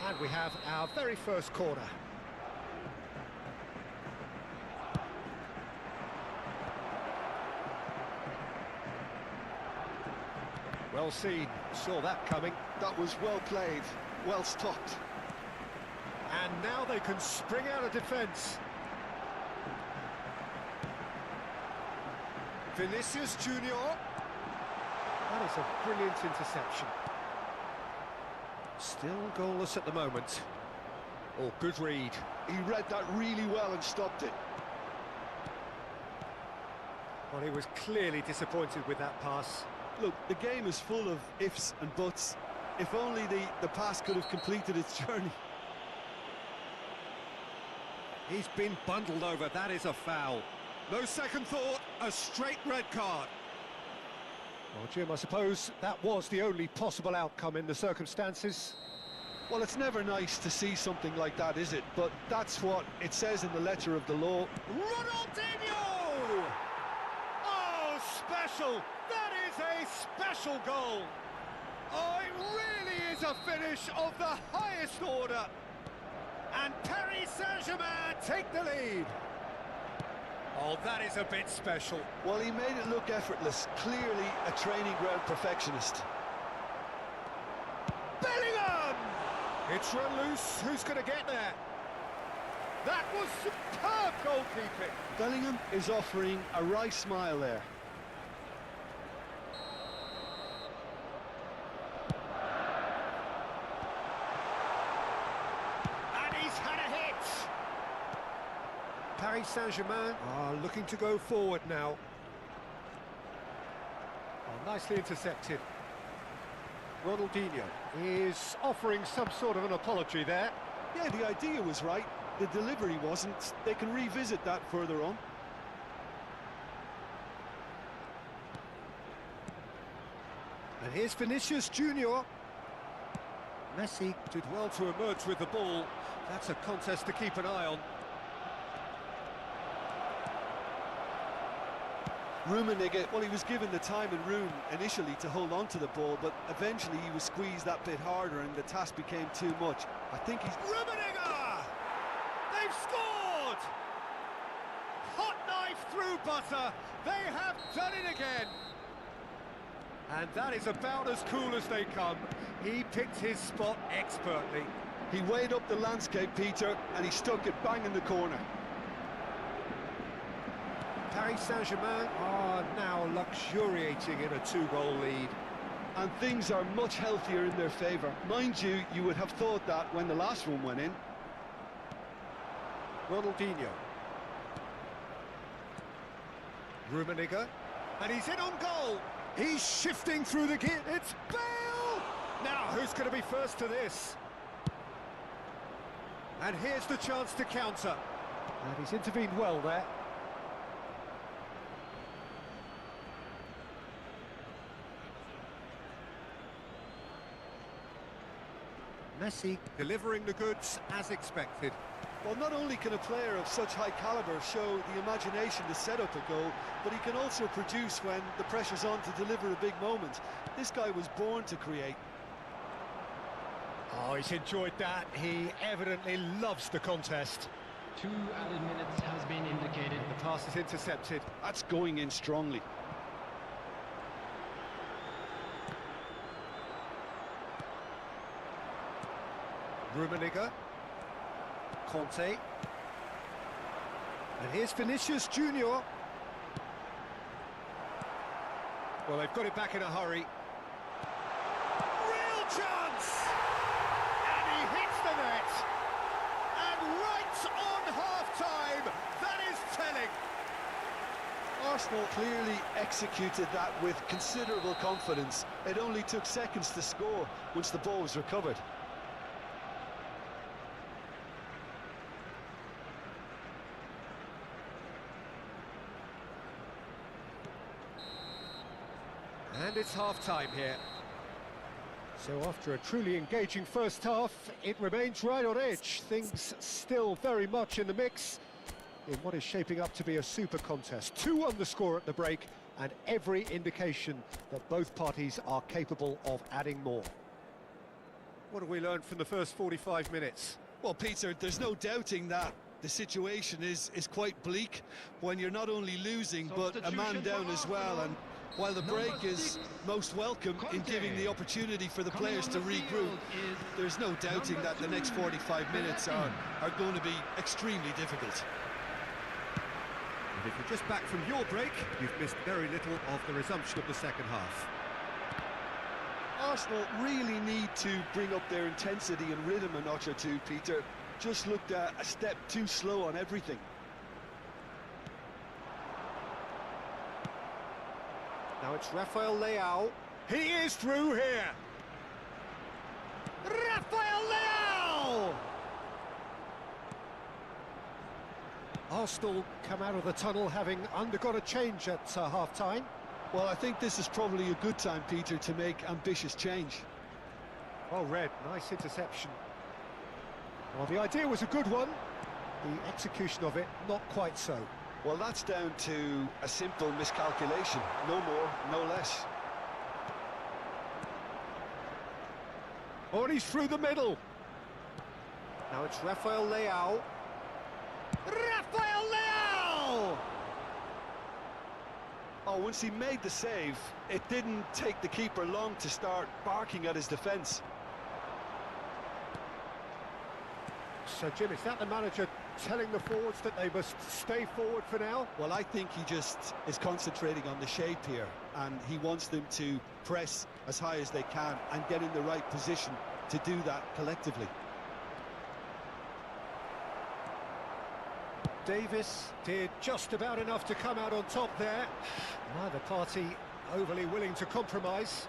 And we have our very first corner. Well seen, saw that coming. That was well played, well stopped. And now they can spring out of defence. Vinicius Junior. That is a brilliant interception. Still goalless at the moment. Oh, good read. He read that really well and stopped it. Well, he was clearly disappointed with that pass. Look, the game is full of ifs and buts. If only the pass could have completed its journey. He's been bundled over, that is a foul. No second thought, a straight red card. Well, Jim, I suppose that was the only possible outcome in the circumstances. Well, it's never nice to see something like that, is it? But that's what it says in the letter of the law. Ronaldinho! Oh, special! That is a special goal! Oh, it really is a finish of the highest order! And Paris Saint-Germain take the lead! Oh, that is a bit special. Well, he made it look effortless. Clearly a training ground perfectionist. Bellingham! It's run loose. Who's going to get there? That was superb goalkeeping. Bellingham is offering a wry smile there. And he's had a hit. Paris Saint-Germain are looking to go forward now. Oh, nicely intercepted. Ronaldinho is offering some sort of an apology there. Yeah, the idea was right. The delivery wasn't. They can revisit that further on. And here's Vinicius Junior. Messi did well to emerge with the ball. That's a contest to keep an eye on. Rummenigge, well, he was given the time and room initially to hold on to the ball, but eventually he was squeezed that bit harder and the task became too much. I think he's... Rummenigge! They've scored! Hot knife through butter. They have done it again. And that is about as cool as they come. He picked his spot expertly. He weighed up the landscape, Peter, and he stuck it bang in the corner. Paris Saint-Germain are now luxuriating in a two-goal lead. And things are much healthier in their favour. Mind you, you would have thought that when the last one went in. Ronaldinho. Rummenigge. And he's in on goal. He's shifting through the gear. It's Bale! Now, who's going to be first to this? And here's the chance to counter. And he's intervened well there. Messi delivering the goods as expected. Well, not only can a player of such high calibre show the imagination to set up a goal, but he can also produce when the pressure's on to deliver a big moment. This guy was born to create. Oh, he's enjoyed that. He evidently loves the contest. 2 added minutes has been indicated. The pass is intercepted. That's going in strongly. Rummenigge. Conte. And here's Vinicius Junior. Well, they've got it back in a hurry. Real chance! And he hits the net. And right on half-time, that is telling. Arsenal clearly executed that with considerable confidence. It only took seconds to score once the ball was recovered. And it's half-time here. So after a truly engaging first half, it remains right on edge. Things still very much in the mix in what is shaping up to be a super contest. 2-1 the score at the break, and every indication that both parties are capable of adding more. What have we learned from the first 45 minutes? Well, Peter, there's no doubting that the situation is quite bleak when you're not only losing, but a man down as well. And while the break is most welcome in giving the opportunity for the players to regroup, there's no doubting that the next 45 minutes are going to be extremely difficult. if you're just back from your break, you've missed very little of the resumption of the second half. Arsenal really need to bring up their intensity and rhythm a notch or two, Peter. Just looked a step too slow on everything. Now it's Rafael Leao. He is through here. Rafael Leao! Arsenal come out of the tunnel having undergone a change at half-time. Well, I think this is probably a good time, Peter, to make ambitious change. Well read, nice interception. Well, the idea was a good one. The execution of it, not quite so. Well, that's down to a simple miscalculation. No more, no less. Oh, and he's through the middle. Now it's Rafael Leao. Rafael Leao! Oh, once he made the save, it didn't take the keeper long to start barking at his defence. So, Jim, is that the manager telling the forwards that they must stay forward for now? Well, I think he just is concentrating on the shape here, and he wants them to press as high as they can and get in the right position to do that collectively. Davis did just about enough to come out on top there. Neither party overly willing to compromise.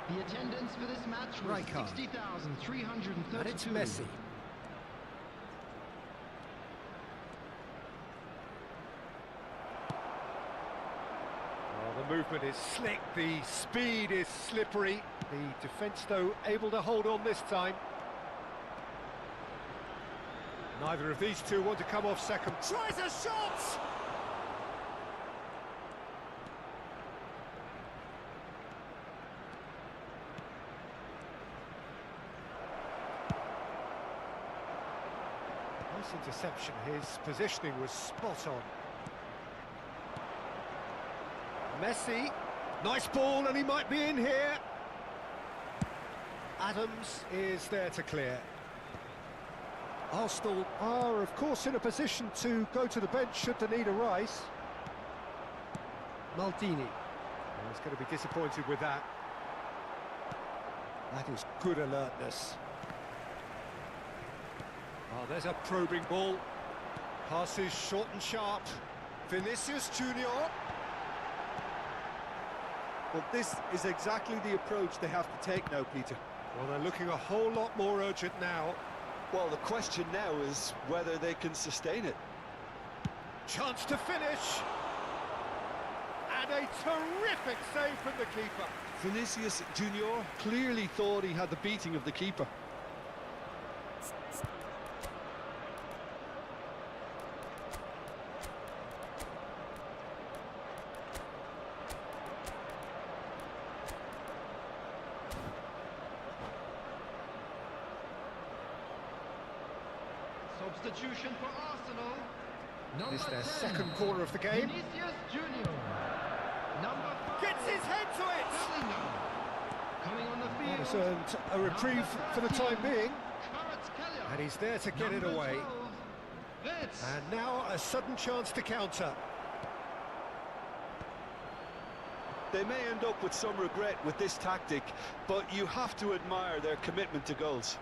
The attendance for this match was 60,332. And it's Messi. Oh, the movement is slick, the speed is slippery. The defence, though, able to hold on this time. Neither of these two want to come off second. Tries a shot! Nice interception. His positioning was spot on. Messi. Nice ball, and he might be in here. Adams is there to clear. Arsenal are, of course, in a position to go to the bench should the need arise. Maldini. Oh, he's going to be disappointed with that. That is good alertness. Oh, there's a probing ball. Passes short and sharp. Vinicius Junior. Well, this is exactly the approach they have to take now, Peter. Well, they're looking a whole lot more urgent now. Well, the question now is whether they can sustain it. Chance to finish. And a terrific save from the keeper. Vinicius Junior clearly thought he had the beating of the keeper. Substitution for Arsenal. This is their 10, second corner of the game. Vinicius Junior. Number 5. Gets his head to it! Bellingham. Coming on the field. Has earned a reprieve for the time being. Kvaratskhelia. And he's there to get it Number away. 12, Wirtz. And now a sudden chance to counter. They may end up with some regret with this tactic, but you have to admire their commitment to goals.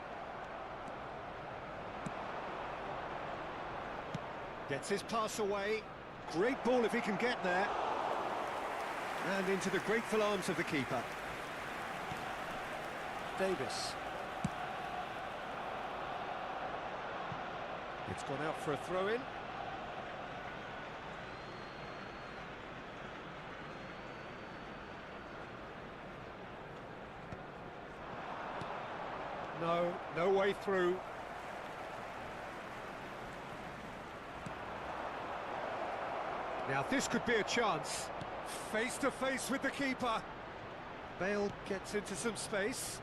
Gets his pass away. Great ball if he can get there. And into the grateful arms of the keeper. Davis. It's gone out for a throw-in. No way through. Now this could be a chance. Face to face with the keeper. Bale gets into some space.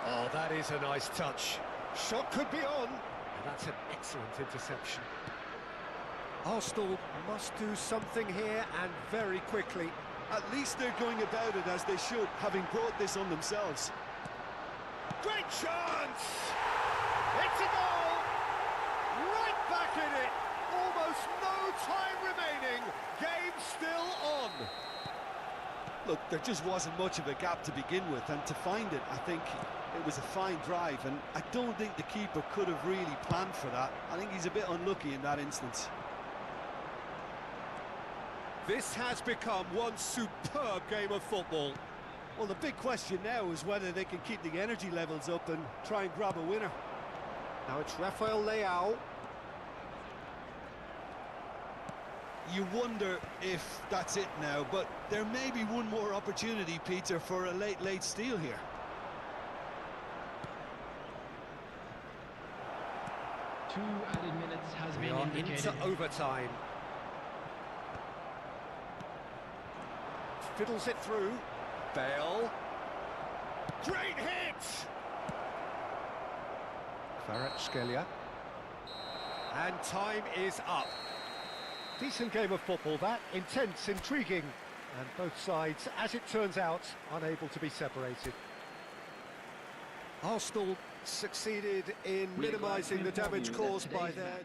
Oh, that is a nice touch. Shot could be on. And that's an excellent interception. Arsenal must do something here, and very quickly. At least they're going about it as they should, having brought this on themselves. Great chance! It's a goal! back in it. Almost no time remaining. Game still on. Look, there just wasn't much of a gap to begin with, and to find it, I think it was a fine drive, and I don't think the keeper could have really planned for that. I think he's a bit unlucky in that instance. This has become one superb game of football. Well, the big question now is whether they can keep the energy levels up and try and grab a winner. Now it's Rafael Leao. You wonder if that's it now, but there may be one more opportunity, Peter, for a late steal here. Two added minutes has We been are indicated. into overtime. Fiddles it through. Bale. Great hit! Kvaratskhelia. And time is up. Decent game of football, that. Intense, intriguing. And both sides, as it turns out, unable to be separated. Arsenal succeeded in minimising the damage caused by their...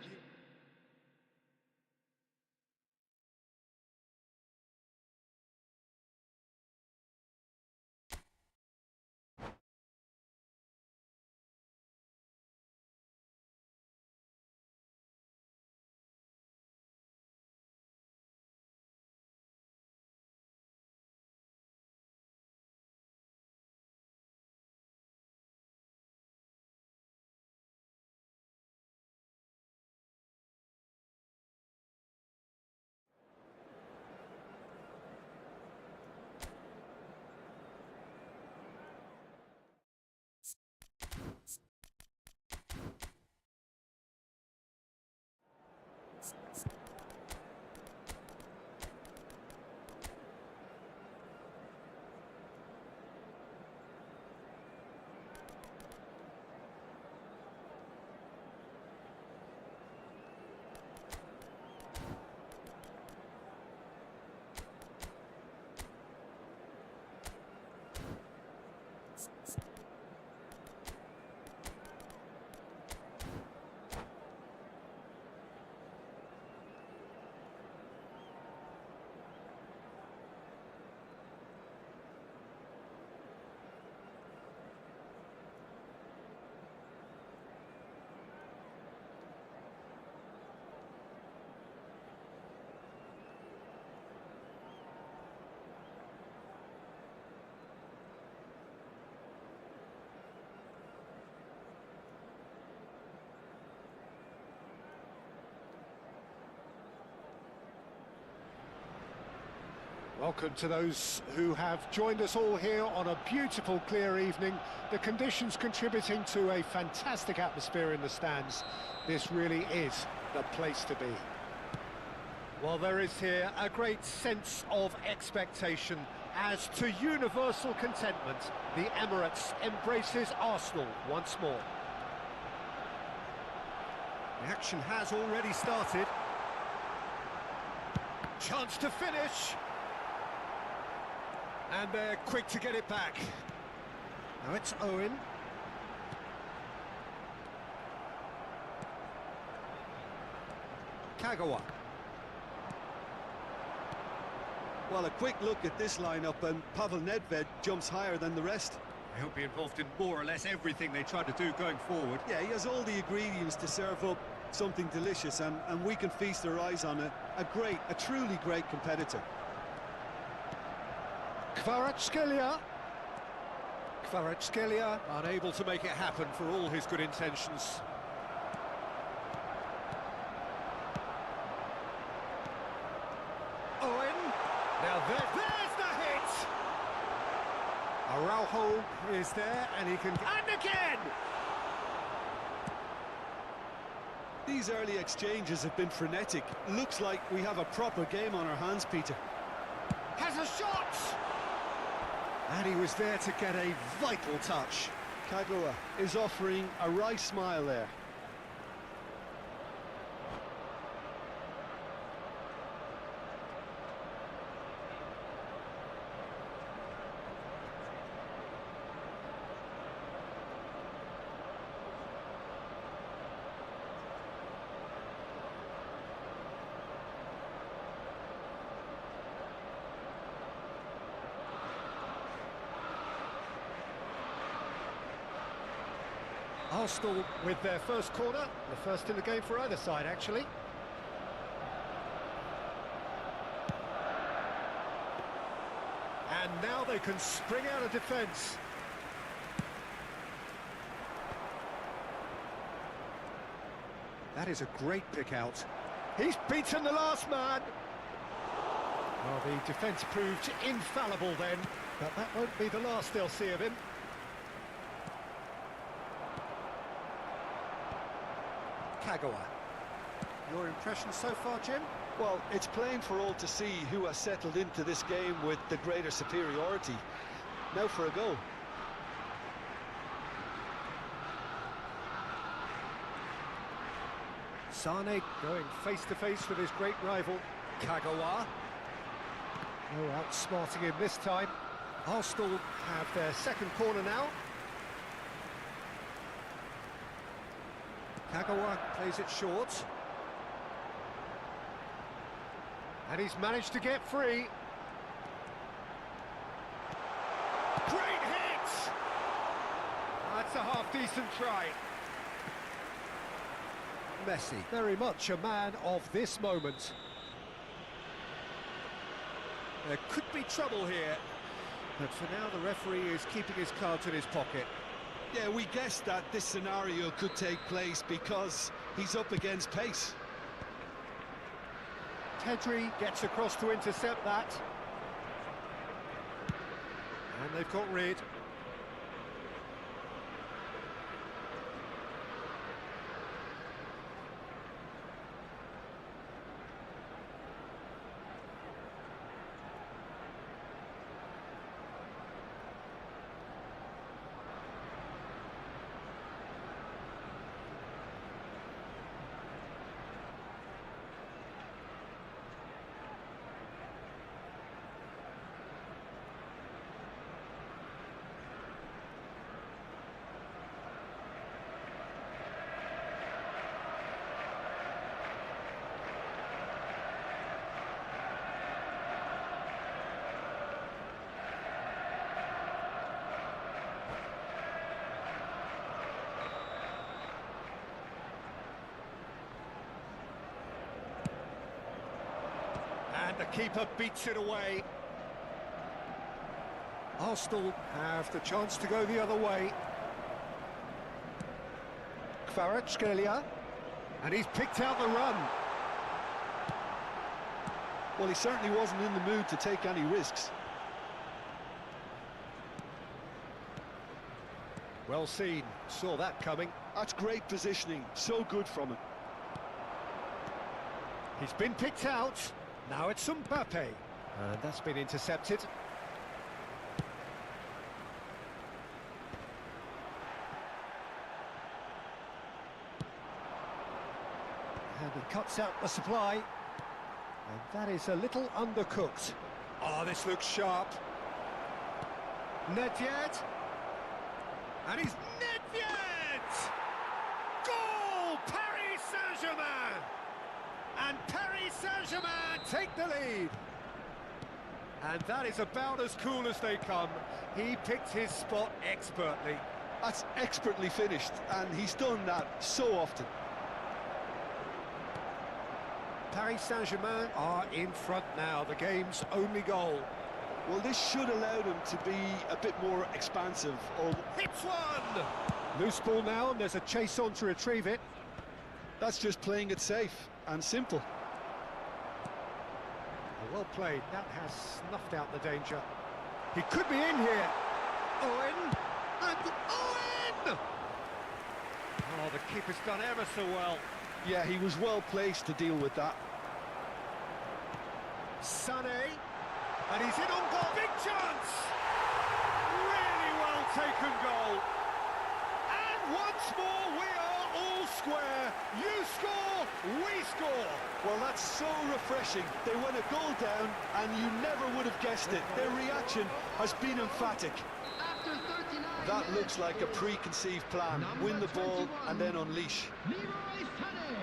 Welcome to those who have joined us all here on a beautiful, clear evening. The conditions contributing to a fantastic atmosphere in the stands. This really is the place to be. Well, there is here a great sense of expectation as to universal contentment. The Emirates embraces Arsenal once more. The action has already started. Chance to finish. And they're quick to get it back. Now it's Owen. Kagawa. Well, a quick look at this lineup, and Pavel Nedved jumps higher than the rest. He'll be involved in more or less everything they try to do going forward. Yeah, he has all the ingredients to serve up something delicious, and we can feast our eyes on a truly great competitor. Kvaratskhelia. Kvaratskhelia unable to make it happen for all his good intentions. Owen. Now there's the hit. Araujo is there and he can... And again! These early exchanges have been frenetic. Looks like we have a proper game on our hands, Peter. Has a shot! And he was there to get a vital touch. Kagawa is offering a wry smile there. Arsenal with their first corner, the first in the game for either side, actually. And now they can spring out of defence. That is a great pick out. He's beaten the last man. Well, the defence proved infallible then, but that won't be the last they'll see of him. Kagawa. Your impression so far, Jim? Well, it's plain for all to see who has settled into this game with the greater superiority. Now for a goal. Sane going face-to-face with his great rival, Kagawa. No outsmarting him this time. Arsenal have their second corner now. Kagawa plays it short. And he's managed to get free. Great hit! That's a half-decent try. Messi, very much a man of this moment. There could be trouble here, but for now the referee is keeping his cards in his pocket. Yeah, we guessed that this scenario could take place because he's up against pace. Pedri gets across to intercept that. And they've got rid. And the keeper beats it away. Arsenal have the chance to go the other way. Kvaratskhelia, and he's picked out the run. Well, he certainly wasn't in the mood to take any risks. Well seen, saw that coming. That's great positioning, so good from him. He's been picked out. Now it's Mbappe, and that's been intercepted. And he cuts out the supply, and that is a little undercooked. Oh, this looks sharp. Nedved, and he's Nedved! Goal! Paris Saint-Germain! And Paris Saint-Germain take the lead. And that is about as cool as they come. He picked his spot expertly. That's expertly finished, and he's done that so often. Paris Saint-Germain are in front now, the game's only goal. Well, this should allow them to be a bit more expansive. Or Hits one! Loose ball now, and there's a chase on to retrieve it. that's just playing it safe and simple. Well played, that has snuffed out the danger. He could be in here. Owen, and Owen! Oh, the keeper's done ever so well. Yeah, he was well placed to deal with that. Sané, and he's in on goal. Big chance! Really well taken goal. And once more we are all square. You score, we score. Well, that's so refreshing. They went a goal down, and you never would have guessed it. Their reaction has been emphatic. After 39 That looks like a preconceived plan. Win the ball and then unleash. Leroy Sané.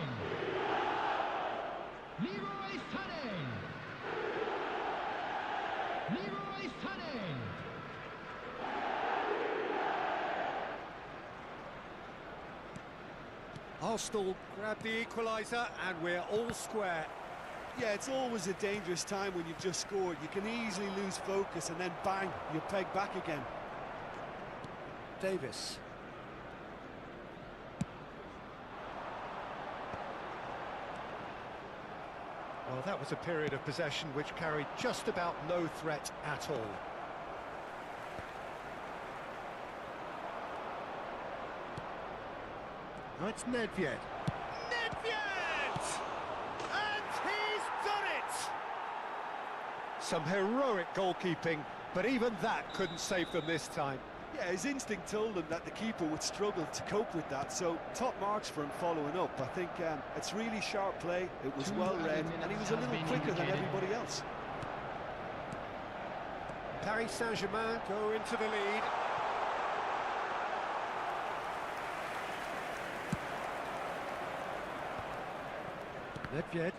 Leroy Sané. Leroy Sané. Arsenal grab the equaliser and we're all square. Yeah, it's always a dangerous time when you've just scored. You can easily lose focus and then bang, you're pegged back again. Davis. Well, that was a period of possession which carried just about no threat at all. Now it's Nedved. Nedved! And he's done it! Some heroic goalkeeping, but even that couldn't save them this time. Yeah, his instinct told him that the keeper would struggle to cope with that, so top marks for him following up. I think it's really sharp play, it was well read, and he was a little quicker than everybody else. Paris Saint-Germain go into the lead. Nedved.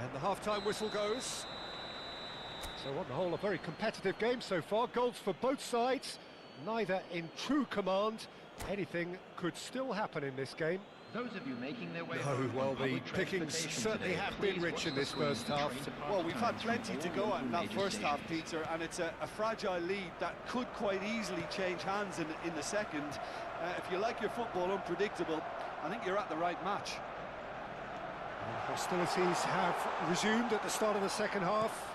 And the half-time whistle goes. So on the whole, a very competitive game so far. Goals for both sides, neither in true command. Anything could still happen in this game. Those of you making their way No, home well, on the public pickings transportation certainly today, have been please rich watch in the this screen first for half. train departure Well, we've had times plenty from to all go the at in that major first half, stations. Peter, and it's a fragile lead that could quite easily change hands in the second. If you like your football unpredictable, I think you're at the right match. Hostilities have resumed at the start of the second half.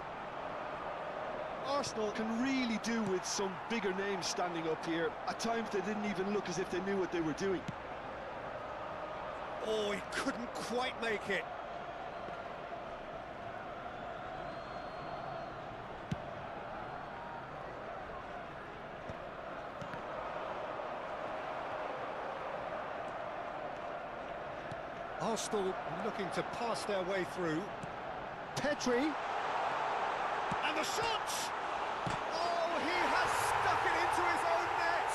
Arsenal can really do with some bigger names standing up here. At times they didn't even look as if they knew what they were doing. Oh, he couldn't quite make it. Arsenal looking to pass their way through. Pedri. And the shot! Oh, he has stuck it into his own net!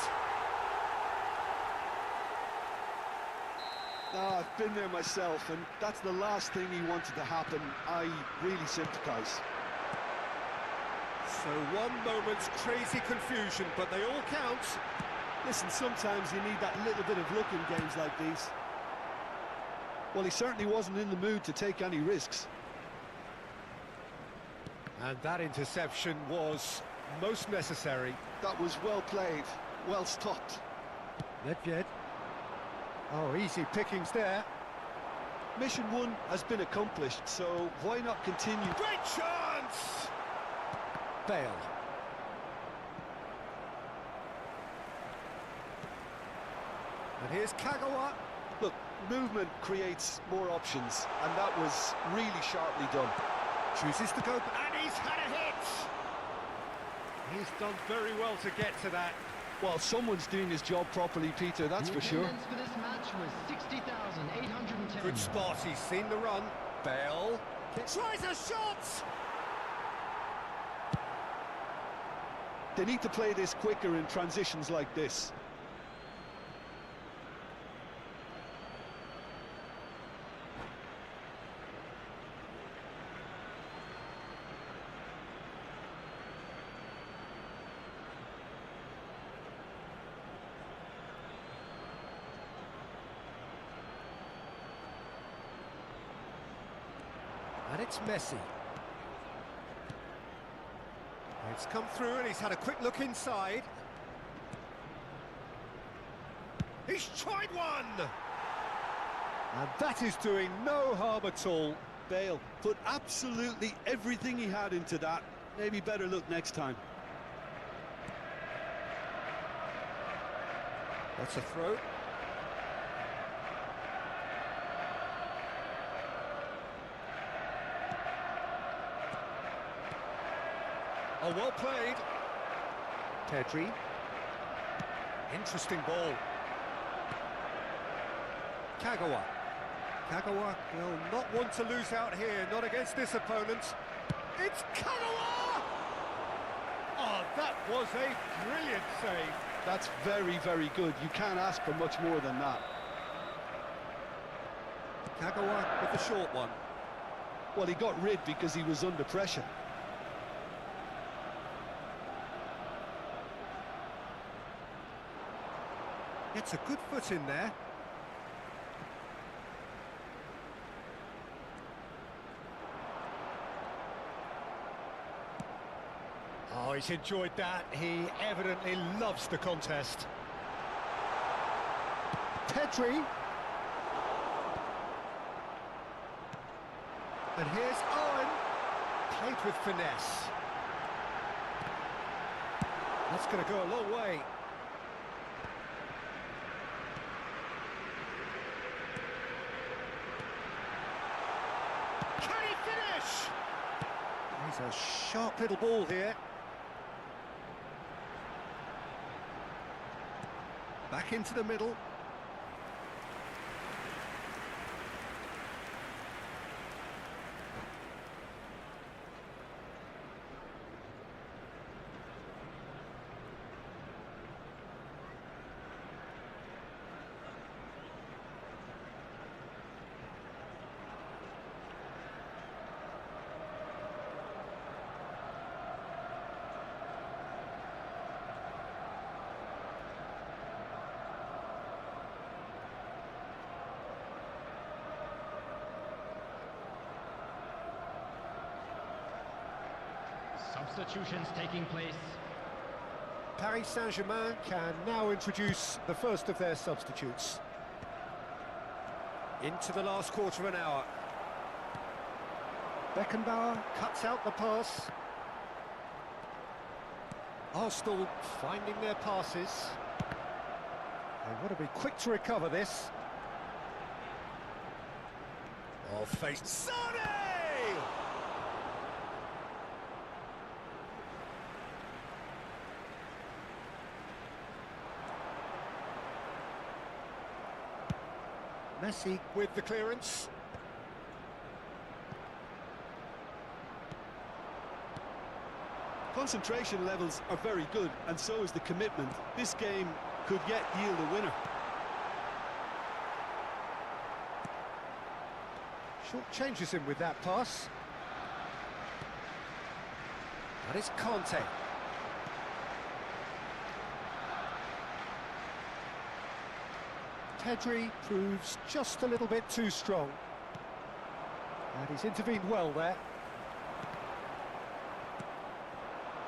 Oh, I've been there myself, and that's the last thing he wanted to happen. I really sympathise. So one moment's crazy confusion, but they all count. Listen, sometimes you need that little bit of luck in games like these. Well, he certainly wasn't in the mood to take any risks. And that interception was most necessary. That was well played, well stopped. Nedved. Oh, easy pickings there. Mission one has been accomplished, so why not continue? Great chance! Bale. And here's Kagawa. Look, movement creates more options, and that was really sharply done. Chooses to go, and he's had a hit! He's done very well to get to that. Well, someone's doing his job properly, Peter, that's The for sure. attendance for this match was 60,810. Good spot, he's seen the run. Bale tries a shot! They need to play this quicker in transitions like this. And it's Messi. It's come through and he's had a quick look inside. He's tried one! And that is doing no harm at all. Bale put absolutely everything he had into that. Maybe better look next time. That's a throw. Oh, well played. Pedri. Interesting ball. Kagawa. Kagawa will not want to lose out here, not against this opponent. It's Kagawa! Oh, that was a brilliant save. That's very, very good. You can't ask for much more than that. Kagawa with the short one. Well, he got rid because he was under pressure. Gets a good foot in there. Oh, he's enjoyed that. He evidently loves the contest. Pedri. And here's Owen. Played with finesse. That's going to go a long way. Can he finish? He's a sharp little ball here. Back into the middle. Substitutions taking place. Paris Saint-Germain can now introduce the first of their substitutes. Into the last quarter of an hour. Beckenbauer cuts out the pass. Arsenal finding their passes. They want to be quick to recover this. Oh, faced Sane! Messi with the clearance. Concentration levels are very good, and so is the commitment. This game could yet yield a winner. Short changes him with that pass. That is Conte. Pedri proves just a little bit too strong. And he's intervened well there.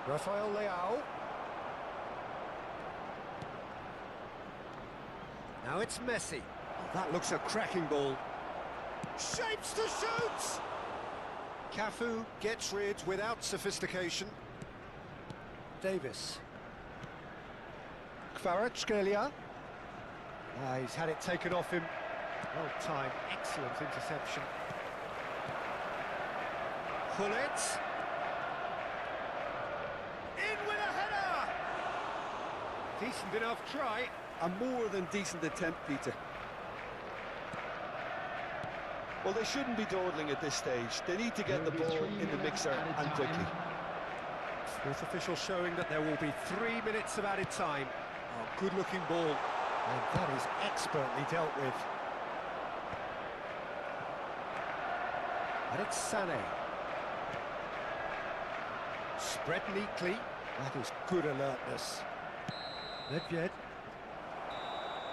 Rafael Leao. Now it's Messi. Oh, that looks a cracking ball. Shapes to shoot! Cafu gets rid without sophistication. Davis. Kvaratskhelia. He's had it taken off him. Well timed, excellent interception. Hullet. In with a header! Decent enough try. A more than decent attempt, Peter. Well, they shouldn't be dawdling at this stage. They need to get the ball in the mixer and quickly. Fourth official showing that there will be 3 minutes of added time. Oh, good-looking ball. And that is expertly dealt with. And it's Sané. Spread neatly. That is good alertness. Nedved.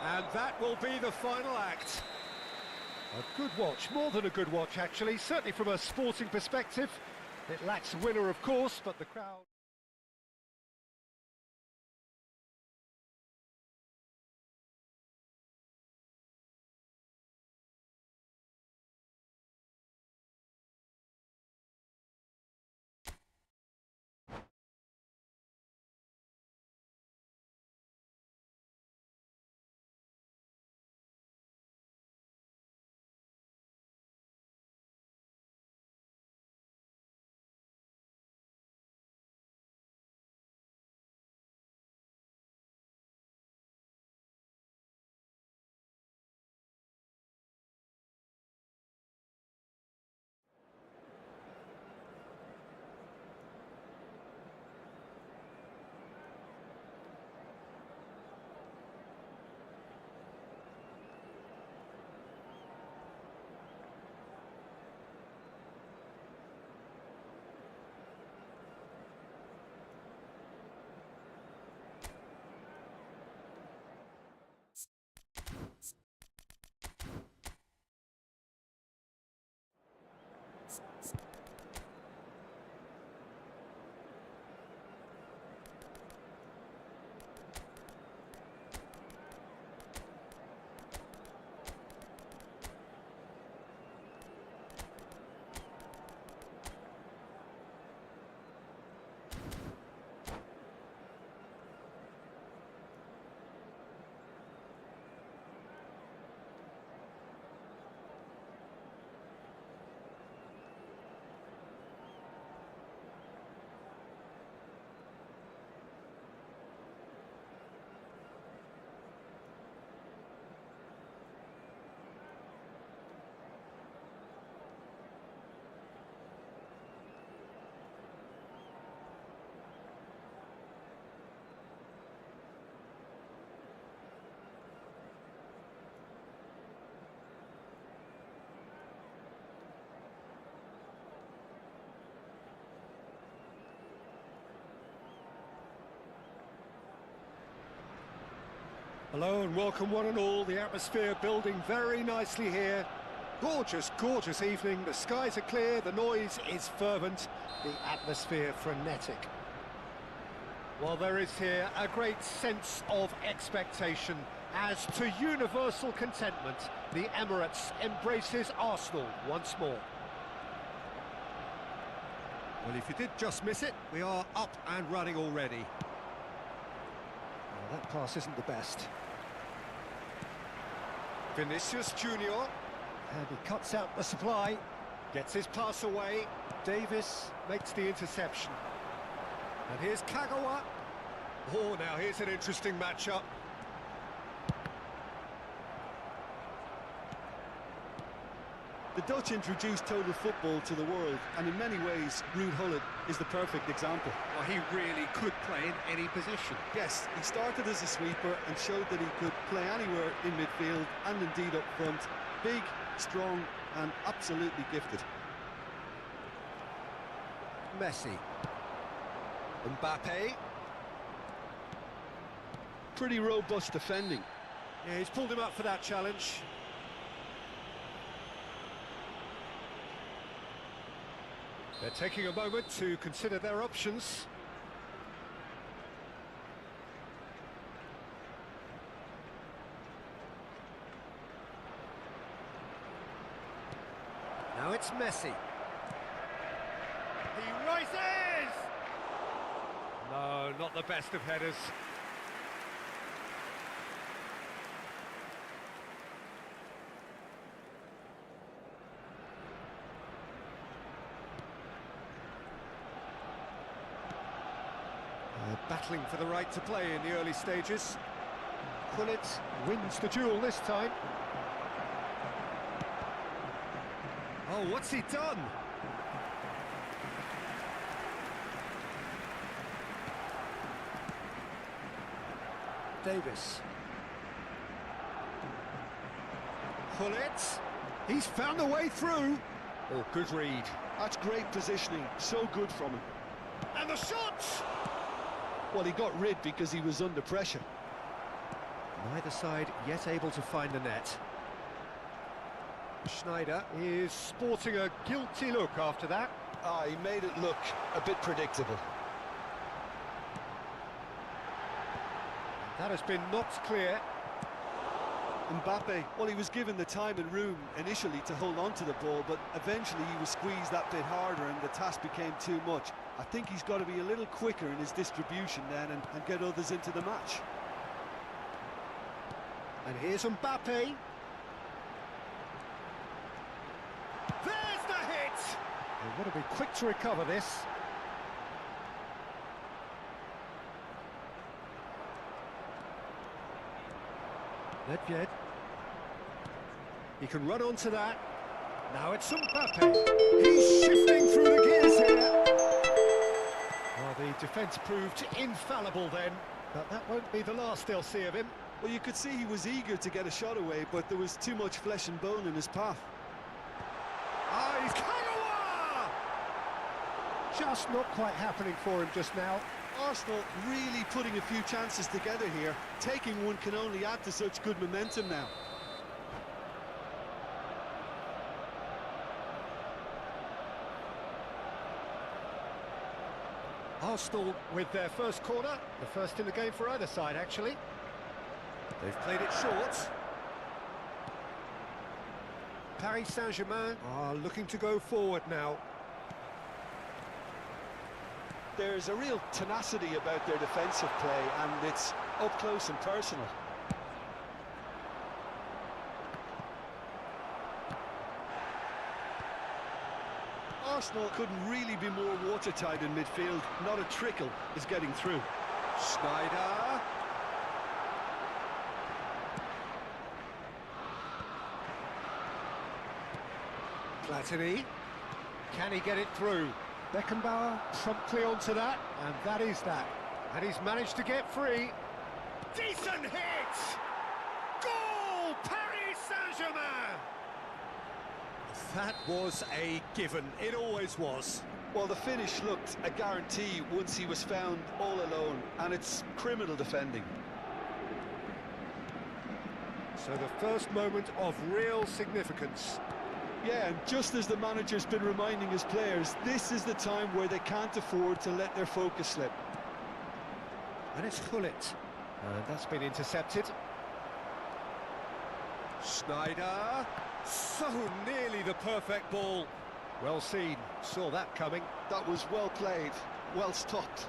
And that will be the final act. A good watch, more than a good watch actually, certainly from a sporting perspective. It lacks a winner, of course, but the crowd... Hello and welcome one and all. The atmosphere building very nicely here. Gorgeous, gorgeous evening. The skies are clear, the noise is fervent, the atmosphere frenetic. Well, there is here a great sense of expectation as to universal contentment. The Emirates embraces Arsenal once more. Well, if you did just miss it, we are up and running already. Well, that pass isn't the best. Vinicius Junior. And he cuts out the supply, gets his pass away. Davis makes the interception. And here's Kagawa. Oh, now here's an interesting matchup. The Dutch introduced total football to the world, and in many ways, Ruud Gullit is the perfect example. Well, he really could play in any position. Yes, he started as a sweeper and showed that he could play anywhere in midfield and indeed up front. Big, strong, and absolutely gifted. Messi. Mbappe. Pretty robust defending. Yeah, he's pulled him up for that challenge. They're taking a moment to consider their options. Now it's Messi. He rises! No, not the best of headers. Battling for the right to play in the early stages. Gullit wins the duel this time. Oh, what's he done? Davis. Gullit. He's found a way through. Oh, good read. That's great positioning, so good from him. And the shot! Well, he got rid because he was under pressure. Neither side yet able to find the net. Schneider is sporting a guilty look after that. Ah, he made it look a bit predictable. That has been knocked clear. Mbappe, well, he was given the time and room initially to hold on to the ball, but eventually he was squeezed that bit harder and the task became too much. I think he's got to be a little quicker in his distribution then and get others into the match. And here's Mbappe. There's the hit! They want to be quick to recover this. Nedved. He can run onto that. Now it's Mbappe. He's shifting through the gears here. Well, the defence proved infallible then, but that won't be the last they'll see of him. Well, you could see he was eager to get a shot away, but there was too much flesh and bone in his path. Ah, he's Kagawa! Just not quite happening for him just now. Arsenal really putting a few chances together here. Taking one can only add to such good momentum now. Arsenal with their first corner, the first in the game for either side, actually. They've played it short. Paris Saint-Germain are looking to go forward now. There's a real tenacity about their defensive play, and it's up close and personal. Arsenal couldn't really be more watertight in midfield. Not a trickle is getting through. Schneider. Platini. Can he get it through? Beckenbauer promptly onto that, and that is that. And he's managed to get free. Decent hit! Goal! Paris Saint-Germain! That was a given. It always was. Well, the finish looked a guarantee once he was found all alone, and it's criminal defending. So the first moment of real significance. Yeah, and just as the manager's been reminding his players, this is the time where they can't afford to let their focus slip. And it's Gullit. And that's been intercepted. Schneider. So nearly the perfect ball. Well seen. Saw that coming. That was well played, well stopped.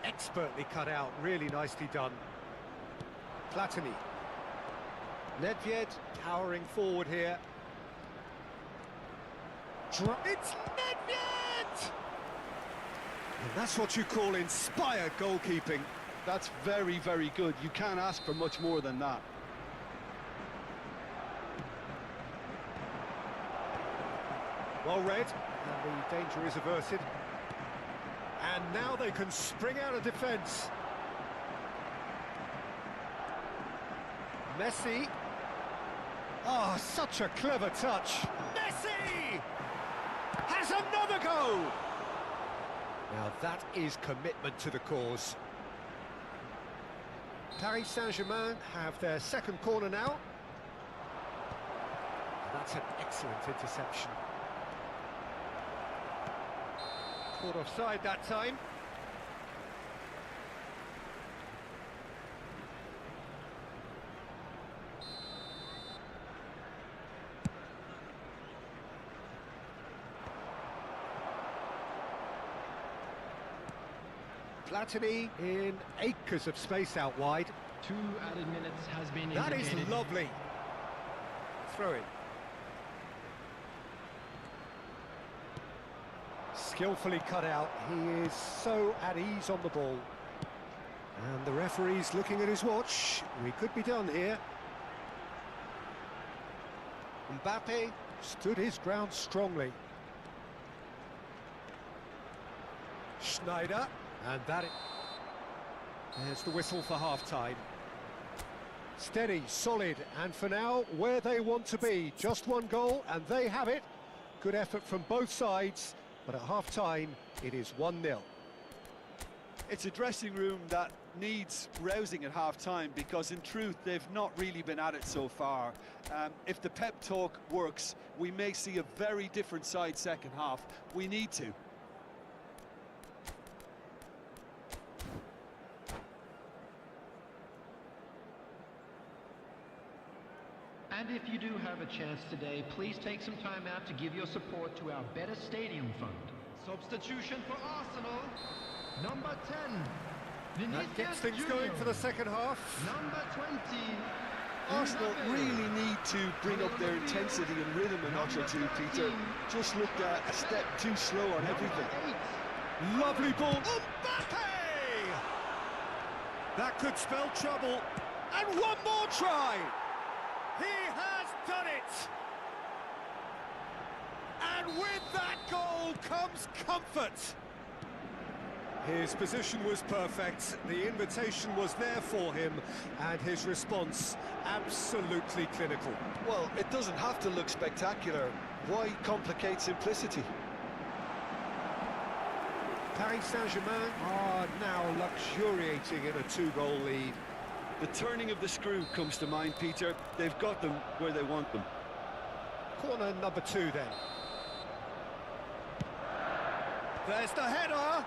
Expertly cut out. Really nicely done. Platini. Nedved towering forward here. It's Nedved! And that's what you call inspired goalkeeping. That's very, very good. You can't ask for much more than that. Well read, and the danger is averted. And now they can spring out of defence. Messi. Oh, such a clever touch. Messi has another go. Now that is commitment to the cause. Paris Saint-Germain have their second corner now. That's an excellent interception. Caught offside that time. Platini in acres of space out wide. 2 added minutes has been That indicated. is lovely. Throw in. Skillfully cut out. He is so at ease on the ball. And the referee's looking at his watch. We could be done here. Mbappe stood his ground strongly. Schneider. And there's the whistle for half-time. Steady, solid, and for now, where they want to be. Just one goal, and they have it. Good effort from both sides, but at half-time, it is 1-0. It's a dressing room that needs rousing at half-time, because in truth, they've not really been at it so far. If the pep talk works, we may see a very different side second half. We need to. And if you do have a chance today, please take some time out to give your support to our Better Stadium Fund. Substitution for Arsenal, number 10. That gets things going for the second half. Number 20. Arsenal really need to bring up their intensity and rhythm a notch or two, Peter. Just looked a step too slow on everything. Lovely ball. Mbappe! That could spell trouble. And one more try. He has done it! And with that goal comes comfort. His position was perfect, the invitation was there for him, and his response absolutely clinical. Well, it doesn't have to look spectacular. Why complicate simplicity? Paris Saint-Germain are now luxuriating in a 2-goal lead. The turning of the screw comes to mind, Peter. They've got them where they want them. Corner number 2 then. There's the header!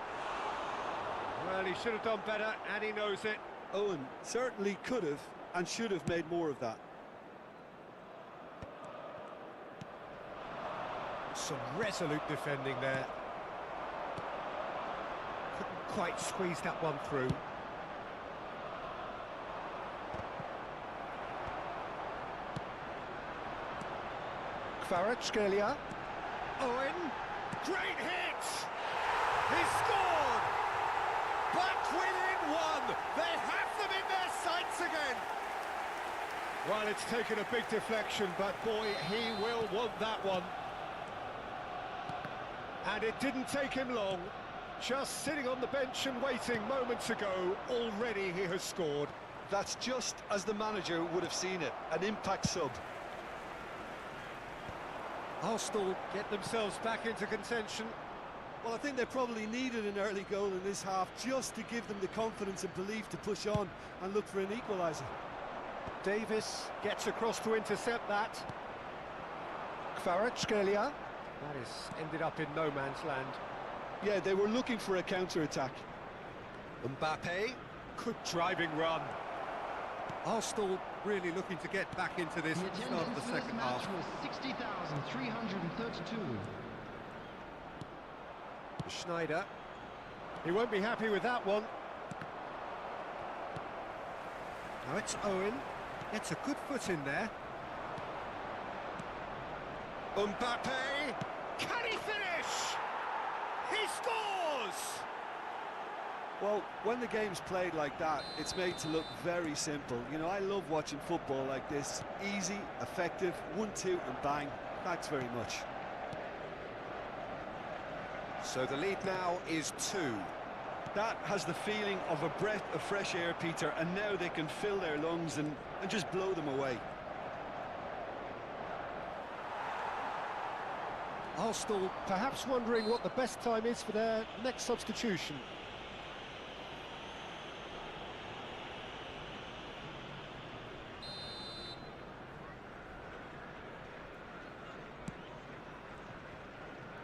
Well, he should have done better, and he knows it. Owen certainly could have and should have made more of that. Some resolute defending there. Couldn't quite squeeze that one through. Kvaratskhelia. Owen. Great hit! He scored! Back within one! They have them in their sights again! Well, it's taken a big deflection, but boy, he will want that one. And it didn't take him long. Just sitting on the bench and waiting moments ago, already he has scored. That's just as the manager would have seen it, an impact sub. Arsenal get themselves back into contention. Well, I think they probably needed an early goal in this half just to give them the confidence and belief to push on and look for an equaliser. Davis gets across to intercept that. Kvaratskhelia. That has ended up in no man's land. Yeah, they were looking for a counter-attack. Mbappe. Good driving run. Arsenal really looking to get back into this at the start of the second half. Was 60,332. Schneider. He won't be happy with that one. Now it's Owen. Gets a good foot in there. Mbappe. Can he finish? He scores! Well, when the game's played like that, it's made to look very simple. You know, I love watching football like this. Easy, effective, 1-2 and bang. Thanks very much. So the lead now is 2. That has the feeling of a breath of fresh air, Peter, and now they can fill their lungs and just blow them away. Arsenal perhaps wondering what the best time is for their next substitution.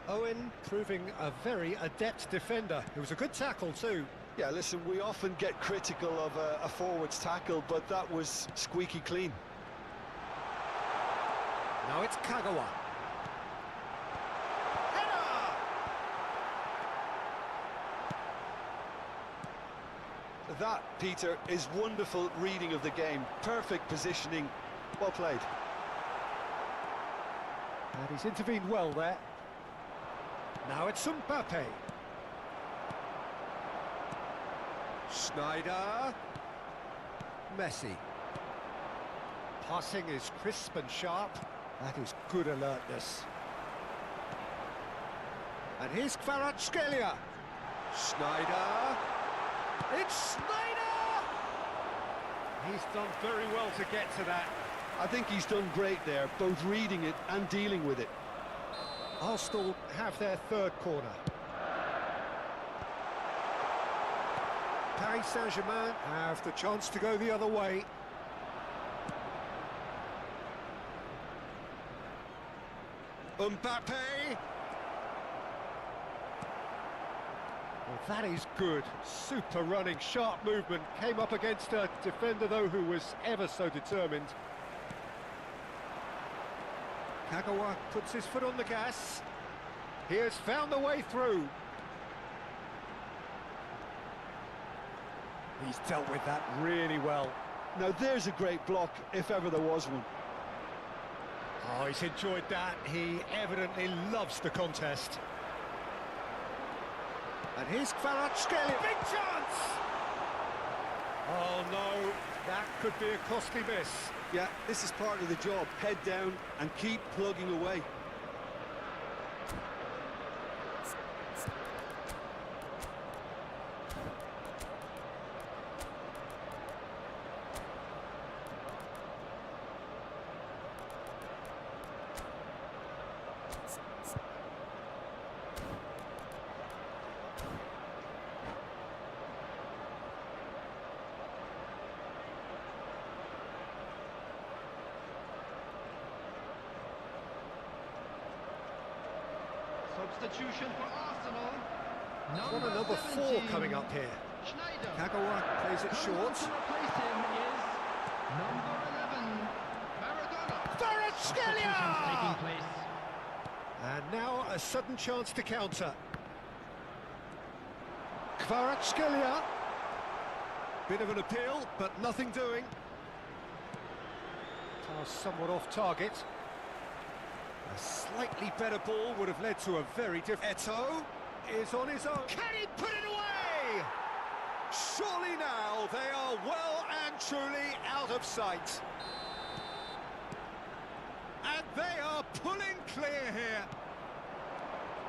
Owen proving a very adept defender. It was a good tackle too. Yeah, listen, we often get critical of a forward's tackle, but that was squeaky clean. Now it's Kagawa. Header! That, Peter, is wonderful reading of the game. Perfect positioning. Well played. And he's intervened well there. Now it's Mbappe. Schneider. Messi. Passing is crisp and sharp. That is good alertness. And here's Kvaratskhelia. Schneider. It's Schneider! He's done very well to get to that. I think he's done great there, both reading it and dealing with it. Arsenal have their third corner. Paris Saint-Germain have the chance to go the other way. Mbappe! Well, that is good. Super running, sharp movement. Came up against a defender, though, who was ever so determined. Kagawa puts his foot on the gas. He has found the way through. He's dealt with that really well. Now there's a great block, if ever there was one. Oh, he's enjoyed that. He evidently loves the contest. And here's Kvaratskhelia. Big chance! Oh no, that could be a costly miss. Yeah, this is part of the job. Head down and keep plugging away. Substitution for Arsenal. Corner number 4 coming up here. Schneider. Kagawa plays it Coming short. to replace him is number 11, Maradona. Kvaratskhelia! Substitutions taking place. And now a sudden chance to counter. Kvaratskhelia. Bit of an appeal, but nothing doing. Pass somewhat off target. A slightly better ball would have led to a very different... Eto'o is on his own. Can he put it away? Surely now they are well and truly out of sight. And they are pulling clear here.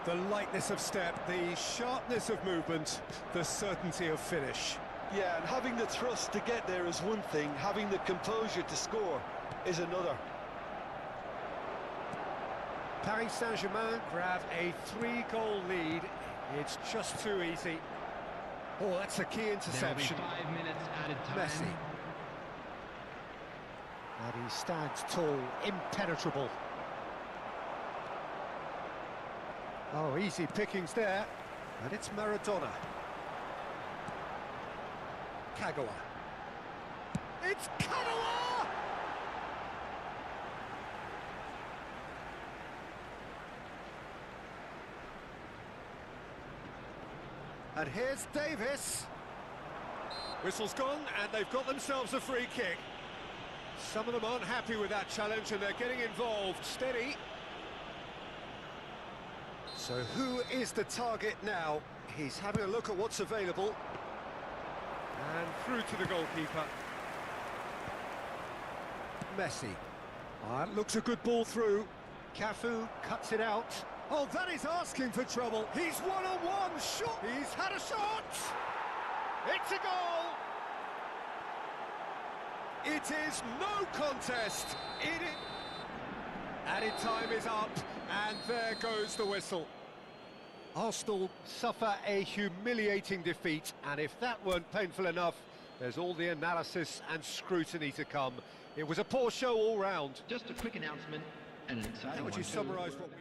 The lightness of step, the sharpness of movement, the certainty of finish. Yeah, and having the thrust to get there is one thing, having the composure to score is another. Paris Saint-Germain grab a 3-goal lead. It's just too easy. Oh, that's a key interception. There'll be 5 minutes added time. Messi. And he stands tall, impenetrable. Oh, easy pickings there. And it's Maradona. Kagawa. It's Kagawa! And here's Davis. Whistle's gone, and they've got themselves a free kick. Some of them aren't happy with that challenge, and they're getting involved. Steady. So who is the target now? He's having a look at what's available. And through to the goalkeeper. Messi. Looks a good ball through. Cafu cuts it out. Oh, that is asking for trouble. He's one-on-one. Shot. He's had a shot. It's a goal. It is no contest. Added time is up, and there goes the whistle. Arsenal suffer a humiliating defeat, and if that weren't painful enough, there's all the analysis and scrutiny to come. It was a poor show all round. Just a quick announcement and an exciting How would one you too. summarise what we...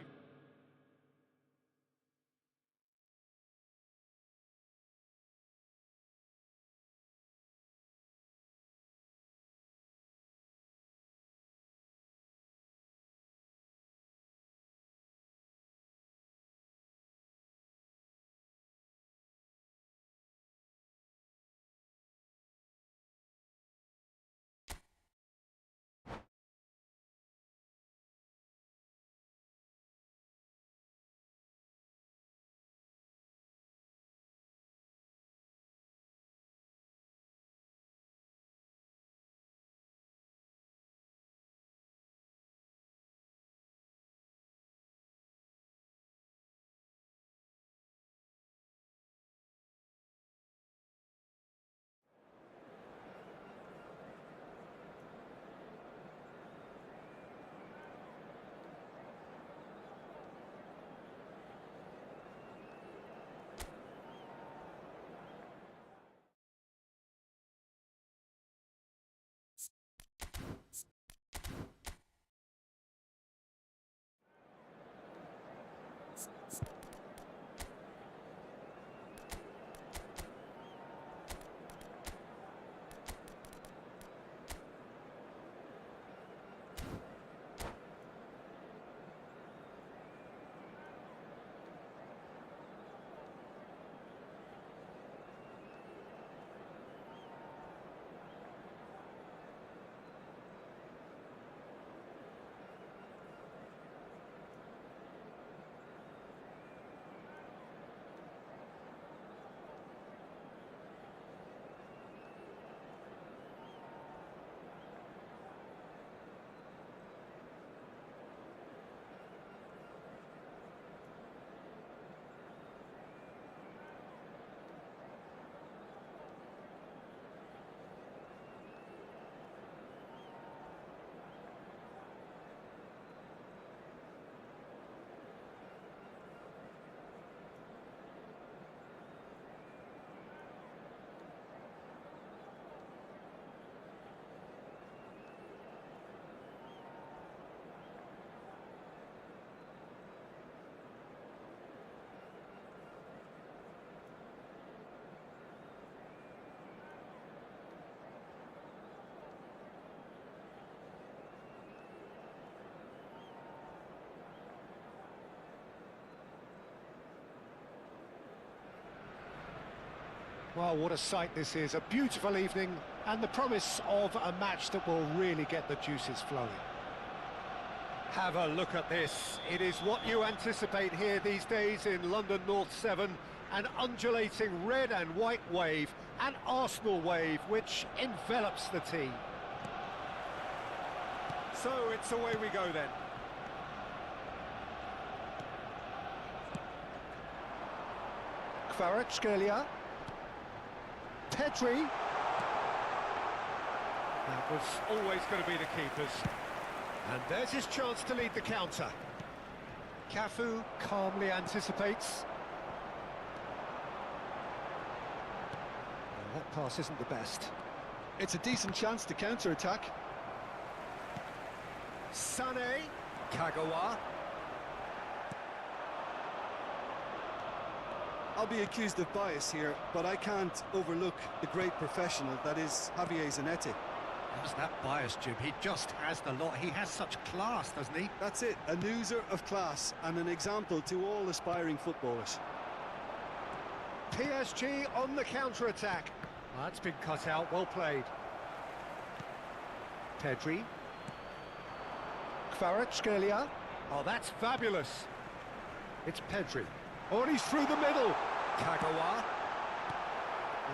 Well, what a sight this is. A beautiful evening and the promise of a match that will really get the juices flowing. Have a look at this. It is what you anticipate here these days in London North 7. An undulating red and white wave, an Arsenal wave which envelops the team. So it's away we go then. Kvaratskhelia. Pedri. That was always going to be the keepers. And there's his chance to lead the counter. Cafu calmly anticipates. That pass isn't the best. It's a decent chance to counter-attack. Sané. Kagawa. I'll be accused of bias here, but I can't overlook the great professional that is Javier Zanetti. What's that bias, Jim? He just has the lot. He has such class, doesn't he? That's it, an oozer of class and an example to all aspiring footballers. PSG on the counter-attack. That's been cut out, well played. Pedri. Kvaratskhelia. Oh, that's fabulous. It's Pedri. Oh, and he's through the middle. Kagawa.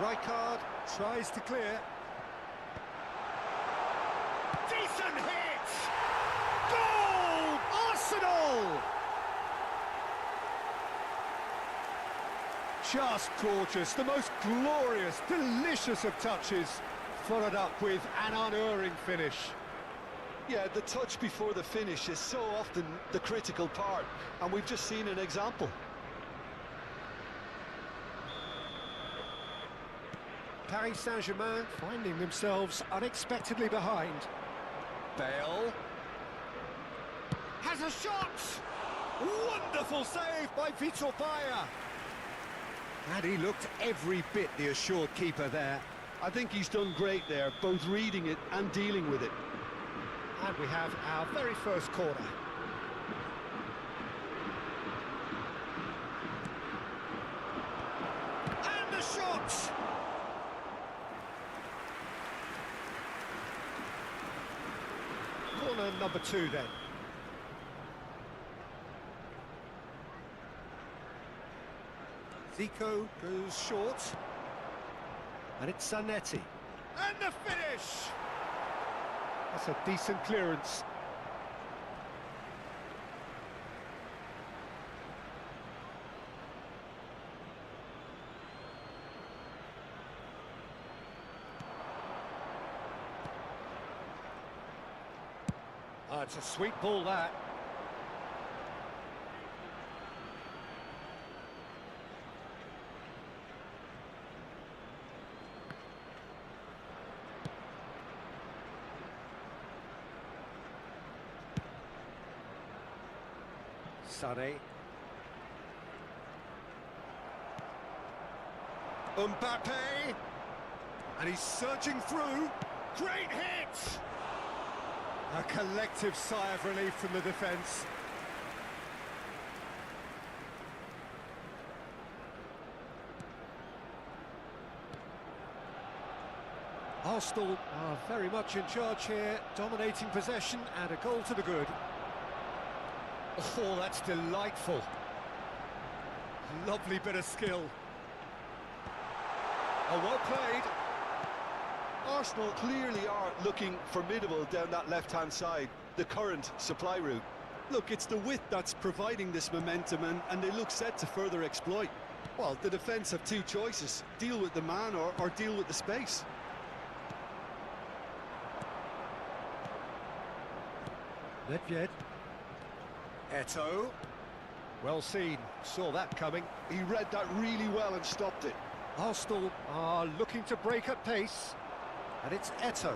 Rijkaard tries to clear. Decent hit! Goal! Arsenal! Just gorgeous, the most glorious, delicious of touches, followed up with an unerring finish. Yeah, the touch before the finish is so often the critical part, and we've just seen an example. Paris Saint-Germain finding themselves unexpectedly behind. Bale has a shot! Wonderful save by Vitor Bayer. And he looked every bit the assured keeper there. I think he's done great there, both reading it and dealing with it. And we have our very first corner. And the shot! Corner number 2 then. Zico goes short. And it's Zanetti. And the finish! That's a decent clearance. Oh, it's a sweet ball, that. Sané. Mbappe. And he's surging through. Great hit! A collective sigh of relief from the defence. Arsenal are very much in charge here, dominating possession and a goal to the good. Oh, that's delightful. Lovely bit of skill. Oh, well played. Arsenal clearly are looking formidable down that left-hand side, the current supply route. Look, it's the width that's providing this momentum, and they look set to further exploit. Well, the defence have two choices: deal with the man or deal with the space. Nedved. Eto'o. Well seen, saw that coming. He read that really well and stopped it. Arsenal are looking to break at pace. And it's Eto'o.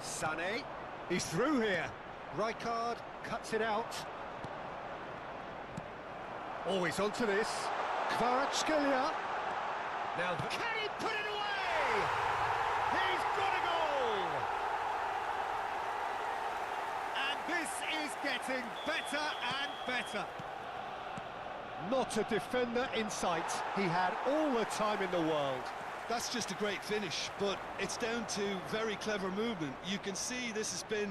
Sané. He's through here. Rijkaard cuts it out. Always onto this. Kvaratskhelia. Now, can he put it away? He's got a goal! And this is getting better and better. Not a defender in sight. He had all the time in the world. That's just a great finish, but it's down to very clever movement. You can see this has been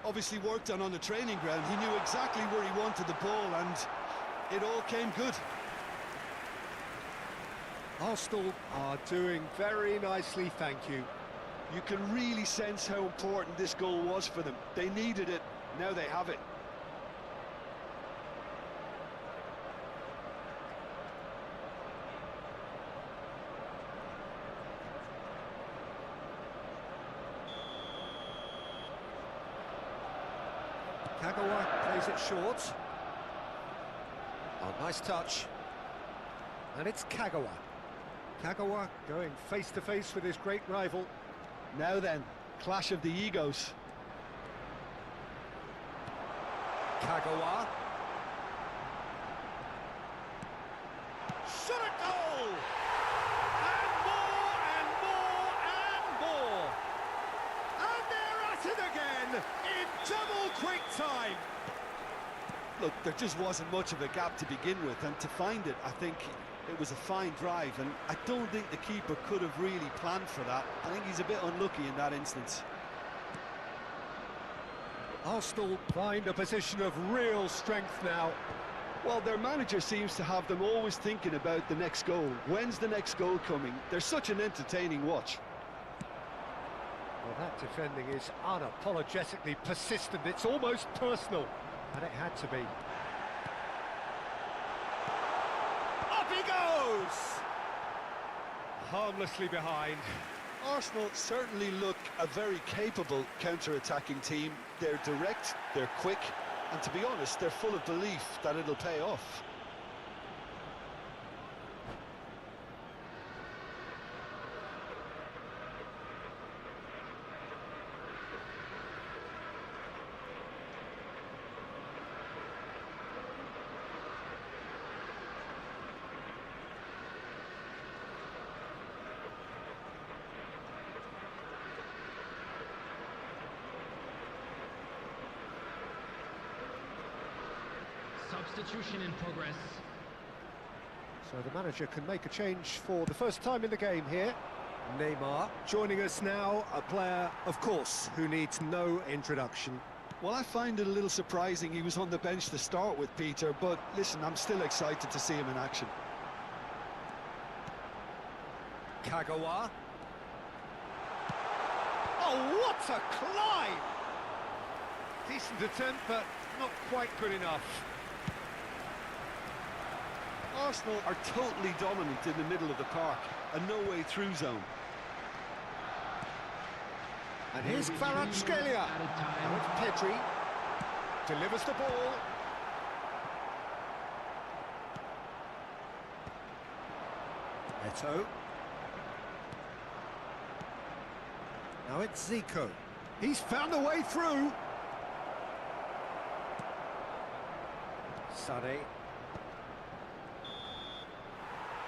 obviously worked on the training ground. He knew exactly where he wanted the ball, and it all came good. Arsenal are doing very nicely, thank you. You can really sense how important this goal was for them. They needed it, now they have it. Kagawa plays it short. Oh, nice touch. And it's Kagawa. Kagawa going face-to-face with his great rival. Now then, clash of the egos. Kagawa. Shot a goal! And more, and more, and more! And they're at it again, in double quick time! Look, there just wasn't much of a gap to begin with, and to find it, I think it was a fine drive, and I don't think the keeper could have really planned for that. I think he's a bit unlucky in that instance. Arsenal find a position of real strength now. Well, their manager seems to have them always thinking about the next goal. When's the next goal coming? They're such an entertaining watch. Well, that defending is unapologetically persistent. It's almost personal, and it had to be. Up he goes! Harmlessly behind. Arsenal certainly look a very capable counter-attacking team. They're direct, they're quick, and to be honest, they're full of belief that it'll pay off. Substitution in progress. So the manager can make a change for the first time in the game here. Neymar joining us now, a player, of course, who needs no introduction. Well, I find it a little surprising he was on the bench to start with, Peter, but listen, I'm still excited to see him in action. Kagawa. Oh, what a climb! Decent attempt, but not quite good enough. Arsenal are totally dominant in the middle of the park, a no-way through zone. And here's Kvaratskhelia. Now it's Pedri. Delivers the ball. Eto. Now it's Zico. He's found a way through. Sané.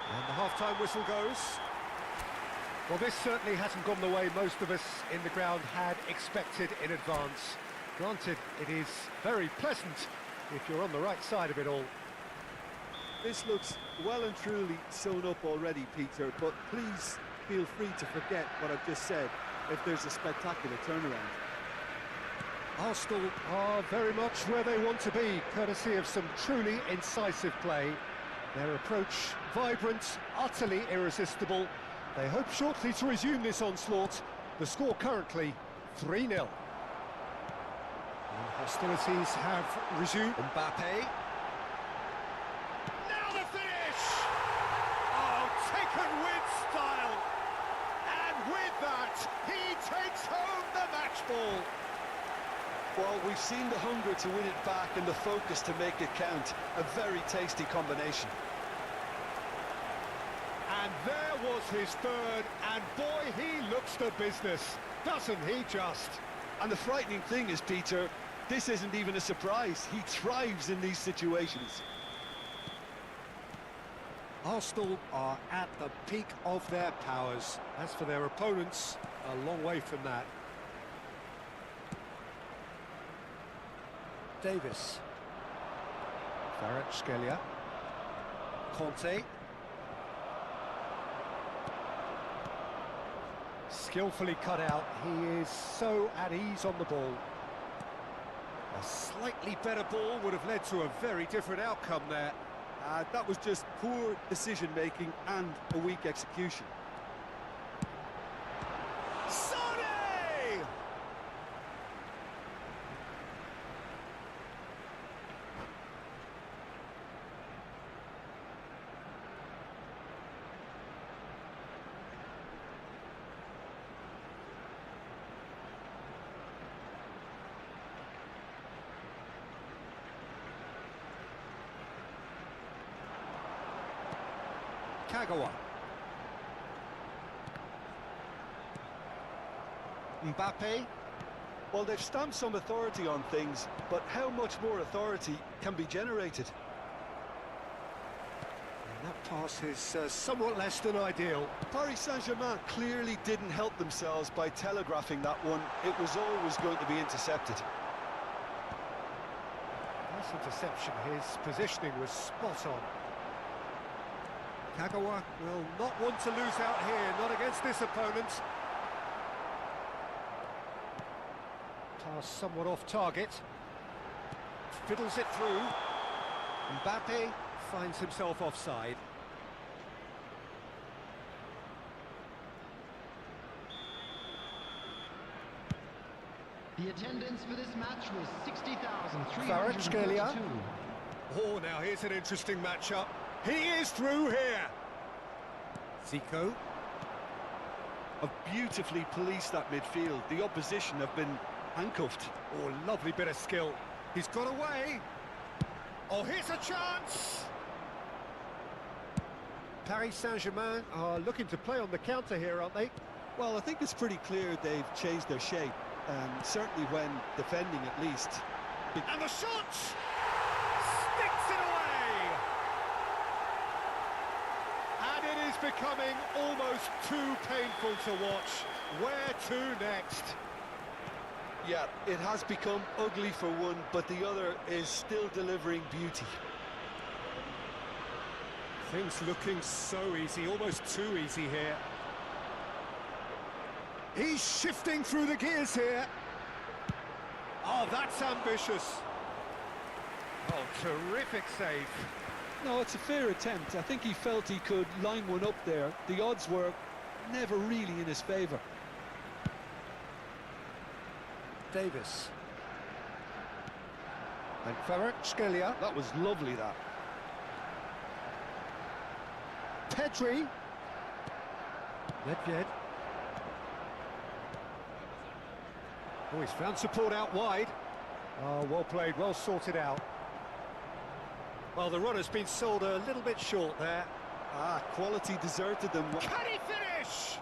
And the half-time whistle goes. Well, this certainly hasn't gone the way most of us in the ground had expected in advance. Granted, it is very pleasant if you're on the right side of it all. This looks well and truly sewn up already, Peter, but please feel free to forget what I've just said if there's a spectacular turnaround. Arsenal are very much where they want to be, courtesy of some truly incisive play. Their approach vibrant, utterly irresistible. They hope shortly to resume this onslaught. The score currently 3-0. And hostilities have resumed. Mbappe. Now the finish! Oh, taken with style. And with that, he takes home the match ball. Well, we've seen the hunger to win it back and the focus to make it count. A very tasty combination. And there was his third, and boy, he looks the business, doesn't he just? And the frightening thing is, Peter, this isn't even a surprise. He thrives in these situations. Arsenal are at the peak of their powers. As for their opponents, a long way from that. Davis. Kvaratskhelia. Conte. Skillfully cut out. He is so at ease on the ball. A slightly better ball would have led to a very different outcome there. That was just poor decision-making and a weak execution. Kagawa. Mbappe. Well, they've stamped some authority on things, but how much more authority can be generated? And that pass is somewhat less than ideal. Paris Saint-Germain clearly didn't help themselves by telegraphing that one. It was always going to be intercepted. Nice interception. His positioning was spot on. Kagawa will not want to lose out here, not against this opponent. Pass somewhat off target. Fiddles it through. Mbappe finds himself offside. The attendance for this match was 60,342. Oh, now here's an interesting matchup. He is through here. Zico. Have beautifully policed that midfield. The opposition have been handcuffed. Oh, lovely bit of skill. He's got away. Oh, here's a chance. Paris Saint-Germain are looking to play on the counter here, aren't they? Well, I think it's pretty clear they've changed their shape, certainly when defending at least. And the shot! Sticks it away! And it is becoming almost too painful to watch. Where to next? Yeah, it has become ugly for one, but the other is still delivering beauty. Things looking so easy, almost too easy here. He's shifting through the gears here. Oh, that's ambitious. Oh, terrific save. No, it's a fair attempt. I think he felt he could line one up there. The odds were never really in his favour. Davis. And Kvaratskhelia. That was lovely, that. Pedri. Nedved. Oh, he's found support out wide. Oh, well played, well sorted out. Well, the run has been sold a little bit short there. Quality deserted them. Can he finish?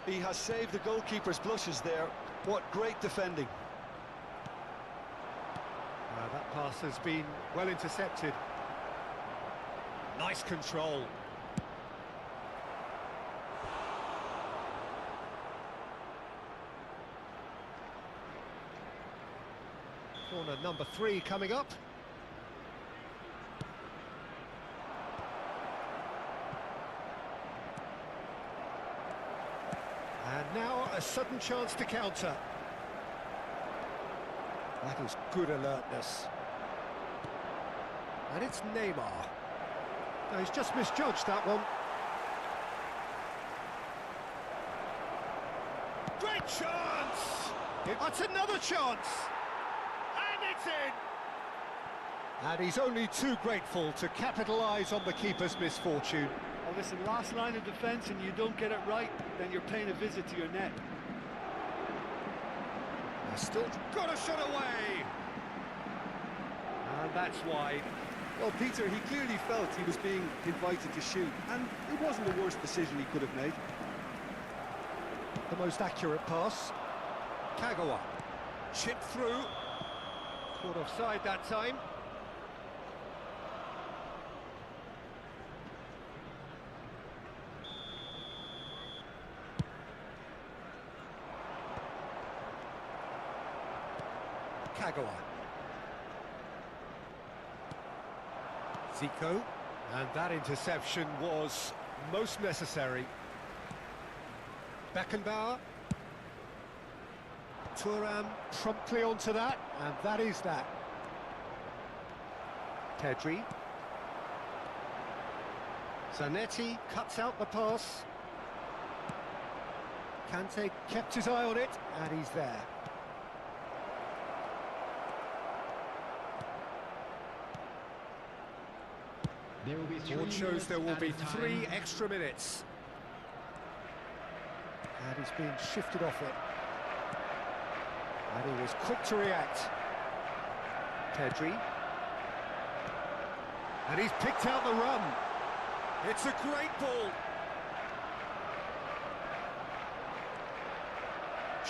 He has saved the goalkeeper's blushes there. What great defending. That pass has been well intercepted. Nice control. Corner number 3 coming up. And now a sudden chance to counter. That is good alertness. And it's Neymar. No, he's just misjudged that one. Great chance! That's another chance! And it's in! And he's only too grateful to capitalise on the keeper's misfortune. Oh, listen, last line of defence and you don't get it right, then you're paying a visit to your net. Still got a shot away! And that's wide. Well, Peter, he clearly felt he was being invited to shoot, and it wasn't the worst decision he could have made. The most accurate pass. Kagawa. Chip through. Caught offside that time. Kagawa. Zico, and that interception was most necessary. Beckenbauer. Thuram promptly onto that, and that is that. Pedri. Zanetti cuts out the pass. Kante kept his eye on it, and he's there. There will be Board shows there will be 3 extra minutes. And he's being shifted off it. And he was quick to react. Pedri. And he's picked out the run. It's a great ball.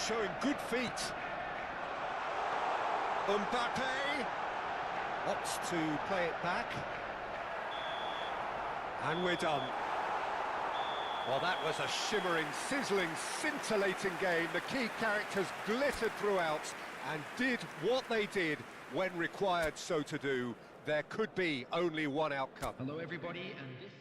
Showing good feet. Mbappe opts to play it back. And we're done. Well, that was a shimmering, sizzling, scintillating game. The key characters glittered throughout and did what they did when required so to do. There could be only one outcome. Hello, everybody, and this...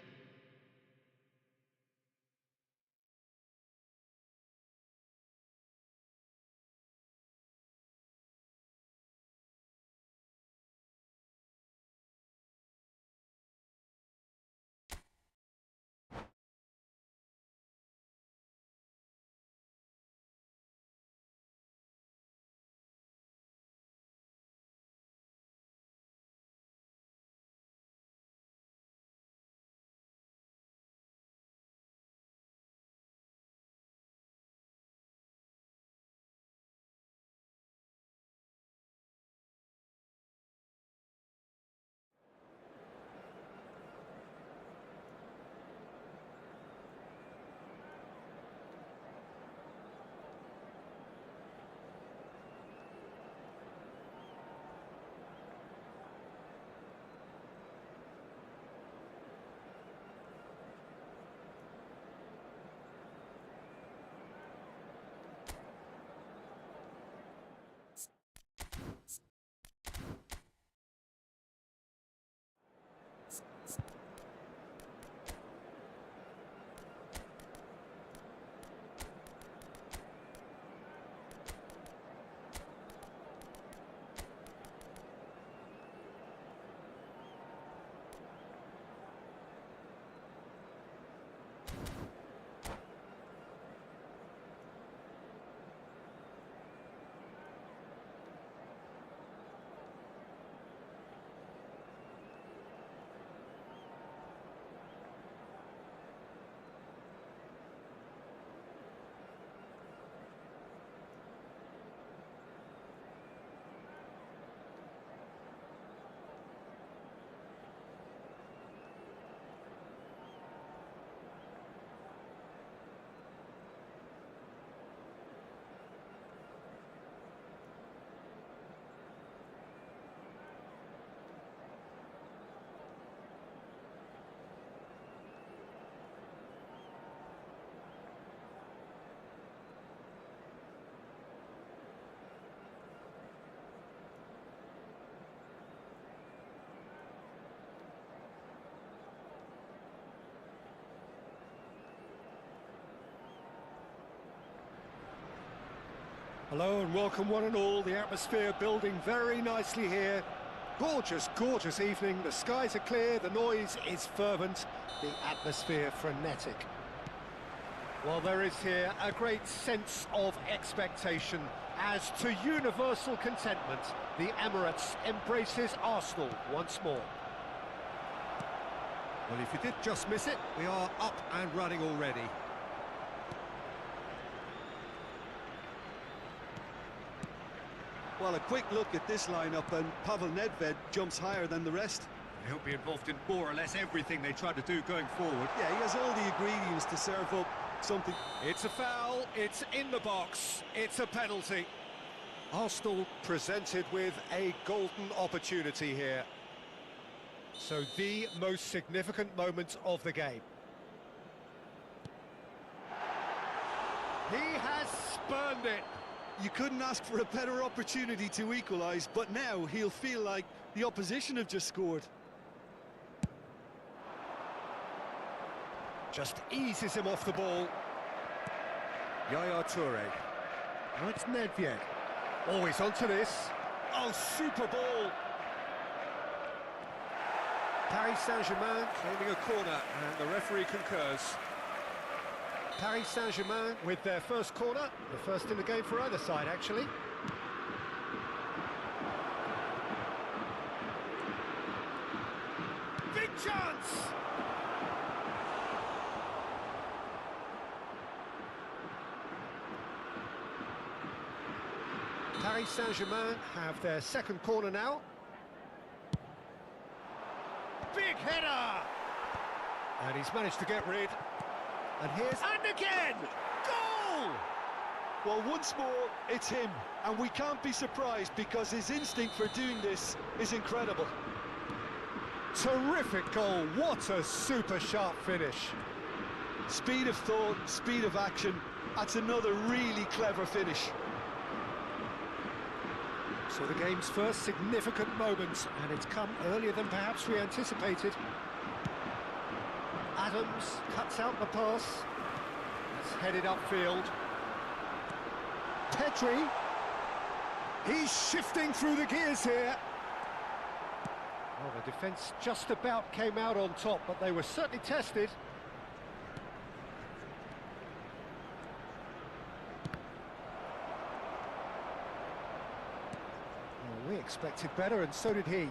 Hello and welcome one and all. The atmosphere building very nicely here. Gorgeous, gorgeous evening. The skies are clear, the noise is fervent, the atmosphere frenetic. Well, there is here a great sense of expectation as to universal contentment. The Emirates embraces Arsenal once more. Well, if you did just miss it, we are up and running already. Well, a quick look at this lineup, and Pavel Nedved jumps higher than the rest. He'll be involved in more or less everything they try to do going forward. Yeah, he has all the ingredients to serve up something. It's a foul, it's in the box, it's a penalty. Arsenal presented with a golden opportunity here. So the most significant moment of the game. He has spurned it. You couldn't ask for a better opportunity to equalise, but now he'll feel like the opposition have just scored. Just eases him off the ball. Yaya Toure. Now it's Nedved. Oh, he's onto this. Oh, super ball. Paris Saint-Germain claiming a corner, and the referee concurs. Paris Saint-Germain with their first corner, the first in the game for either side, actually. Big chance! Paris Saint-Germain have their second corner now. Big header! And he's managed to get rid. And here's... And again! Goal! Well, once more, it's him. And we can't be surprised because his instinct for doing this is incredible. Terrific goal. What a super sharp finish. Speed of thought, speed of action. That's another really clever finish. So the game's first significant moment, and it's come earlier than perhaps we anticipated. Adams cuts out the pass. It's headed upfield. Pedri. He's shifting through the gears here. Well, the defence just about came out on top, but they were certainly tested. We expected better, and so did he.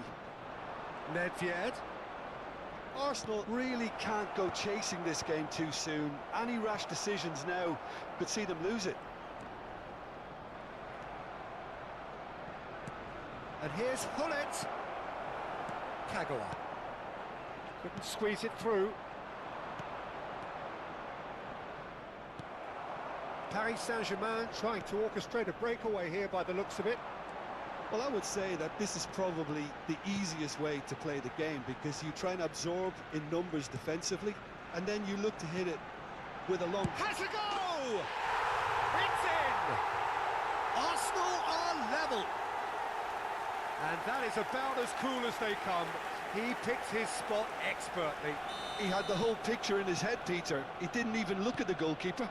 Nedved. Arsenal really can't go chasing this game too soon. Any rash decisions now could see them lose it. And here's Hullet. Kagawa. Couldn't squeeze it through. Paris Saint-Germain trying to orchestrate a breakaway here by the looks of it. Well, I would say that this is probably the easiest way to play the game because you try and absorb in numbers defensively and then you look to hit it with a long... Has a go! It's in! Arsenal are level! And that is about as cool as they come. He picked his spot expertly. He had the whole picture in his head, Peter. He didn't even look at the goalkeeper.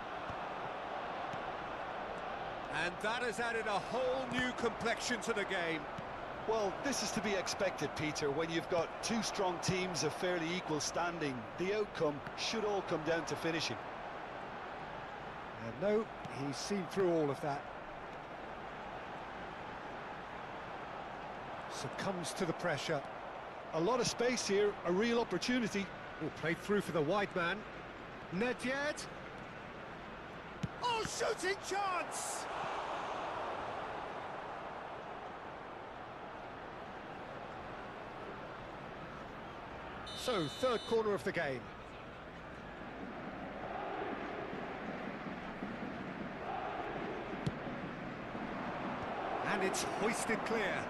And that has added a whole new complexion to the game. Well, this is to be expected, Peter. When you've got two strong teams of fairly equal standing, the outcome should all come down to finishing. And no, he's seen through all of that. Succumbs to the pressure. A lot of space here, a real opportunity. Oh, played through for the wide man. Nedved. Oh, shooting chance! So, third corner of the game. And it's hoisted clear.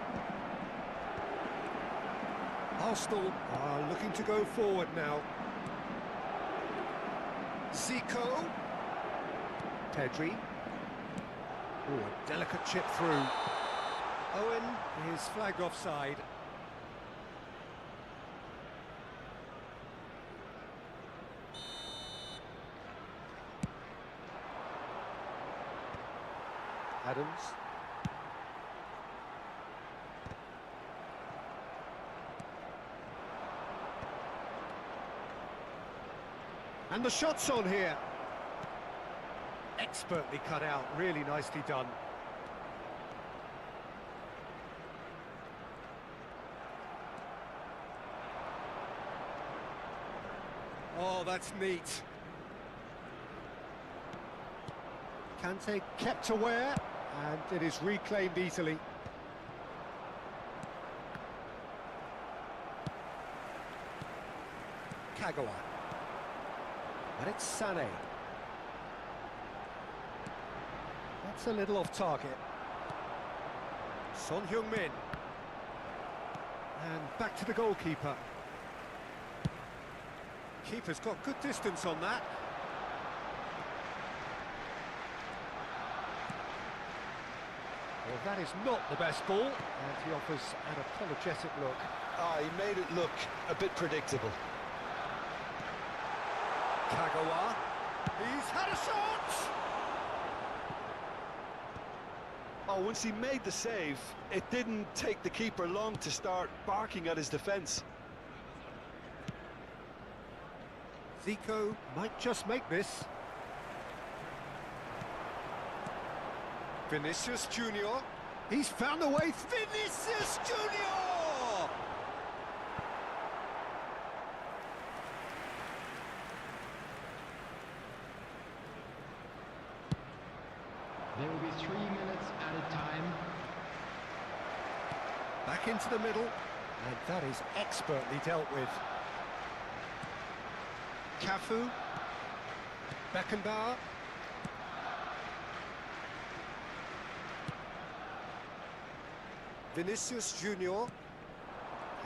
Arsenal are looking to go forward now. Zico. Pedri. Oh, a delicate chip through. Owen is flagged offside. Adams. And the shot's on here. Expertly cut out, really nicely done. Oh, that's neat. Kante kept aware, and it is reclaimed easily. Kagawa. And it's Sané. That's a little off target. Son Heung-min. And back to the goalkeeper. Keeper's got good distance on that. Well, that is not the best ball, and he offers an apologetic look. He made it look a bit predictable. Kagawa. He's had a shot! Oh, once he made the save, it didn't take the keeper long to start barking at his defence. Zico might just make this. Vinicius Junior. He's found a way. Vinicius Junior! There will be 3 minutes added time. Back into the middle, and that is expertly dealt with. Cafu. Beckenbauer. Vinicius Junior.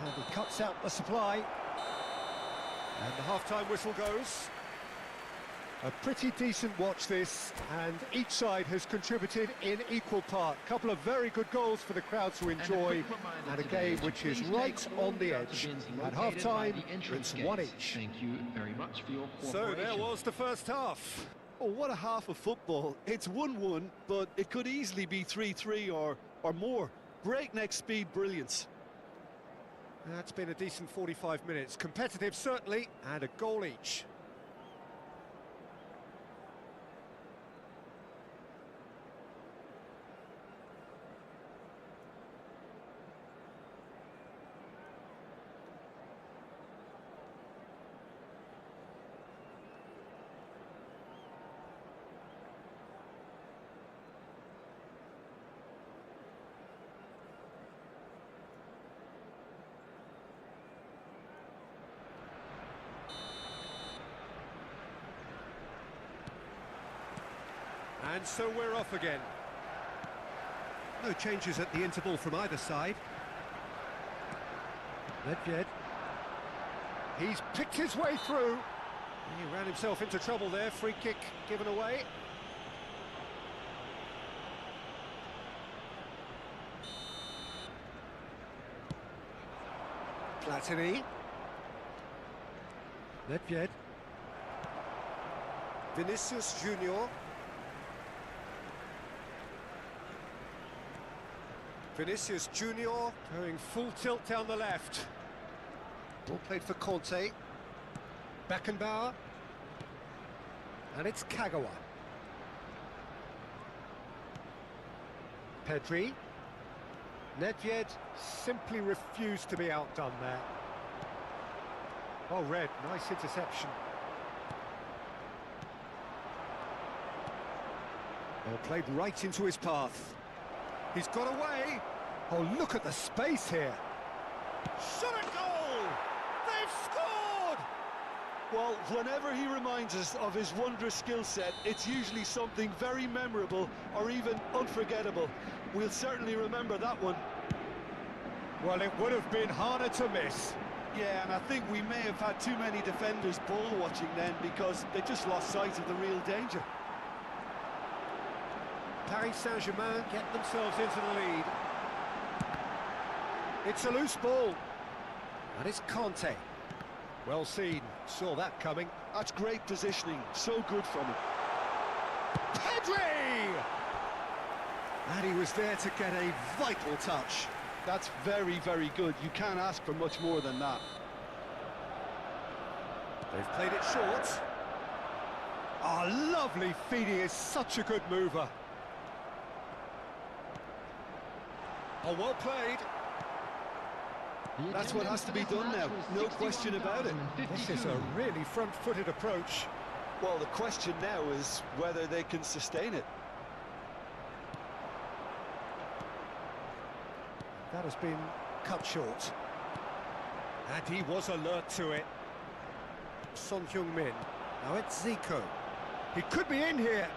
And he cuts out the supply. And the half-time whistle goes. A pretty decent watch this, and each side has contributed in equal part. A couple of very good goals for the crowd to enjoy, and a game which is right on the edge. At half-time, it's 1 each. Thank you very much for your So there was the first half. Oh, what a half of football. It's 1-1, but it could easily be 3-3 or more. Breakneck speed brilliance. That's been a decent 45 minutes. Competitive, certainly, and a goal each. And so we're off again. No changes at the interval from either side. Nedved. He's picked his way through. He ran himself into trouble there. Free kick given away. Platini. Nedved. Vinicius Junior. Vinicius Junior going full tilt down the left. Ball played for Conte. Beckenbauer. And it's Kagawa. Pedri. Nedved simply refused to be outdone there. Oh, Red, nice interception. Ball played right into his path. He's got away. Oh, look at the space here. Shot a goal! They've scored! Well, whenever he reminds us of his wondrous skill set, it's usually something very memorable or even unforgettable. We'll certainly remember that one. Well, it would have been harder to miss. Yeah, and I think we may have had too many defenders ball watching then because they just lost sight of the real danger. Paris Saint-Germain get themselves into the lead. It's a loose ball. And it's Conte. Well seen, saw that coming. That's great positioning, so good from him. Pedri! And he was there to get a vital touch. That's very, very good. You can't ask for much more than that. They've played it short. Oh, lovely feed. He is such a good mover. Oh, well played. That's what has to be done now, no question about it. This is a really front-footed approach. Well, the question now is whether they can sustain it. That has been cut short. And he was alert to it. Son Heung-min. Now it's Zico. He could be in here.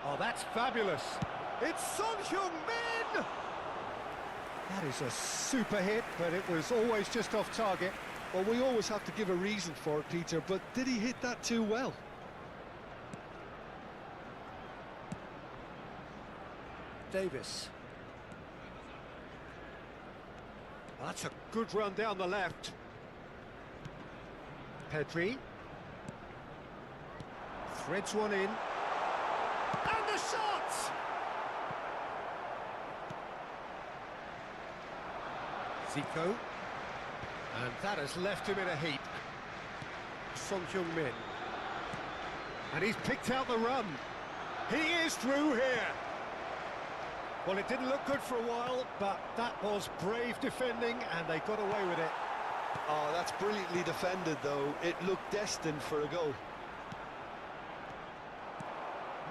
Oh, that's fabulous. It's Son Heung-min! That is a super hit, but it was always just off target. Well, we always have to give a reason for it, Peter, but did he hit that too well? Davis. That's a good run down the left. Pedri. Threads one in. And the shot! Zico. And that has left him in a heap. Son Heung-min. And he's picked out the run. He is through here. Well, it didn't look good for a while, but that was brave defending, and they got away with it. Oh, that's brilliantly defended, though. It looked destined for a goal.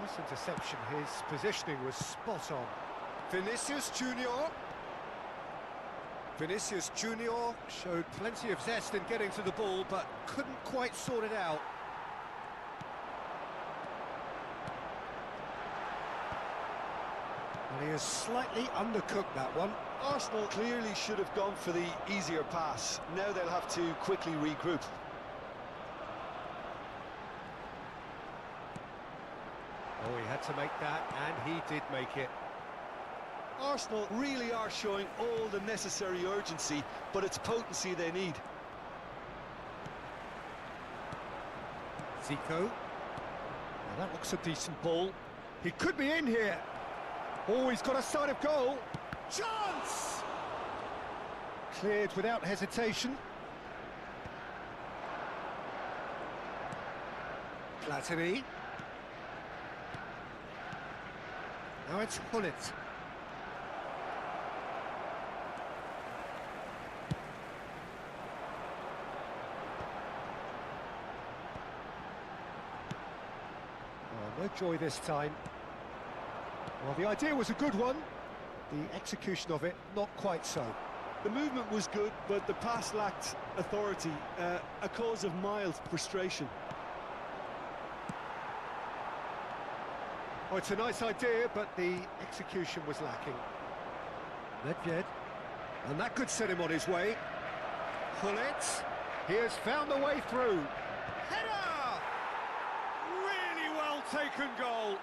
Nice interception. His positioning was spot on. Vinicius Junior. Vinicius Junior Showed plenty of zest in getting to the ball, but couldn't quite sort it out. And he has slightly undercooked that one. Arsenal clearly should have gone for the easier pass. Now they'll have to quickly regroup. Oh, he had to make that, and he did make it. Arsenal really are showing all the necessary urgency, but it's potency they need. Zico. Now that looks a decent ball. He could be in here. Oh, he's got a sight of goal. Chance! Cleared without hesitation. Platini. Now it's Hullet. Oh, no joy this time. Well, the idea was a good one. The execution of it, not quite so. The movement was good, but the pass lacked authority, a cause of mild frustration. Oh, it's a nice idea, but the execution was lacking. Nedved. And that could set him on his way. Hullet. He has found a way through. Header! Really well taken goal.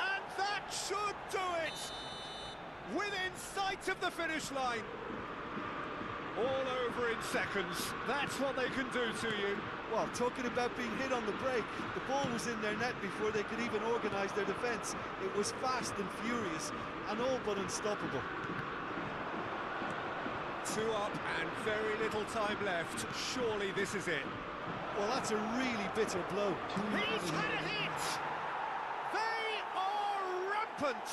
And that should do it! Within sight of the finish line. All over in seconds. That's what they can do to you. Well, talking about being hit on the break, the ball was in their net before they could even organise their defence. It was fast and furious, and all but unstoppable. 2 up and very little time left. Surely this is it. Well, that's a really bitter blow. He's had a hit! They are rampant!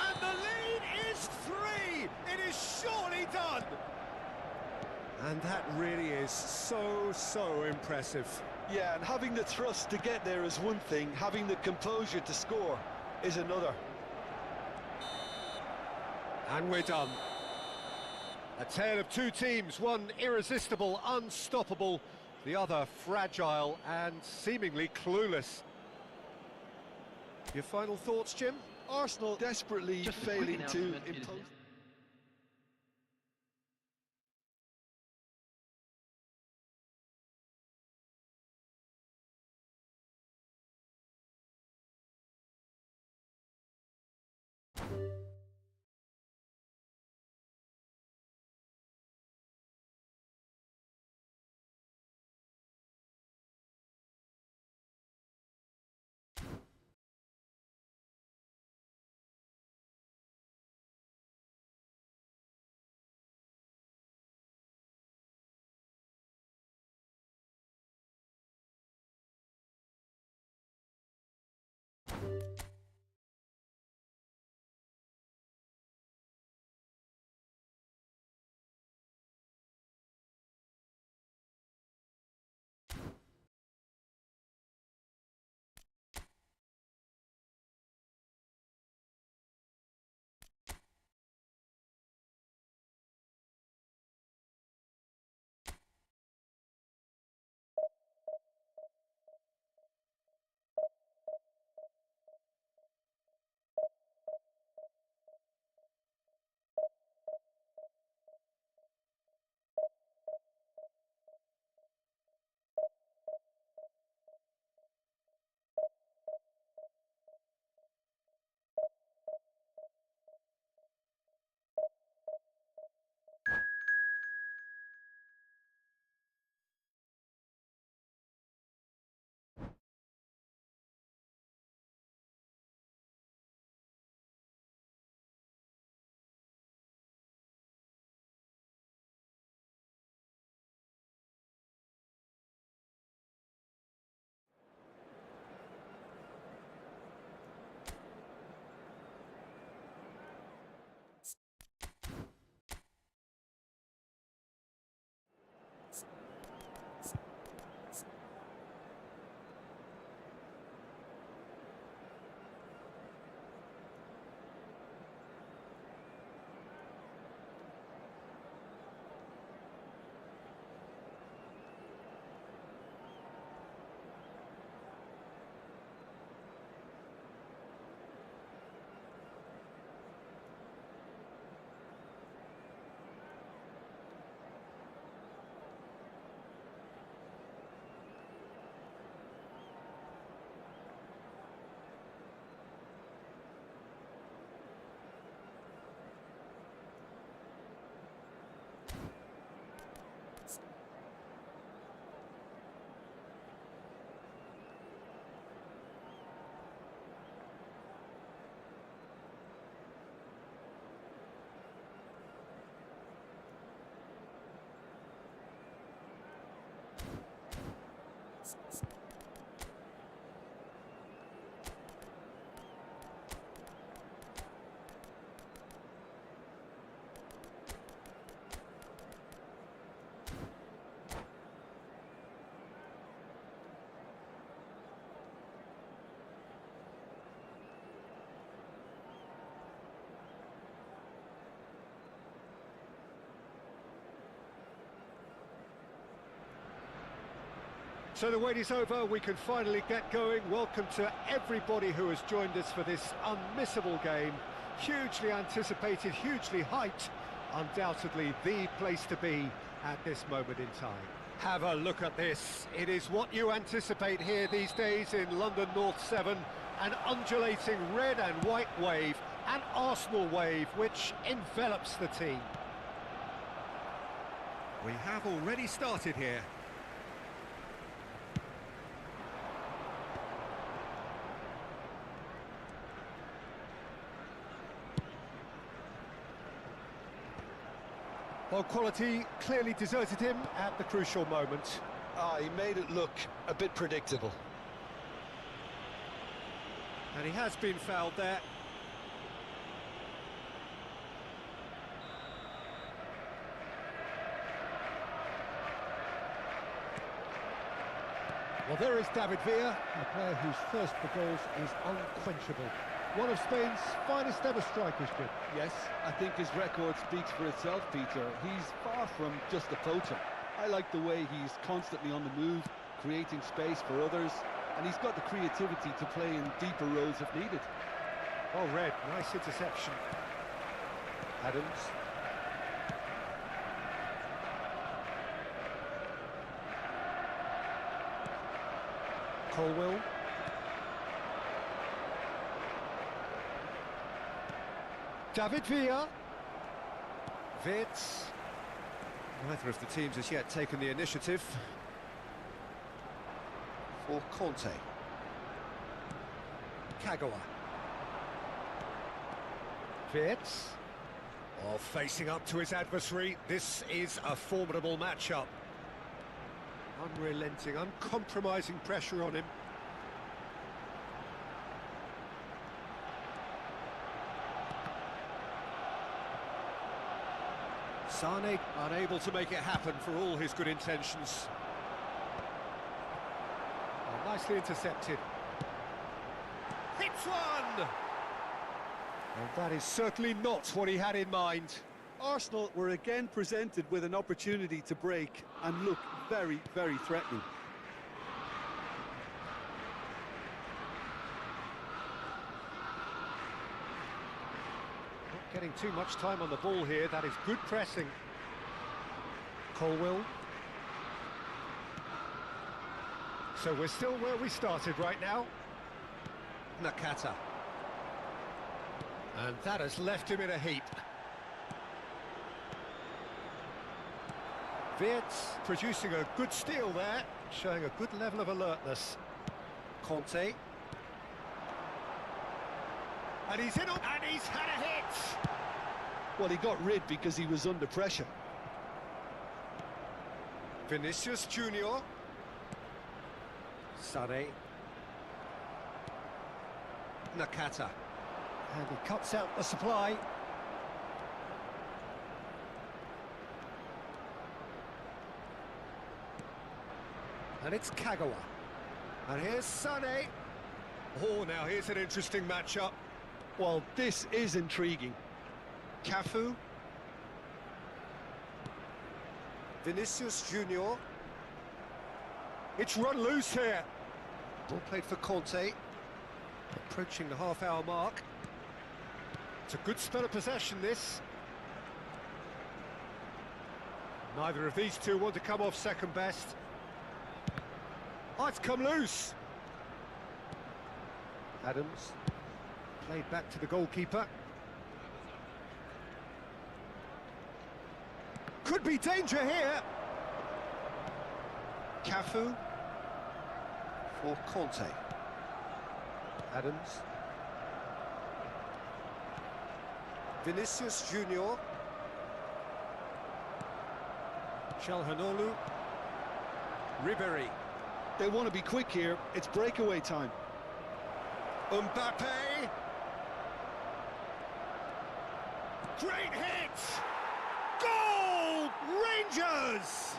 And the lead is 3! It is surely done! And that really is so impressive. Yeah, and having the thrust to get there is one thing, having the composure to score is another. And we're done. A tale of two teams, one irresistible, unstoppable, the other fragile and seemingly clueless. Your final thoughts, Jim? Arsenal desperately failing to impose... So the wait is over, we can finally get going. Welcome to everybody who has joined us for this unmissable game. Hugely anticipated, hugely hyped. Undoubtedly the place to be at this moment in time. Have a look at this. It is what you anticipate here these days in London North 7. An undulating red and white wave, an Arsenal wave which envelops the team. We have already started here. Well, quality clearly deserted him at the crucial moment. He made it look a bit predictable. And he has been fouled there. Well, there is David Villa, a player whose thirst for goals is unquenchable. One of Spain's finest ever strikers, Jim. Yes, I think his record speaks for itself, Peter. He's far from just a poacher. I like the way he's constantly on the move, creating space for others, and he's got the creativity to play in deeper roles if needed. Oh, Red, nice interception. Adams. Colwell. David Villa. Vitz. Neither of the teams has yet taken the initiative. For Conte. Kagawa. Vitz. Oh, facing up to his adversary. This is a formidable matchup. Unrelenting, uncompromising pressure on him. Sane unable to make it happen for all his good intentions. Oh, nicely intercepted. Hits one! And that is certainly not what he had in mind. Arsenal were again presented with an opportunity to break and look very, very threatening. Not getting too much time on the ball here. That is good pressing. Colwell. So we're still where we started right now. Nakata. And that has left him in a heap. Vitz producing a good steal there, showing a good level of alertness. Conte. And he's in, and he's had a hit! Well, he got rid because he was under pressure. Vinicius Junior. Sane. Nakata. And he cuts out the supply. And it's Kagawa. And here's Sane. Oh, now here's an interesting matchup. Well, this is intriguing. Cafu. Vinicius Junior. It's run loose here. Ball played for Conte. Approaching the half-hour mark. It's a good spell of possession, this. Neither of these two want to come off second best. Oh, it's come loose. Adams. Played back to the goalkeeper. Could be danger here. Cafu. For Conte. Adams. Vinicius Junior. Çalhanoğlu. Ribery. They want to be quick here. It's breakaway time. Mbappe. Great hit! Goal! Rangers!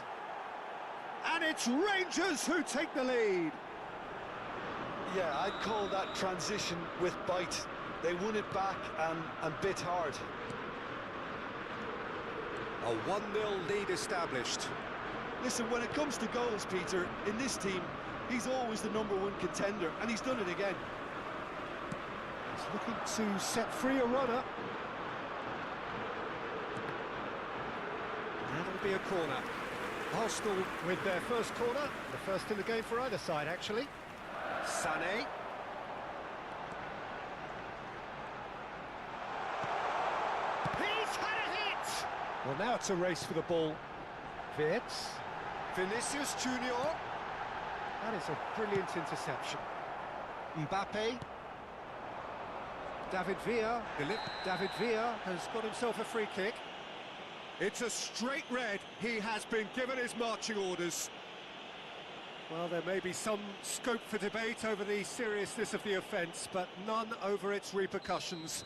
And it's Rangers who take the lead. Yeah, I'd call that transition with bite. They won it back and bit hard. A 1-0 lead established. Listen, when it comes to goals, Peter, in this team, he's always the #1 contender, and he's done it again. He's looking to set free a runner. That'll be a corner. Arsenal with their first corner, the first in the game for either side, actually. Sané. He's had a hit! Well, now it's a race for the ball. Wirtz. Vinicius Junior. That is a brilliant interception. Mbappe. David Villa. David Villa has got himself a free kick. It's a straight red. He has been given his marching orders. Well, there may be some scope for debate over the seriousness of the offence, but none over its repercussions.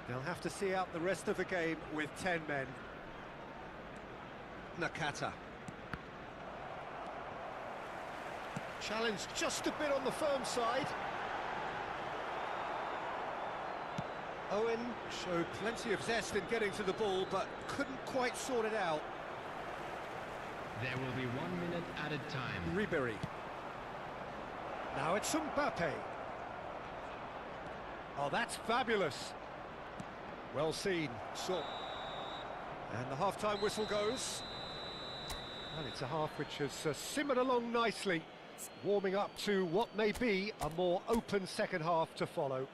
They'll have to see out the rest of the game with 10 men. Nakata. Challenge just a bit on the firm side. Owen showed plenty of zest in getting to the ball, but couldn't quite sort it out. There will be 1 minute added time. Ribery. Now it's Mbappe. Oh, that's fabulous. Well seen. So, and the half-time whistle goes. And it's a half which has simmered along nicely, warming up to what may be a more open second half to follow.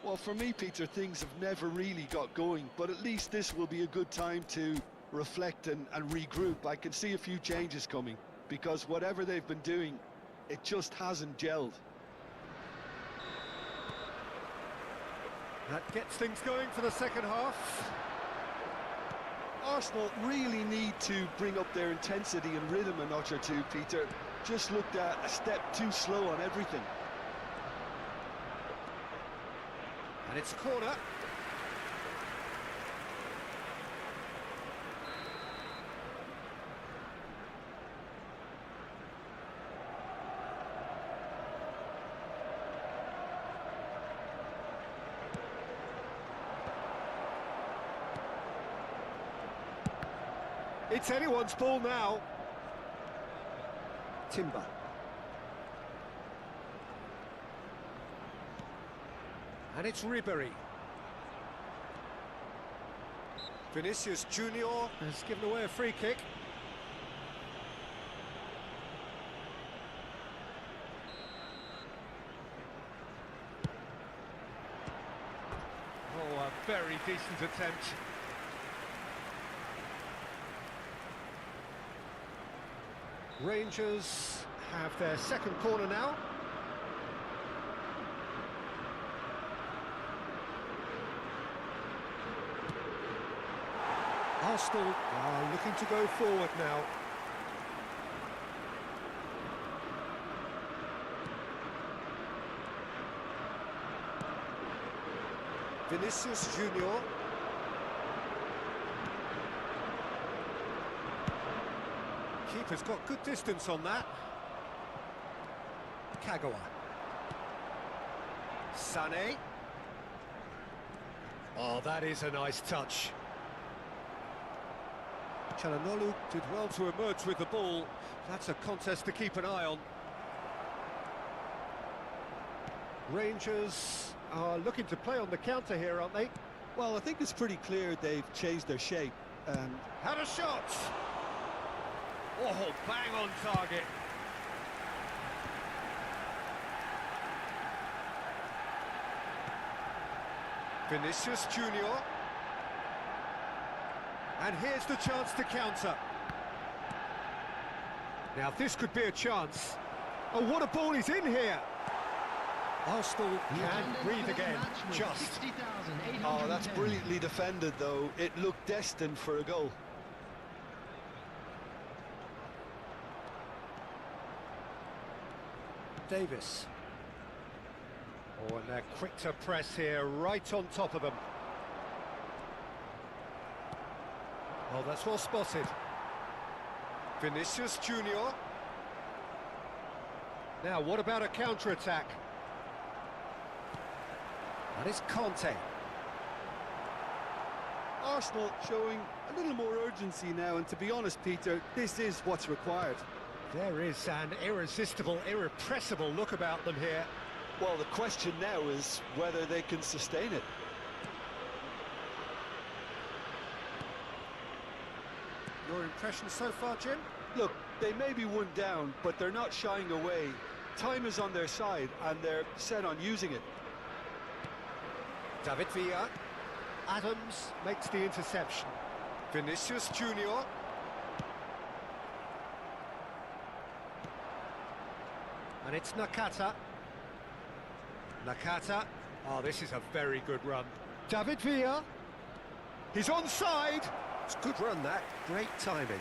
Well, for me, Peter, things have never really got going, but at least this will be a good time to reflect and regroup. I can see a few changes coming, because whatever they've been doing, it just hasn't gelled. That gets things going for the second half. Arsenal really need to bring up their intensity and rhythm a notch or two, Peter. Just looked a step too slow on everything. And it's a corner. It's anyone's ball now. Timber. And it's Ribery. Vinicius Junior has given away a free kick. Oh, a very decent attempt. Rangers have their second corner now. Arsenal are looking to go forward now. Vinicius Junior. Keeper's got good distance on that. Kagawa. Sané. Oh, that is a nice touch. Çalhanoğlu did well to emerge with the ball. That's a contest to keep an eye on. Rangers are looking to play on the counter here, aren't they? Well, I think it's pretty clear they've changed their shape. Had a shot! Oh, bang on target. Vinicius Junior. And here's the chance to counter. Now this could be a chance. Oh, what a ball is in here! Arsenal can breathe again, just. Oh, that's brilliantly defended, though. It looked destined for a goal. Davis. Oh, and they're quick to press here, right on top of them. Oh, that's well spotted. Vinicius Junior. Now, what about a counter-attack? That is Conte. Arsenal showing a little more urgency now, and to be honest, Peter, this is what's required. There is an irresistible, irrepressible look about them here. Well, the question now is whether they can sustain it. Your impression so far, Jim? Look, they may be one down, but they're not shying away. Time is on their side, and they're set on using it. David Villa. Adams makes the interception. Vinicius Junior. And it's Nakata. Nakata. Oh, this is a very good run. David Villa. He's onside. It's a good run, that. Great timing.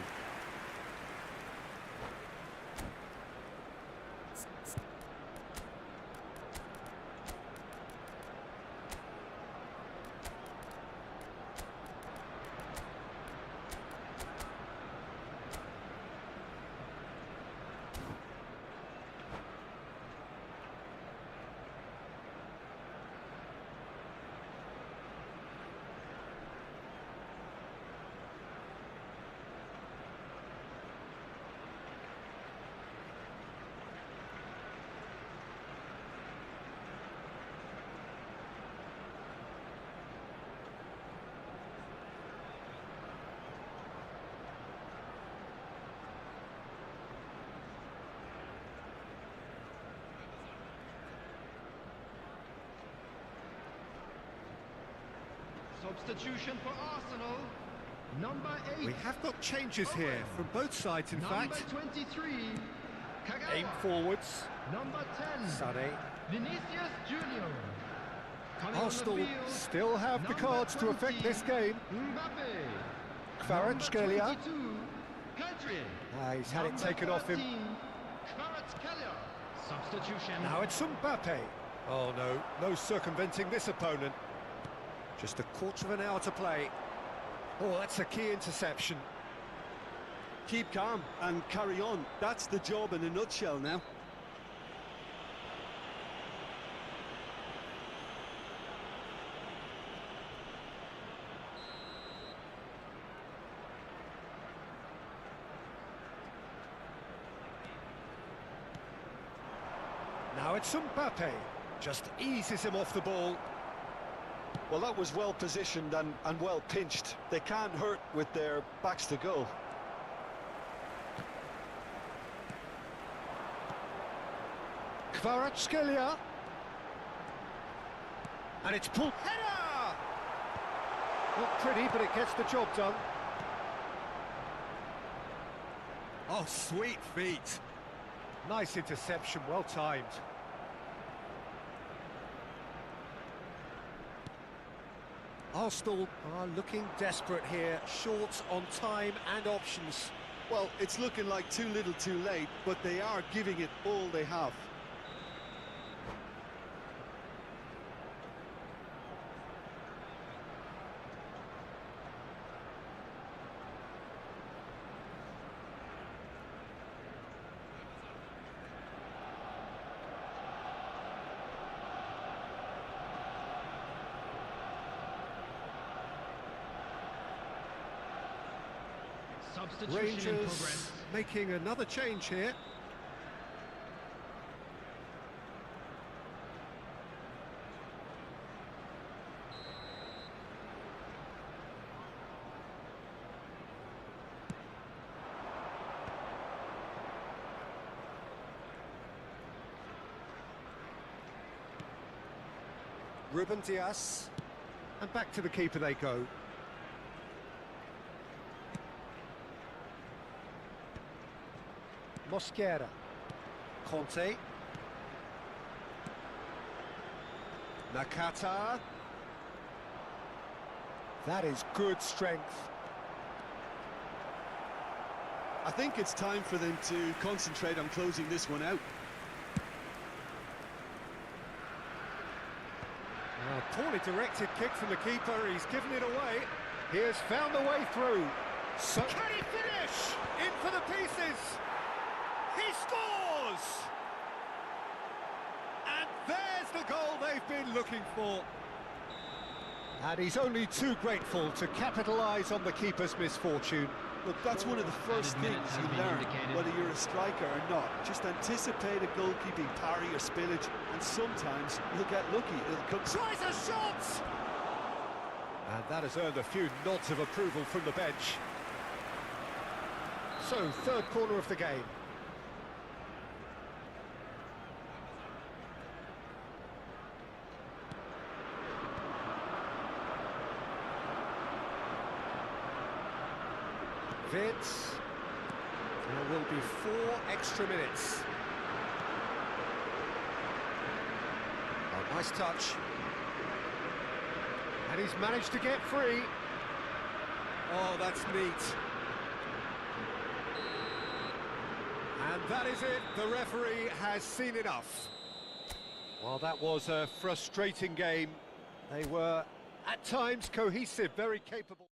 Substitution for Arsenal. Number 8. We have got changes here from both sides, in fact. Number 23. Kagawa. Aim forwards. Number 10. Sané. Vinicius Junior. Coming on the Arsenal field, still have the number cards to 20, affect this game. Mbappe. Kvaratskhelia. Number 22, Kadri. He's had it Number taken off him. 13, Kvaratskhelia. Substitution. Now it's Mbappe. Oh no, no circumventing this opponent. Just a quarter of an hour to play. Oh, that's a key interception. Keep calm and carry on. That's the job in a nutshell now. Now it's Mbappe. Just eases him off the ball. Well, that was well positioned and well pinched. They can't hurt with their backs to goal. Kvaratskhelia. And it's pulled. Header! Not pretty, but it gets the job done. Oh, sweet feet. Nice interception, well timed. Arsenal are looking desperate here, short on time and options. Well, it's looking like too little too late, but they are giving it all they have. Substitution in Rangers progress. making another change here. Ruben Dias, and back to the keeper they go. Mosquera, Conte, Nakata. That is good strength. I think it's time for them to concentrate on closing this one out. Poorly directed kick from the keeper, he's given it away. He has found the way through. So can he finish? In for the pieces. He scores! And there's the goal they've been looking for. And he's only too grateful to capitalise on the keeper's misfortune. Look, that's one of the first things you learn, whether you're a striker or not. Just anticipate a goalkeeping parry or spillage, and sometimes you'll get lucky. It'll come. Tries a shot! And that has earned a few nods of approval from the bench. So, third corner of the game. Vitz. There will be 4 extra minutes. Oh, nice touch. And he's managed to get free. Oh, that's neat. And that is it. The referee has seen enough. Well, that was a frustrating game. They were, at times, cohesive, very capable.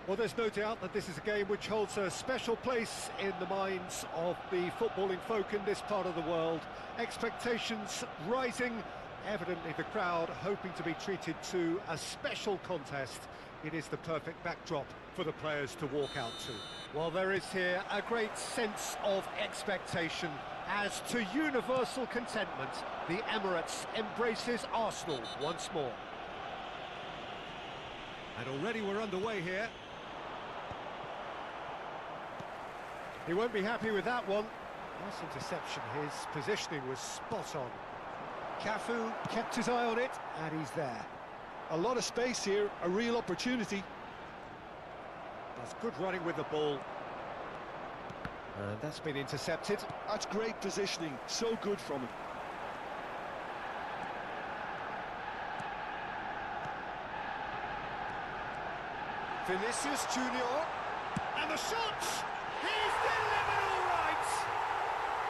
Well, there's no doubt that this is a game which holds a special place in the minds of the footballing folk in this part of the world. Expectations rising, evidently the crowd hoping to be treated to a special contest. It is the perfect backdrop for the players to walk out to. Well, there is here a great sense of expectation as to universal contentment. The Emirates embraces Arsenal once more. And already we're underway here. He won't be happy with that one. Nice interception. His positioning was spot on. Cafu kept his eye on it, and he's there. A lot of space here, a real opportunity. That's good running with the ball. And that's been intercepted. That's great positioning, so good from him. Vinicius Junior, and the shot! He's delivered all right!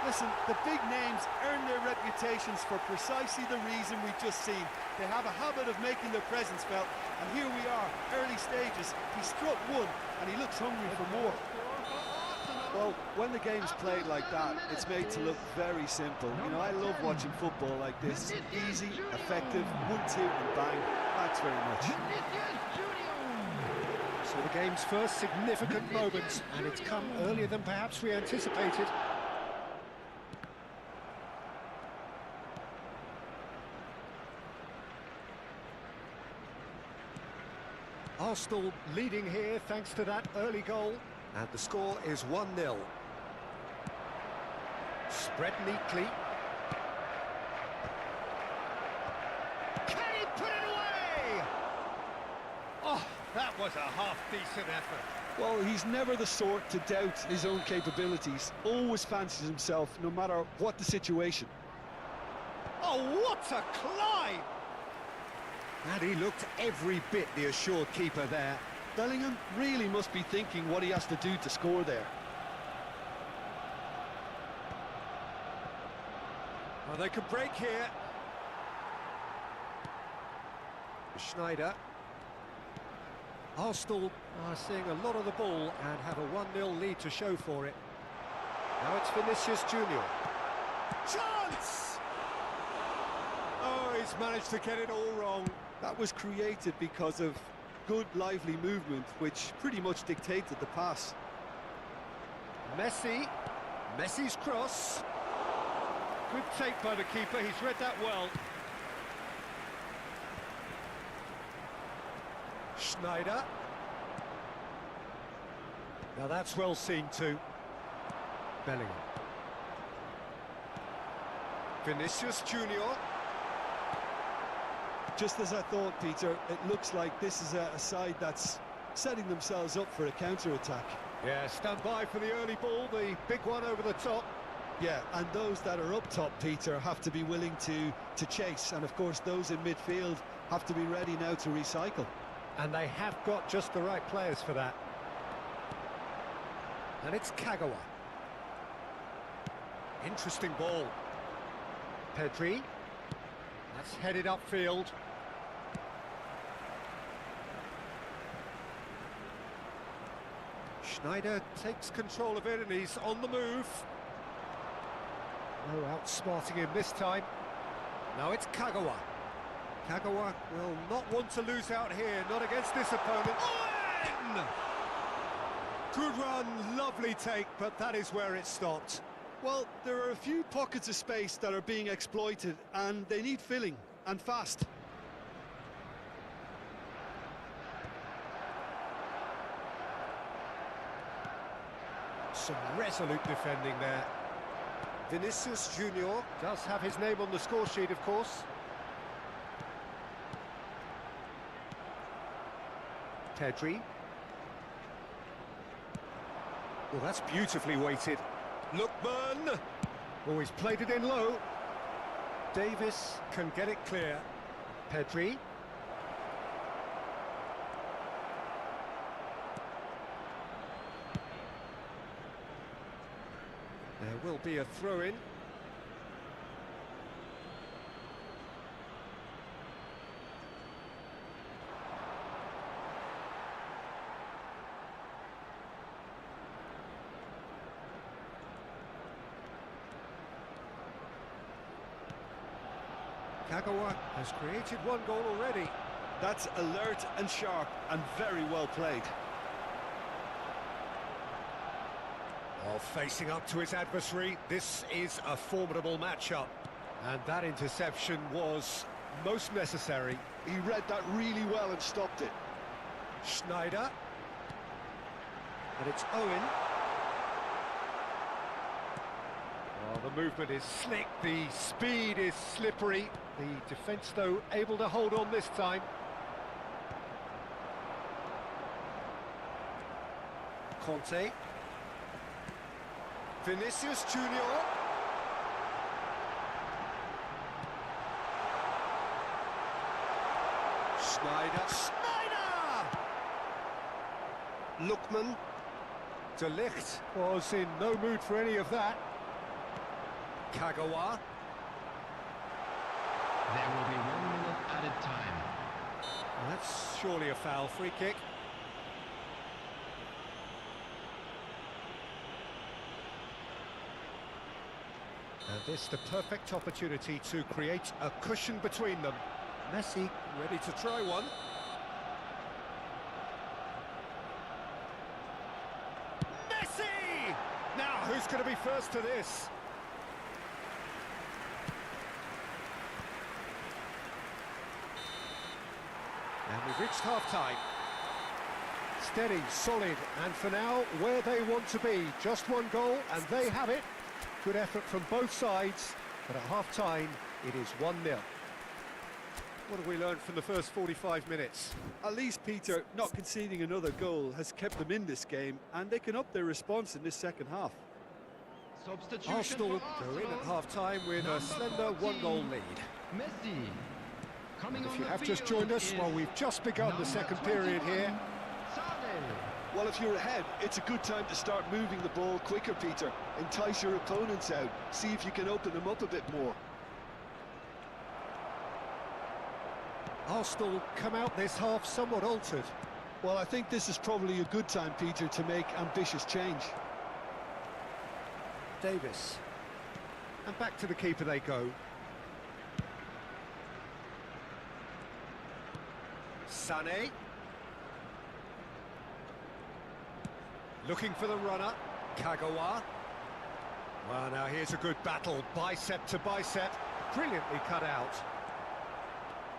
Listen, the big names earn their reputations for precisely the reason we've just seen. They have a habit of making their presence felt, and here we are, early stages. He struck one, and he looks hungry for more. Well, when the game's played like that, it's made to look very simple. You know, I love watching football like this. Easy, effective, 1-2 and bang. Thanks very much. So the game's first significant moment, and it's come earlier than perhaps we anticipated. Arsenal leading here thanks to that early goal, and the score is 1-0. Spread neatly. Can he put it away? Oh, that was a half-decent effort. Well, he's never the sort to doubt his own capabilities. Always fancies himself, no matter what the situation. Oh, what a climb! And he looked every bit the assured keeper there. Bellingham really must be thinking what he has to do to score there. Well, they could break here. Schneider. Arsenal are seeing a lot of the ball and have a 1-0 lead to show for it. Now it's Vinicius Junior. Chance! Oh, he's managed to get it all wrong. That was created because of good, lively movement, which pretty much dictated the pass. Messi. Messi's cross. Good take by the keeper, he's read that well. Schneider. Now that's well seen too. Bellingham. Vinicius Junior. Just as I thought, Peter, it looks like this is a side that's setting themselves up for a counter-attack. Yeah, stand by for the early ball, the big one over the top. Yeah, and those that are up top, Peter, have to be willing to chase. And, of course, those in midfield have to be ready now to recycle. And they have got just the right players for that. And it's Kagawa. Interesting ball. Pedri. That's headed upfield. Schneider takes control of it and he's on the move. No outsmarting him this time. Now it's Kagawa. Kagawa will not want to lose out here, not against this opponent. Oh, good run, lovely take, but that is where it stopped. Well, there are a few pockets of space that are being exploited, and they need filling, and fast. Some resolute defending there. Vinicius Junior does have his name on the score sheet, of course. Pedri. Well, that's beautifully weighted. Lookman! Oh, he's played it in low. Davis can get it clear. Pedri. There will be a throw-in. Kagawa has created one goal already. That's alert and sharp and very well played. While facing up to his adversary, this is a formidable matchup. And that interception was most necessary. He read that really well and stopped it. Schneider. And it's Owen. Oh, the movement is slick, the speed is slippery. The defence, though, able to hold on this time. Conte. Vinicius Junior. Schneider. Lookman. De Ligt was in no mood for any of that. Kagawa. There will be 1 minute added time. Well, that's surely a foul. Free kick. And this the perfect opportunity to create a cushion between them. Messi ready to try one. Messi! Now, who's going to be first to this? And we've reached half-time. Steady, solid, and for now, where they want to be. Just one goal, and they have it. Good effort from both sides, but at half-time, it is 1-0. What have we learned from the first 45 minutes? At least, Peter, not conceding another goal has kept them in this game, and they can up their response in this second half. Substitution Arsenal for go in at Arsenal. half-time with a slender 1-goal lead. Messi. Coming If on you the have just field joined us, is well, we've just begun the second period here. Sane. Well, if you're ahead, it's a good time to start moving the ball quicker, Peter. Entice your opponents out. See if you can open them up a bit more. Arsenal come out this half somewhat altered. Well, I think this is probably a good time, Peter, to make ambitious change. Davis. And back to the keeper they go. Sané. Looking for the runner. Kagawa. Well, now here's a good battle, bicep to bicep. Brilliantly cut out.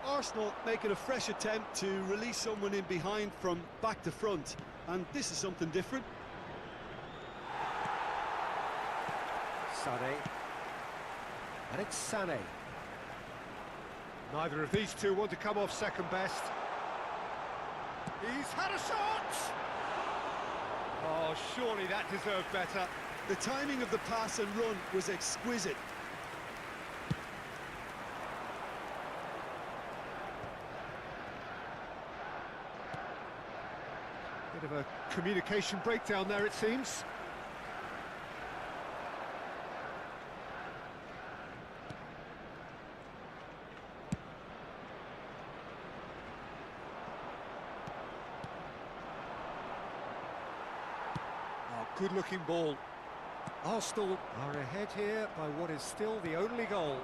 Arsenal making a fresh attempt to release someone in behind from back to front, and this is something different. Sané. And it's Sané. Neither of these two want to come off second best. He's had a shot! Oh, surely that deserved better. The timing of the pass and run was exquisite. Bit of a communication breakdown there, it seems. Good-looking ball. Arsenal are ahead here by what is still the only goal.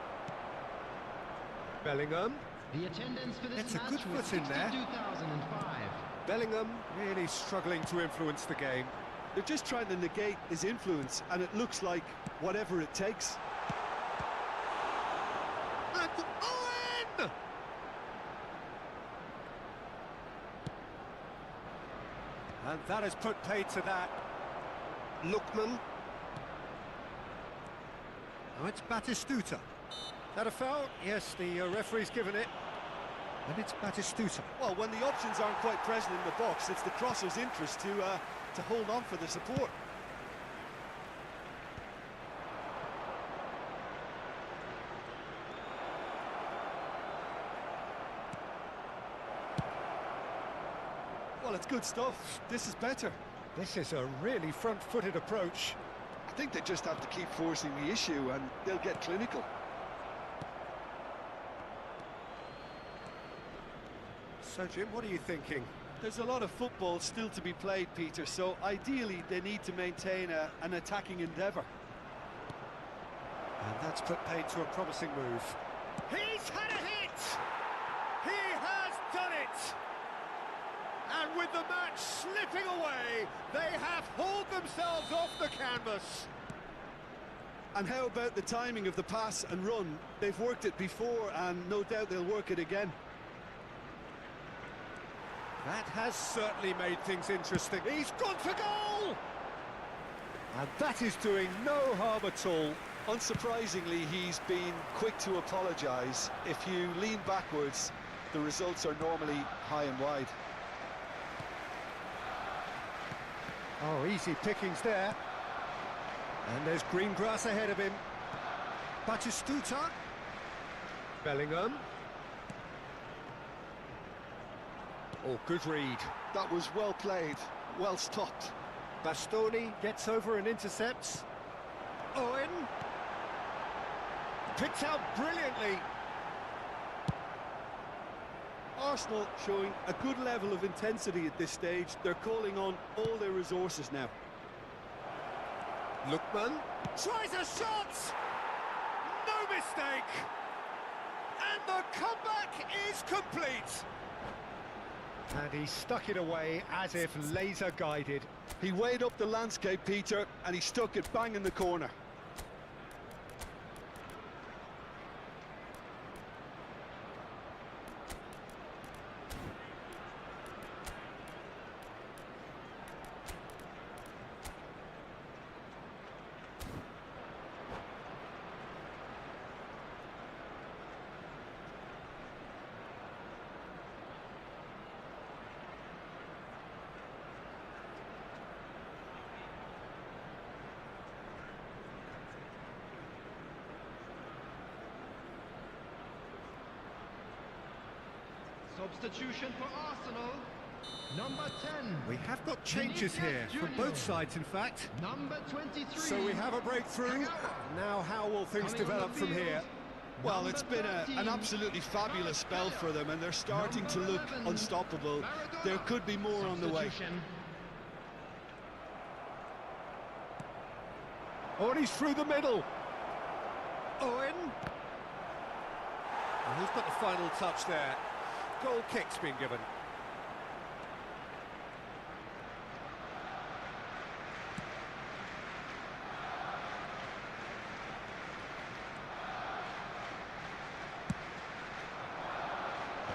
Bellingham. The attendance for this It's a match good was foot in there. 62,005. Bellingham really struggling to influence the game. They're just trying to negate his influence, and it looks like whatever it takes. And Owen! And that has put paid to that. Lookman. Oh, it's Batistuta. That a foul? Yes, the referee's given it. And it's Batistuta. Well, when the options aren't quite present in the box, it's the crosser's interest to hold on for the support. Well, it's good stuff. This is better. This is a really front-footed approach. I think they just have to keep forcing the issue and they'll get clinical. So, Jim, what are you thinking? There's a lot of football still to be played, Peter, so ideally they need to maintain an attacking endeavour. And that's put paid to a promising move. He's had a hit! He has done it! And with the match slipping away, they have hauled themselves off the canvas. And how about the timing of the pass and run? They've worked it before and no doubt they'll work it again. That has certainly made things interesting. He's gone for goal! And that is doing no harm at all. Unsurprisingly, he's been quick to apologise. If you lean backwards, the results are normally high and wide. Oh, easy pickings there. And there's green grass ahead of him. Batistuta. Bellingham. Oh, good read. That was well played, well stopped. Bastoni gets over and intercepts. Owen. picked out brilliantly. Arsenal showing a good level of intensity at this stage. They're calling on all their resources now. Lookman tries a shot! No mistake! And the comeback is complete! And he stuck it away as if laser guided. He weighed up the landscape, Peter, and he stuck it bang in the corner. Substitution for Arsenal. Number 10. We have got changes here from both sides, in fact. Number 23. So we have a breakthrough. Now how will things develop from here? Well, it's been an absolutely fabulous spell for them, and they're starting to look unstoppable. There could be more on the way. Oh, and he's through the middle. Owen. And who's got the final touch there? Goal kick's been given.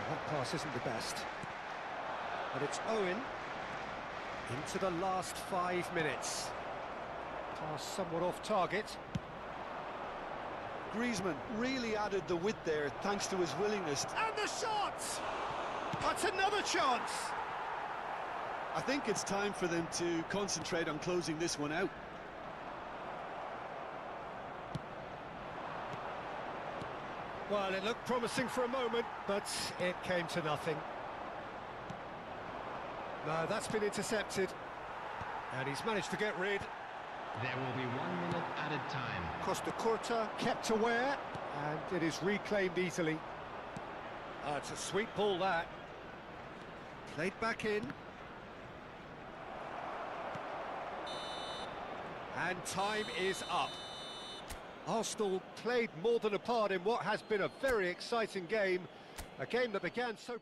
That pass isn't the best. But it's Owen into the last 5 minutes. Pass somewhat off target. Griezmann really added the width there thanks to his willingness. And the shot! That's another chance! I think it's time for them to concentrate on closing this one out. Well, it looked promising for a moment, but it came to nothing. No, that's been intercepted. And he's managed to get rid. There will be 1 minute added time. Costa Curta kept aware, and it is reclaimed easily. It's a sweet ball, that. Played back in. And time is up. Arsenal played more than a part in what has been a very exciting game. A game that began so...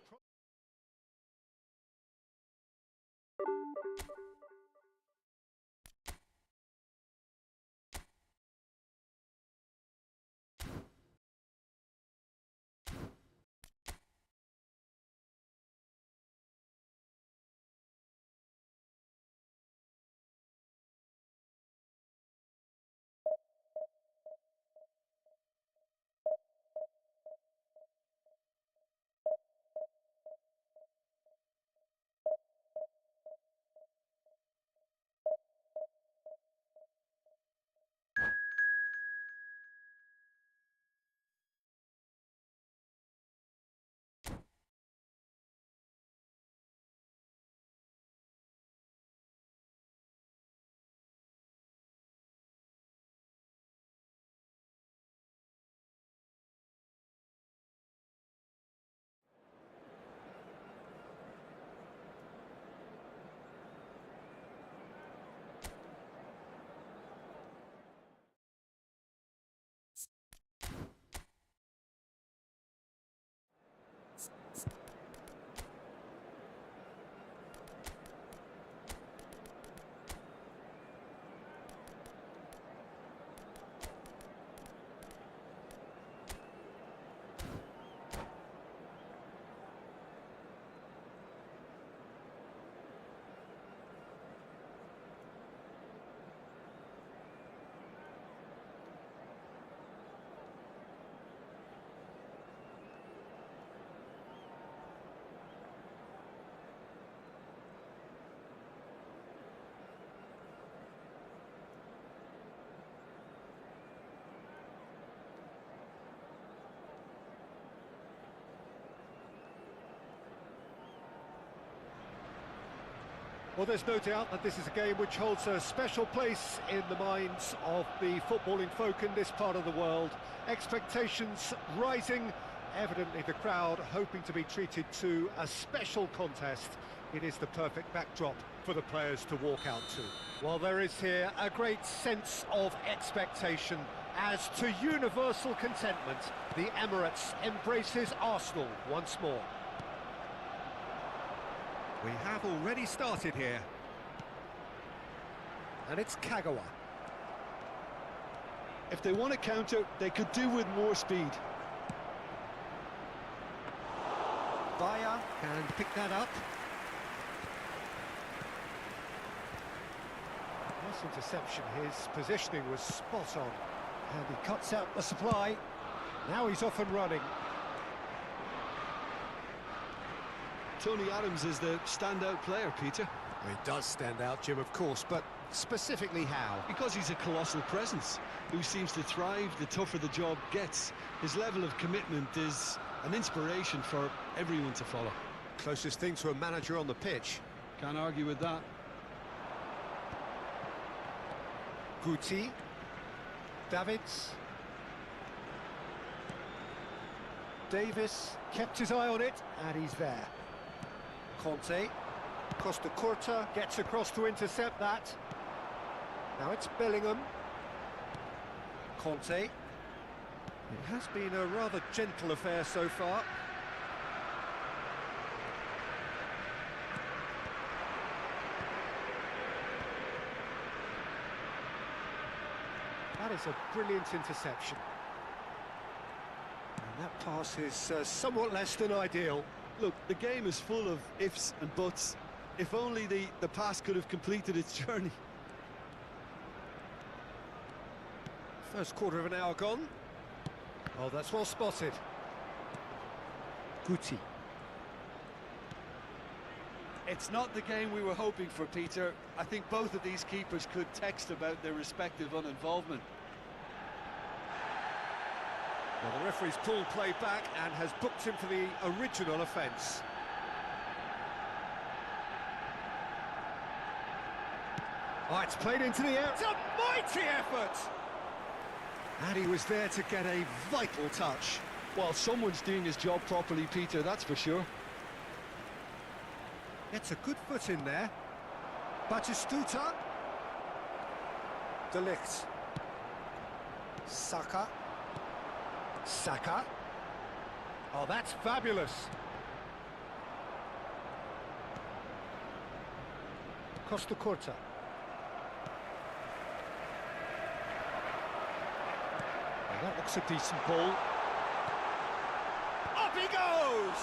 Well, there's no doubt that this is a game which holds a special place in the minds of the footballing folk in this part of the world. Expectations rising, evidently the crowd hoping to be treated to a special contest. It is the perfect backdrop for the players to walk out to. Well, there is here a great sense of expectation. As to universal contentment, the Emirates embraces Arsenal once more. We have already started here. And it's Kagawa. If they want to counter, they could do with more speed. Bayer can pick that up. Nice interception, his positioning was spot on. And he cuts out the supply. Now he's off and running. Tony Adams is the standout player, Peter. Well, he does stand out, Jim, of course, but specifically how? Because he's a colossal presence who seems to thrive the tougher the job gets. His level of commitment is an inspiration for everyone to follow. Closest thing to a manager on the pitch. Can't argue with that. Guti. Davids. Davis kept his eye on it, and he's there. Conte. Costa Curta gets across to intercept that. Now it's Bellingham. Conte. It has been a rather gentle affair so far. That is a brilliant interception. And that pass is somewhat less than ideal. Look, the game is full of ifs and buts. If only the pass could have completed its journey. First quarter of an hour gone. Oh, that's well spotted. Guti. It's not the game we were hoping for, Peter. I think both of these keepers could text about their respective uninvolvement. Well, the referee's pulled play back and has booked him for the original offence. Oh, it's played into the air. It's a mighty effort! And he was there to get a vital touch. Well, someone's doing his job properly, Peter, that's for sure. Gets a good foot in there. Batistuta. De Ligt. Saka. Saka. Oh, that's fabulous. Costa Curta. Well, that looks a decent ball. Up he goes!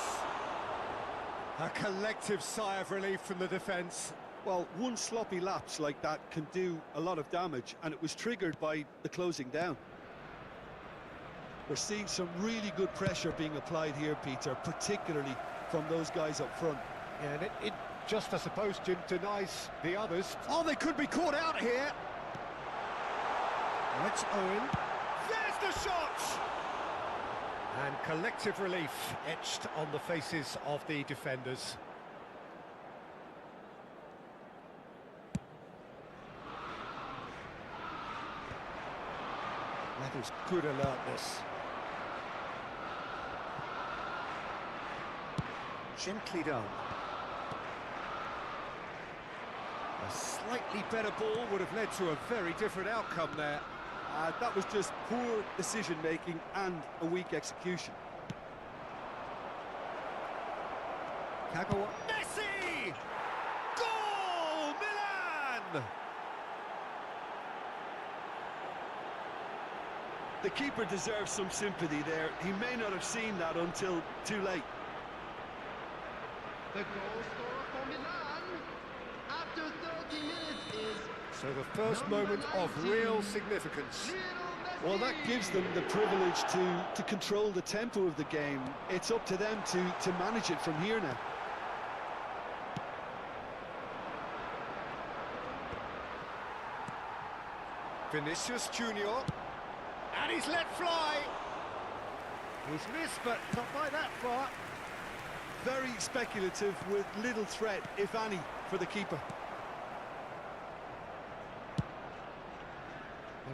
A collective sigh of relief from the defence. Well, one sloppy lapse like that can do a lot of damage, and it was triggered by the closing down. We're seeing some really good pressure being applied here, Peter, particularly from those guys up front. Yeah, and it just, I suppose, Jim, denies the others. Oh, they could be caught out here. That's Owen. There's the shot! And collective relief etched on the faces of the defenders. That is good alertness. Gently done. A slightly better ball would have led to a very different outcome there. That was just poor decision-making and a weak execution. Kagawa. Messi! Goal! Milan! The keeper deserves some sympathy there. He may not have seen that until too late. The goal scorer for Milan after 30 minutes is... So the first moment of real significance. Well, that gives them the privilege to control the tempo of the game. It's up to them to manage it from here now. Vinicius Junior. And he's let fly. He's missed, but not by that far. Very speculative with little threat, if any, for the keeper.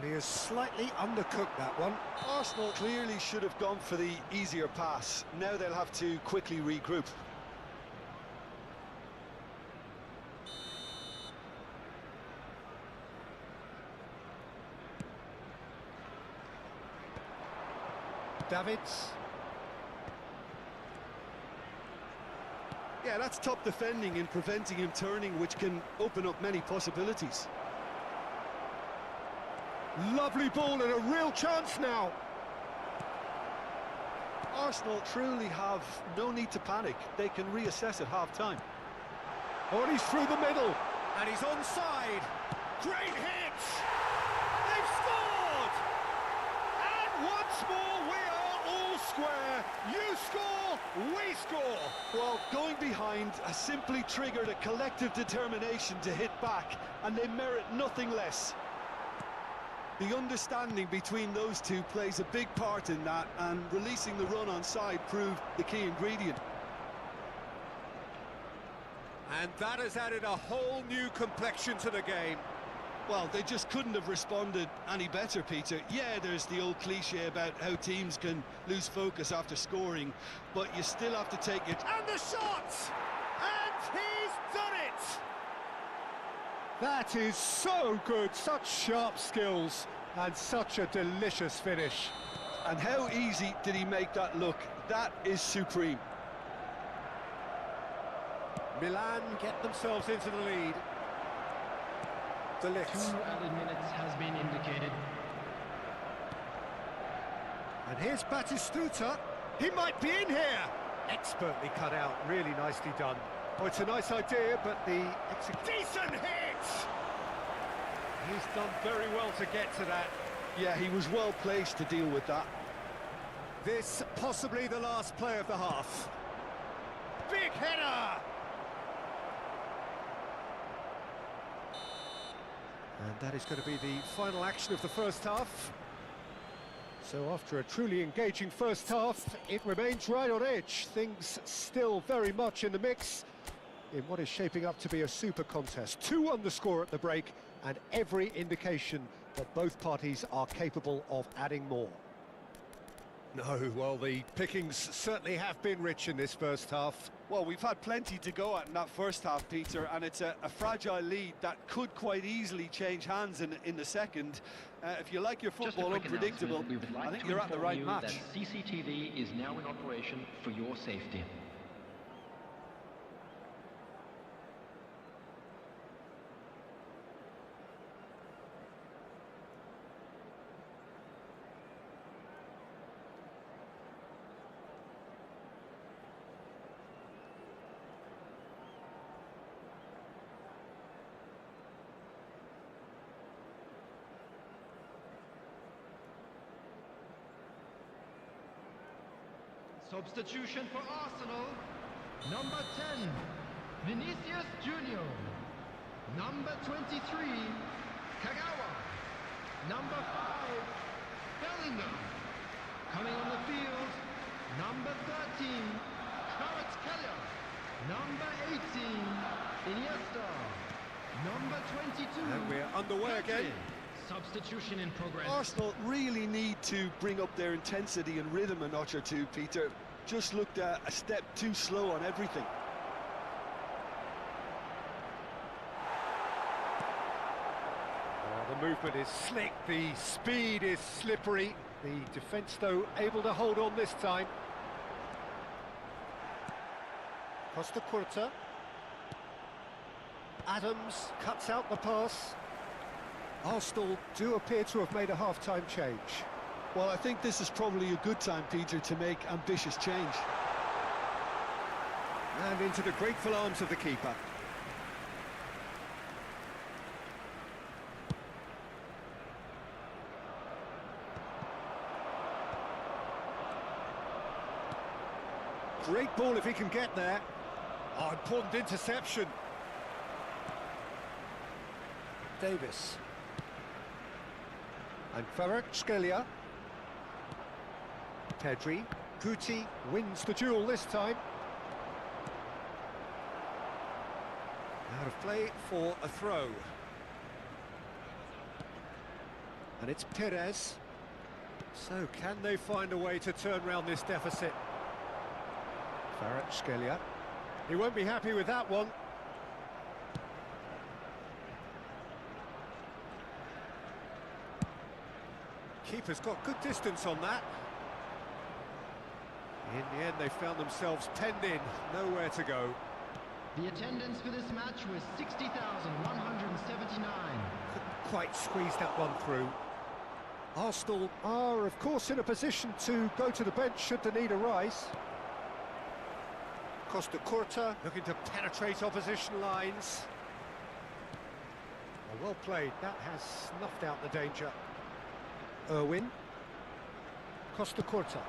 He has slightly undercooked that one. Arsenal clearly should have gone for the easier pass. Now they'll have to quickly regroup. Davids. Yeah, that's top defending and preventing him turning, which can open up many possibilities. Lovely ball and a real chance now. Arsenal truly have no need to panic. They can reassess at half-time. Oh, and he's through the middle. And he's onside. Great hit! They've scored! And once more we are all square. You score, we score. Well, going behind has simply triggered a collective determination to hit back, and they merit nothing less. The understanding between those two plays a big part in that, and releasing the run on side proved the key ingredient. And that has added a whole new complexion to the game. Well, they just couldn't have responded any better, Peter. Yeah, there's the old cliche about how teams can lose focus after scoring, but you still have to take it. And the shot! And he's done it! That is so good, such sharp skills, and such a delicious finish. And how easy did he make that look? That is supreme. Milan get themselves into the lead. De Ligt. 2 added minutes has been indicated. And here's Batistuta. He might be in here. Expertly cut out, really nicely done. Oh, it's a nice idea, but the decent hit! He's done very well to get to that. Yeah, he was well placed to deal with that. This possibly the last play of the half. Big header! And that is going to be the final action of the first half. So after a truly engaging first half, it remains right on edge. Things still very much in the mix in what is shaping up to be a super contest. 2 on the score at the break, and every indication that both parties are capable of adding more. No, well, the pickings certainly have been rich in this first half. Well, we've had plenty to go at in that first half, Peter, and it's a fragile lead that could quite easily change hands in the second. If you like your football unpredictable, I think you're at the right match. That CCTV is now in operation for your safety. Substitution for Arsenal. Number 10, Vinicius Junior. Number 23, Kagawa. Number 5, Bellingham. Coming on the field, number 13, Kvaratskhelia. Number 18, Iniesta. Number 22, And we're underway again. Substitution in progress. Arsenal really need to bring up their intensity and rhythm a notch or two, Peter. Just looked a step too slow on everything. The movement is slick, the speed is slippery. The defence, though, able to hold on this time. Costa Curta. Adams cuts out the pass. Arsenal do appear to have made a half-time change. Well, I think this is probably a good time, Peter, to make ambitious change. And into the grateful arms of the keeper. Great ball if he can get there. Oh, important interception. Davis. And Kvaratskhelia. Pedri. Guti wins the duel this time. Out of play for a throw. And it's Perez. So can they find a way to turn around this deficit? Kvaratskhelia. He won't be happy with that one. Keeper's got good distance on that. In the end, they found themselves penned in, nowhere to go. The attendance for this match was 60,179. Couldn't quite squeeze that one through. Arsenal are, of course, in a position to go to the bench should the need arise. Costa Curta looking to penetrate opposition lines. Well played, that has snuffed out the danger. Irwin. Costa Curta.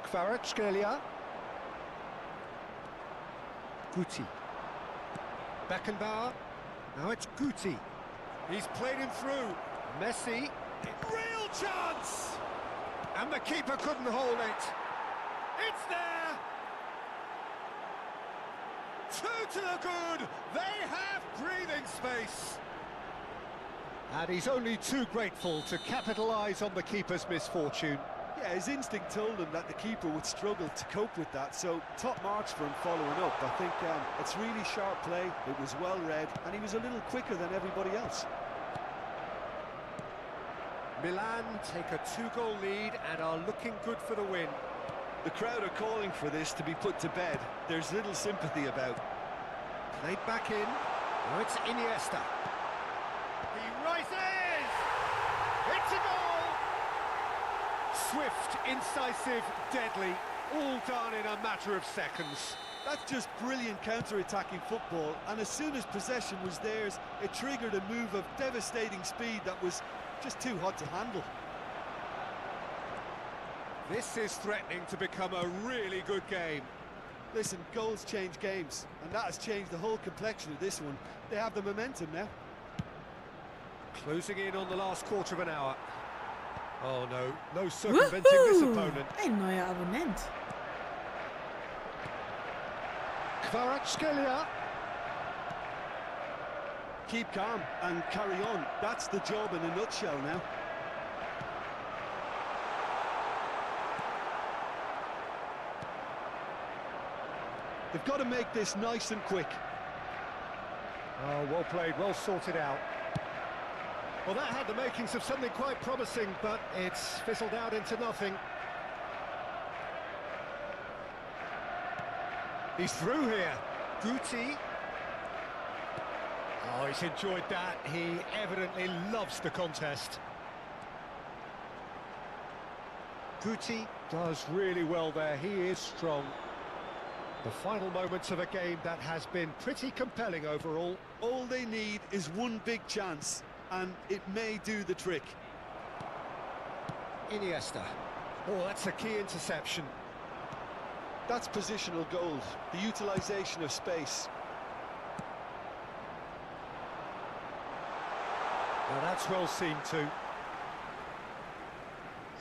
Kvaratskhelia. Guti. Beckenbauer. Now it's Guti. He's played him through. Messi. Real chance! And the keeper couldn't hold it. It's there! Two to the good. They have breathing space. And he's only too grateful to capitalise on the keeper's misfortune. Yeah, his instinct told him that the keeper would struggle to cope with that, so top marks for him following up. I think it's really sharp play, it was well read, and he was a little quicker than everybody else. Milan take a 2-goal lead and are looking good for the win. The crowd are calling for this to be put to bed. There's little sympathy about. Played back in. Now it's Iniesta. He rises! It's a goal! Swift, incisive, deadly, all done in a matter of seconds. That's just brilliant counter-attacking football, and as soon as possession was theirs, it triggered a move of devastating speed that was just too hot to handle. This is threatening to become a really good game. Listen, goals change games, and that has changed the whole complexion of this one. They have the momentum now. Closing in on the last quarter of an hour. Oh no, no circumventing this opponent. Ein neuer Abonnent. Kvaratskhelia. Keep calm and carry on. That's the job in a nutshell now. They've got to make this nice and quick. Oh, well played, well sorted out. Well, that had the makings of something quite promising, but it's fizzled out into nothing. He's through here. Guti. Oh, he's enjoyed that. He evidently loves the contest. Guti does really well there. He is strong. The final moments of a game that has been pretty compelling overall. All they need is one big chance, and it may do the trick. Iniesta. Oh, that's a key interception. That's positional gold, the utilisation of space. Now that's well seen too.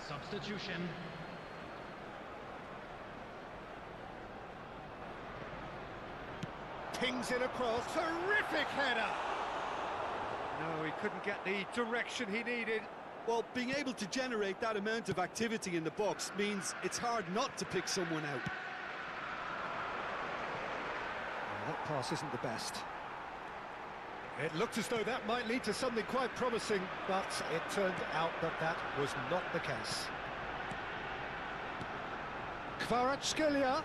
Substitution. Pings in across, terrific header! No, he couldn't get the direction he needed. Well, being able to generate that amount of activity in the box means it's hard not to pick someone out. Well, that pass isn't the best. It looked as though that might lead to something quite promising, but it turned out that that was not the case. Kvaratskhelia.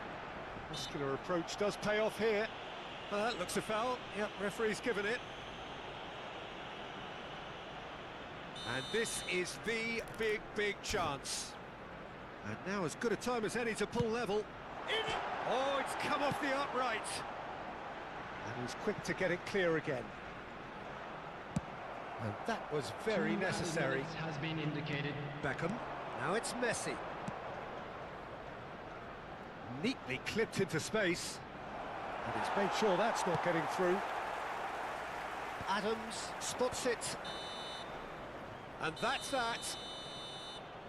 Muscular approach does pay off here. That looks a foul. Yep, referee's given it. And this is the big chance. And now as good a time as any to pull level. Oh, it's come off the upright. And he's quick to get it clear again. And that was very necessary. Has been indicated. Beckham. Now it's Messi. Neatly clipped into space. And he's made sure that's not getting through. Adams spots it. And that's that.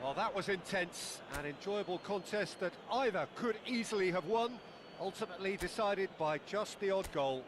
Well, that was intense, an enjoyable contest that either could easily have won, ultimately decided by just the odd goal.